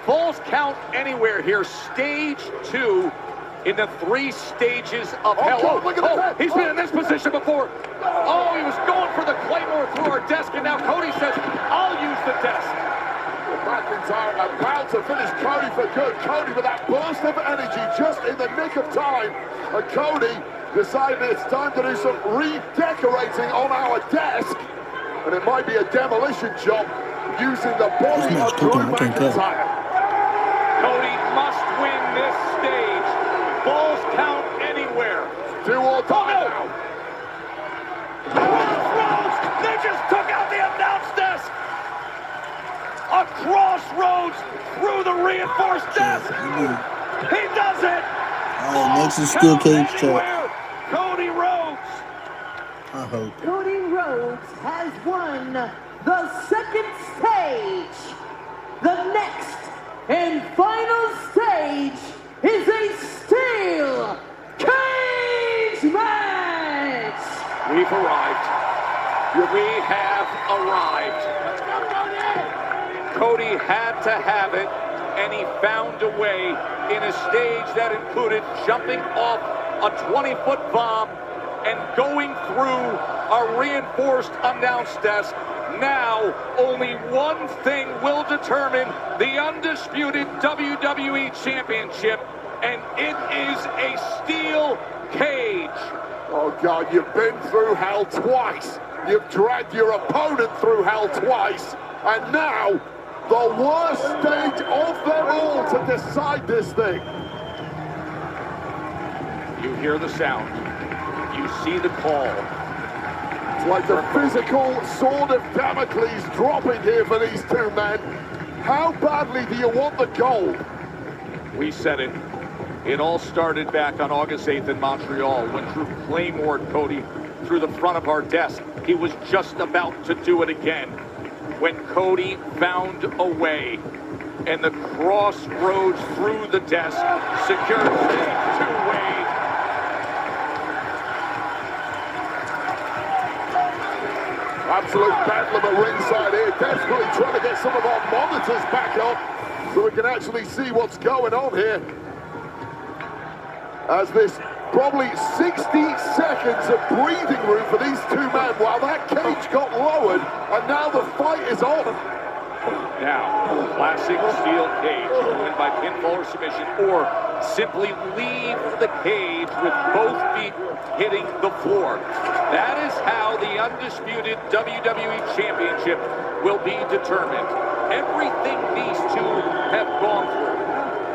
Falls count anywhere here. Stage 2 in the 3 stages of hell.
God, look at that.
He's been in this position before. Oh, he was going for the Claymore through our desk, and now Cody says, I'll use the desk.
McIntyre about to finish Cody for good. Cody with that burst of energy just in the nick of time. And Cody decided it's time to do some redecorating on our desk. And it might be a demolition job using the body of Drew McIntyre.
Cody must win this stage. Balls count anywhere.
Do or die now.
Crossroads! They just took out the announce desk! A crossroads through the reinforced desk! He does it!
Next is steel cage trap.
Cody Rhodes!
I hope.
Cody Rhodes has won the second stage. The next and final stage is a steel cage match.
We've arrived. We have arrived. Cody had to have it, and he found a way in a stage that included jumping off a 20-foot bomb and going through a reinforced announce desk. Now, only one thing will determine the undisputed WWE Championship, and it is a steel cage.
Oh, God, you've been through hell twice. You've dragged your opponent through hell twice. And now, the worst stage of them all to decide this thing.
You hear the sound. You see the call.
It's like the physical sword of Damocles dropping here for these two men. How badly do you want the gold?
We said it. It all started back on August 8th in Montreal when Drew Claymored Cody through the front of our desk. He was just about to do it again when Cody found a way, and the crossroads through the desk secured stage 2 Wade.
Absolute bedlam at ringside here, desperately trying to get some of our monitors back up so we can actually see what's going on here. As this probably 60 seconds of breathing room for these two men while that cage got lowered, and now the fight is on.
Now, classic steel cage. You can win by pinfall or submission, or simply leave the cage with both feet hitting the floor. That is how the undisputed WWE Championship will be determined. Everything these two have gone through,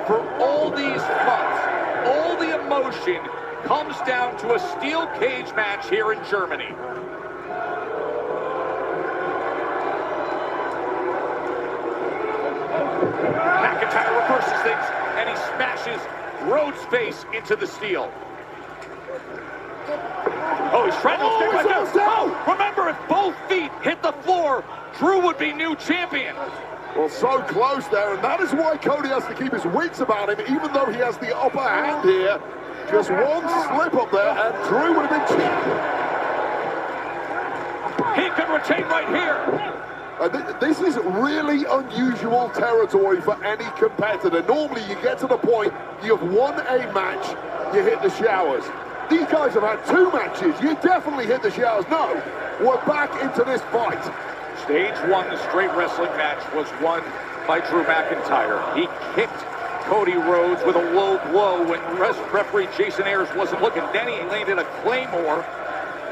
for all these months, all the emotion comes down to a steel cage match here in Germany. McIntyre reverses things, and he smashes Rhodes' face into the steel. Oh, he's trying to stick right there. Oh, remember, if both feet hit the floor, Drew would be new champion.
Well, so close there, and that is why Cody has to keep his wits about him, even though he has the upper hand here. Just one slip up there, and Drew would have been cheated.
He could retain right here.
This is really unusual territory for any competitor. Normally, you get to the point, you have won a match, you hit the showers. These guys have had 2 matches. You definitely hit the showers. No, we're back into this fight.
Stage 1, the straight wrestling match, was won by Drew McIntyre. He kicked Cody Rhodes with a low blow when referee Jason Ayers wasn't looking. Then he landed a Claymore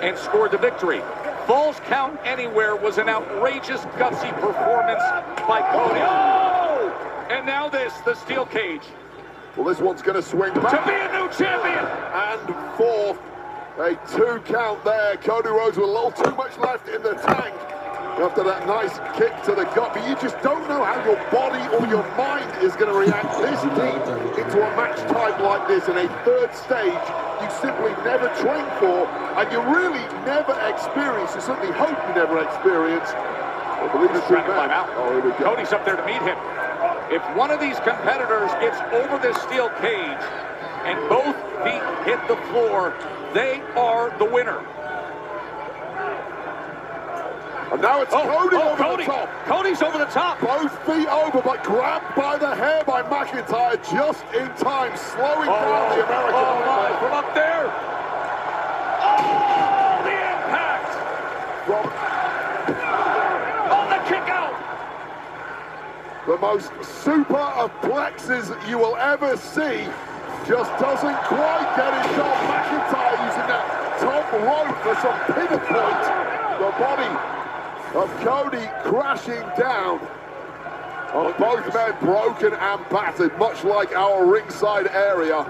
and scored the victory. Falls Count Anywhere was an outrageous, gutsy performance by Cody. Oh! And now this, the steel cage.
Well, this one's going to swing back.
To be a new champion!
And 4th, a 2 count there. Cody Rhodes with a little too much left in the tank after that nice kick to the gut. But you just don't know how your body or your mind is going to react this deep into a match type like this in a 3rd stage you simply never train for, and you really never experience. You certainly hope you never experience. I believe it's
trying to climb out.
Oh, here we go.
Cody's up there to meet him. If one of these competitors gets over this steel cage and both feet hit the floor, they are the winner.
And now it's Cody over
Cody.
the top.
Cody's over the top.
Both feet over, but grabbed by the hair by McIntyre just in time, slowing down the American Nightmare.
From up there. Oh, the impact. Oh, the kick out.
The most super of plexes you will ever see. Just doesn't quite get it done. McIntyre using that top rope for some pivot point. The body of Cody crashing down. Both men broken and battered, much like our ringside area,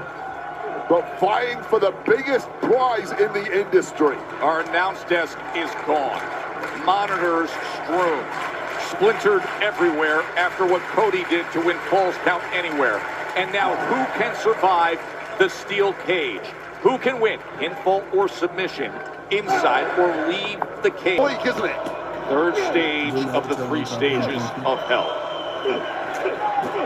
but vying for the biggest prize in the industry.
Our announce desk is gone. Monitors strewn, splintered everywhere after what Cody did to win Falls Count Anywhere. And now who can survive the steel cage? Who can win pinfall or submission inside or leave the cage?
Bleak, isn't it?
3rd stage of the 3 stages of hell.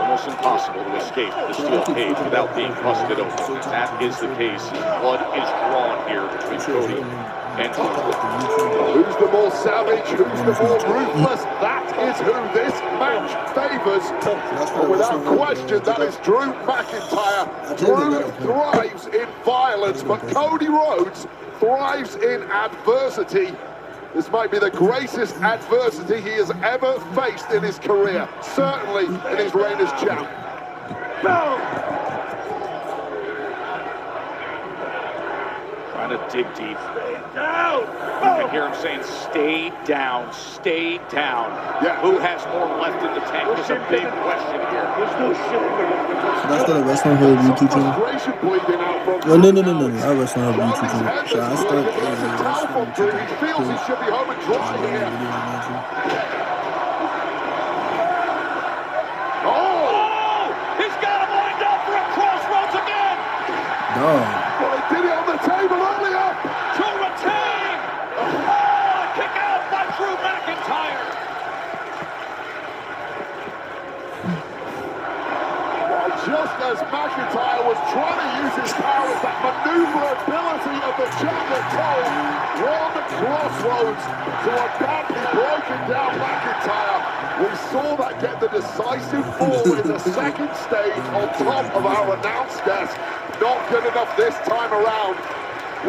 Almost impossible to escape the steel cage without being busted open. That is the case. Blood is drawn here between Cody and Drew.
Who's the more savage? Who's the more ruthless? That is who this match favors. And without question, that is Drew McIntyre. Drew thrives in violence, but Cody Rhodes thrives in adversity. This might be the greatest adversity he has ever faced in his career, certainly in his reign as champ.
Trying to dig deep. Stay down! You can hear him saying, stay down, stay down.
Yeah.
Who has more left in the tank is a big question here. There's no shit.
Should I start a wrestling her YouTube channel? No, I wrestle her YouTube channel. Should I start a wrestling
He feels he should be home and dry here.
Oh! He's got him lined up for a crossroads again!
Dog.
Well, he did it on the table earlier.
To retain! Oh, kick out by Drew McIntyre!
Just as McIntyre was trying to use his powers, that maneuverability of the Chandler Toe, one crossroads to a badly broken down McIntyre. We saw that get the decisive fall in the 2nd stage on top of our announce desk. Not good enough this time around.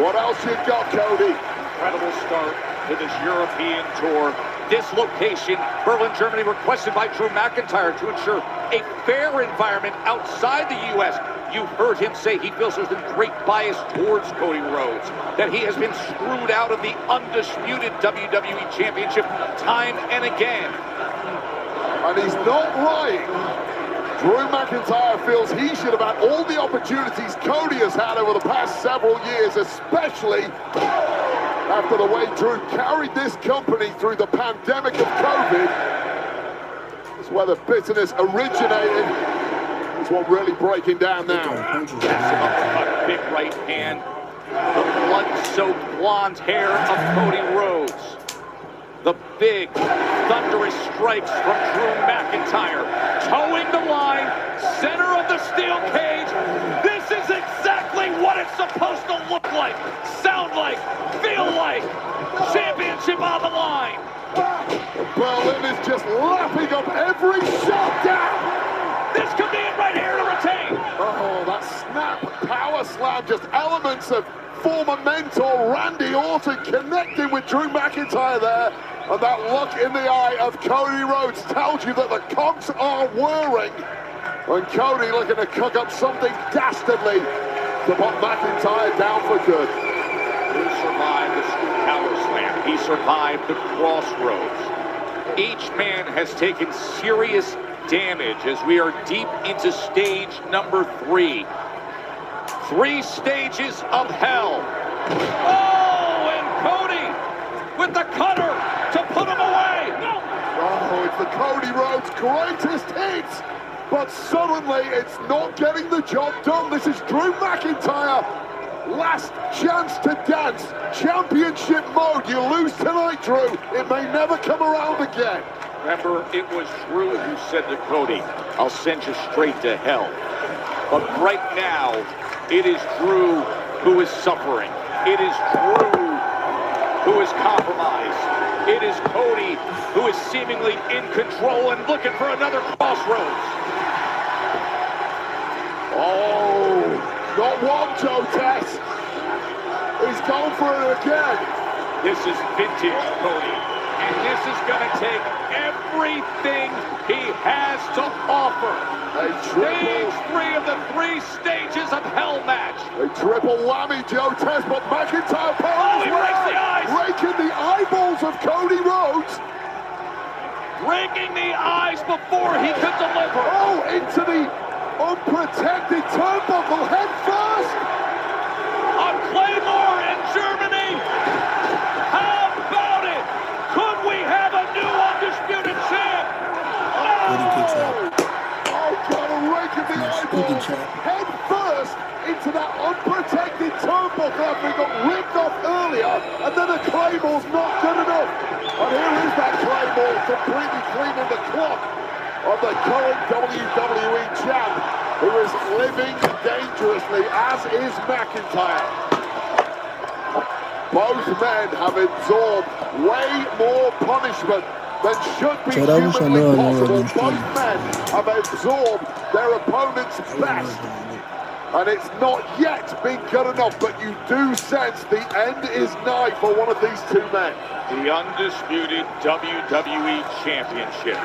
What else you got, Cody?
Incredible start to this European tour. This location, Berlin, Germany, requested by Drew McIntyre to ensure a fair environment outside the U.S. You heard him say he feels there's been great bias towards Cody Rhodes, that he has been screwed out of the undisputed WWE Championship time and again.
And he's not lying. Drew McIntyre feels he should have had all the opportunities Cody has had over the past several years, especially after the way Drew carried this company through the pandemic of COVID. That's where the bitterness originated. This one really breaking down now.
A big right hand. The blood-soaked blonde hair of Cody Rhodes. The big, thunderous strikes from Drew McIntyre. Towing the line, center of the steel cage. This is exactly what what it's supposed to look like, sound like, feel like. Championship on the line.
Berlin is just lapping up every shot down.
This could be it right here to retain.
Oh, that snap power slam, just elements of former mentor Randy Orton connecting with Drew McIntyre there. And that look in the eye of Cody Rhodes tells you that the cogs are whirring. And Cody looking to cook up something dastardly to put McIntyre down for good.
He survived the screw power slam. He survived the crossroads. Each man has taken serious damage as we are deep into stage number 3. 3 stages of hell. Oh, and Cody with the cutter to put him away.
Oh, it's the Cody Rhodes greatest hits. But suddenly it's not getting the job done. This is Drew McIntyre. Last chance to dance. Championship mode. You lose tonight, Drew. It may never come around again.
Remember, it was Drew who said to Cody, I'll send you straight to hell. But right now, it is Drew who is suffering. It is Drew who is compromised. It is Cody who is seemingly in control and looking for another crossroads.
Oh, not one, Joe Tess. He's gone for it again.
This is vintage Cody, and this is going to take everything he has to offer. Stage 3 of the 3 stages of hell match.
A triple whammy, Joe Tess, but McIntyre
he breaks the eyes.
Breaking the eyeballs of Cody Rhodes.
Breaking the eyes before he could deliver.
Oh, into the unprotected turnbuckle head first.
A Claymore in Germany. How about it? Could we have a new undisputed champ?
Oh, God, a rake of the eyeballs. Head first into that unprotected turnbuckle after he got ripped off earlier. And then the Claymore's not good enough. And here is that Claymore completely cleaning the clock of the current WWE champ, who is living dangerously, as is McIntyre. Both men have absorbed way more punishment than should be humanly possible. Both men have absorbed their opponent's best. And it's not yet been good enough, but you do sense the end is nigh for one of these 2 men.
The undisputed WWE Championship.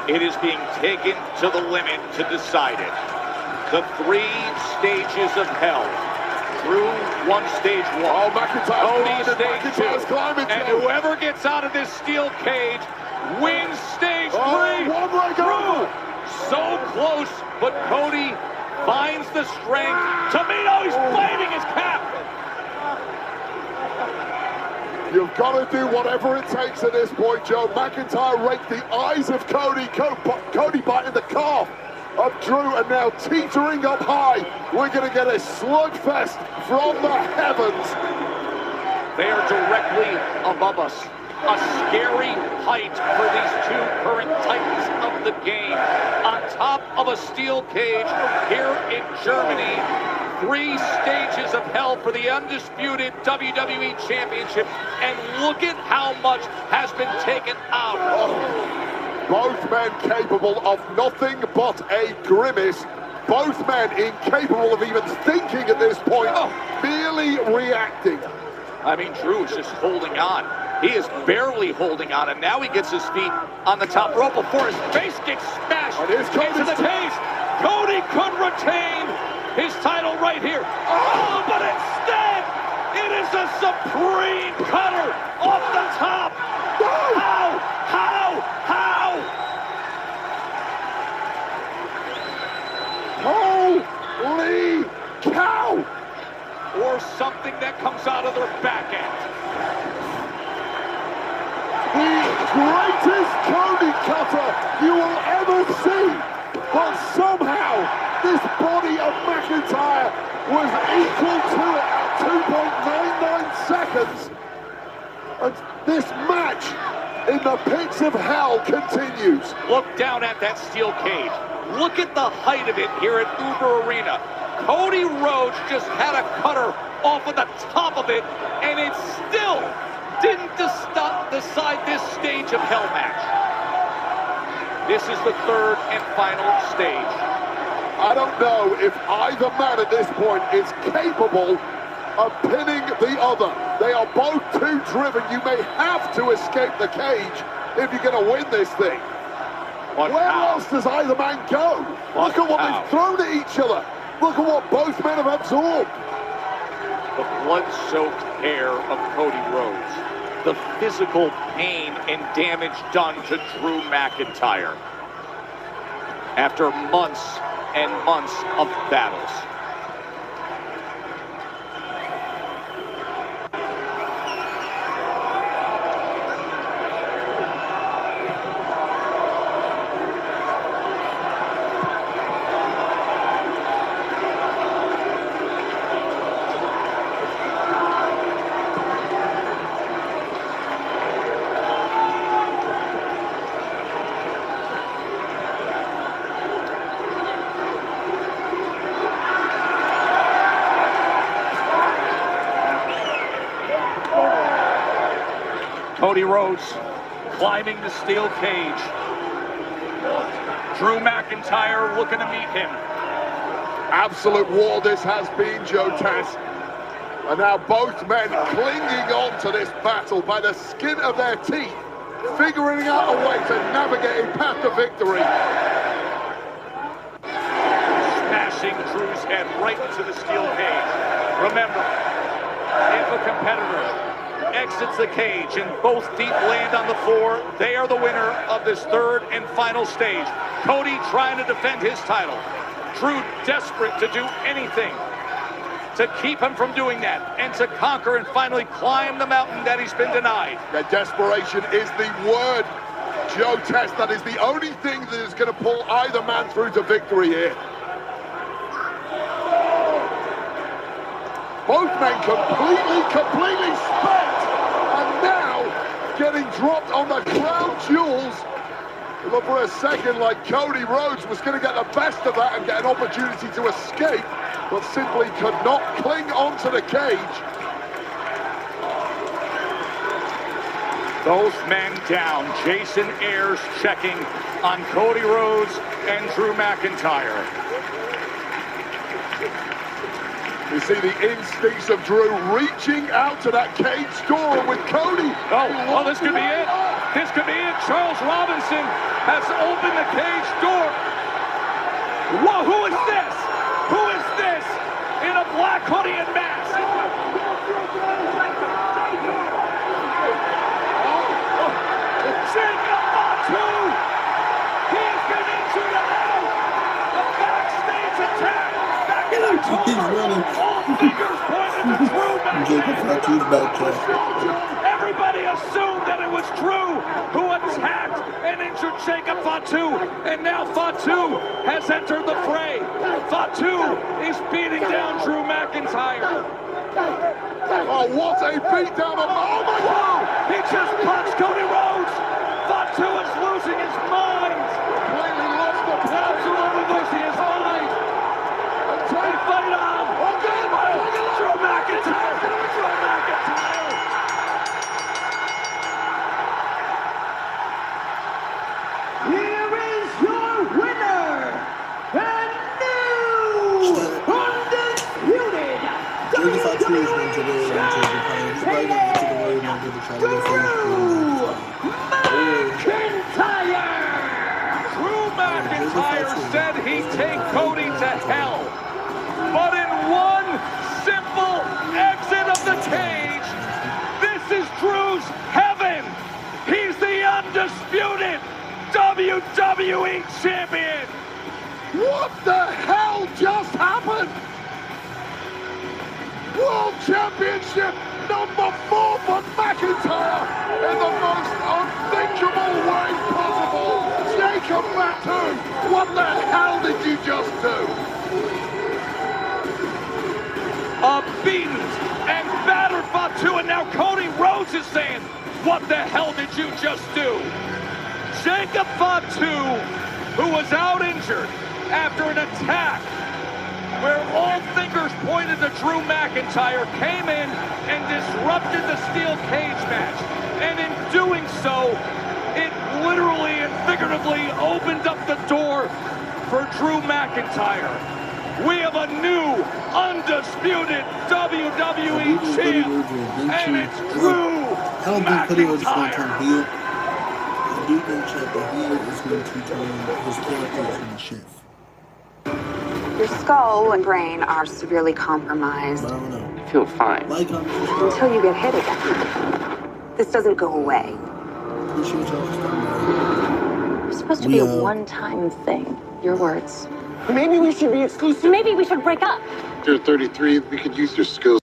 It is being taken to the limit to decide it. The 3 stages of hell. Drew won stage 1.
Oh, McIntyre's
Cody
climbing,
stage 2. And whoever gets out of this steel cage wins stage 3.
One leg over.
So close, but Cody finds the strength. Tamino, he's waving his cap.
You've got to do whatever it takes at this point, Joe. McIntyre raked the eyes of Cody. Cody biting the calf of Drew, and now teetering up high. We're going to get a slugfest from the heavens.
They are directly above us. A scary height for these 2 current titans of the game. On top of a steel cage here in Germany. 3 stages of hell for the undisputed WWE Championship. And look at how much has been taken out.
Oh, both men capable of nothing but a grimace. Both men incapable of even thinking at this point. Merely reacting.
I mean, Drew is just holding on. He is barely holding on, and now he gets his feet on the top rope before his face gets smashed into the cage. Cody could retain his title right here. Oh, but instead, it is a supreme cutter off the top. How?
Holy cow!
Or something that comes out of their back end.
The greatest Cody cutter you will ever see. But somehow, this body of McIntyre was equal to it at 2.99 seconds. And this match in the pits of hell continues.
Look down at that steel cage. Look at the height of it here at Uber Arena. Cody Rhodes just had a cutter off of the top of it, and it still didn't decide this stage of Hell match. This is the third and final stage.
I don't know if either man at this point is capable of pinning the other. They are both too driven. You may have to escape the cage if you're going to win this thing. Where else does either man go? Look at what they've thrown at each other. Look at what both men have absorbed.
The blood-soaked hair of Cody Rhodes. The physical pain and damage done to Drew McIntyre. After months and months of battles. Cody Rhodes climbing the steel cage. Drew McIntyre looking to meet him.
Absolute war this has been, Joe Taz. And now both men clinging on to this battle by the skin of their teeth, figuring out a way to navigate a path to victory.
Smashing Drew's head right into the steel cage. Remember, if a competitor exits the cage and both feet land on the floor, they are the winner of this third and final stage. Cody trying to defend his title. Drew desperate to do anything to keep him from doing that and to conquer and finally climb the mountain that he's been denied.
Yeah, desperation is the word, Joe Test. That is the only thing that is going to pull either man through to victory here. Both men completely spent, and now getting dropped on the crown jewels. It looked for a second like Cody Rhodes was going to get the best of that and get an opportunity to escape, but simply could not cling onto the cage.
Both men down. Jason Ayers checking on Cody Rhodes and Drew McIntyre.
You see the instincts of Drew reaching out to that cage door with Cody.
Oh, this could be it. This could be it. Charles Robinson has opened the cage door. Whoa, who is this? Who is this in a black hoodie and mask? Jacob Fatu! He has been injured and out. A backstage attack back in October. All fingers pointed to Drew McIntyre. Everybody assumed that it was Drew who attacked and injured Jacob Fatu, and now Fatu has entered the fray. Fatu is beating down Drew McIntyre.
Oh, what a beatdown! Oh my God!
He just punched Cody Rhodes. Fatu is losing his mind.
Completely lost the plot.
Absolutely losing his mind. They fight on. Drew McIntyre. Drew McIntyre.
Here is your winner, and new undisputed WWE Championship, Drew McIntyre.
Drew McIntyre said he'd take Cody to hell, but in one simple exit of the cage, this is Drew's heaven. He's the undisputed WWE Champion.
What the hell just happened? World Championship number 4 for McIntyre in the most unthinkable way possible. Jacob Fatu, what the hell did you just do?
A beaten and battered Fatu, and now Cody Rhodes is saying, what the hell did you just do? Jacob Fatu, who was out injured after an attack where all fingers pointed to Drew McIntyre, came in and disrupted the steel cage match. And in doing so, it literally and figuratively opened up the door for Drew McIntyre. We have a new, undisputed WWE champ, and it's Drew
I don't think Cody Rhodes is going to turn heel. I do think that the heel is going to turn, his character is going to shift.
Your skull and brain are severely compromised.
I don't know.
I feel fine. Until you get hit again. This doesn't go away.
Appreciate y'all.
It's supposed to be a one-time thing. Your words.
Maybe we should be exclusive.
Maybe we should break up.
You're 33. We could use your skills.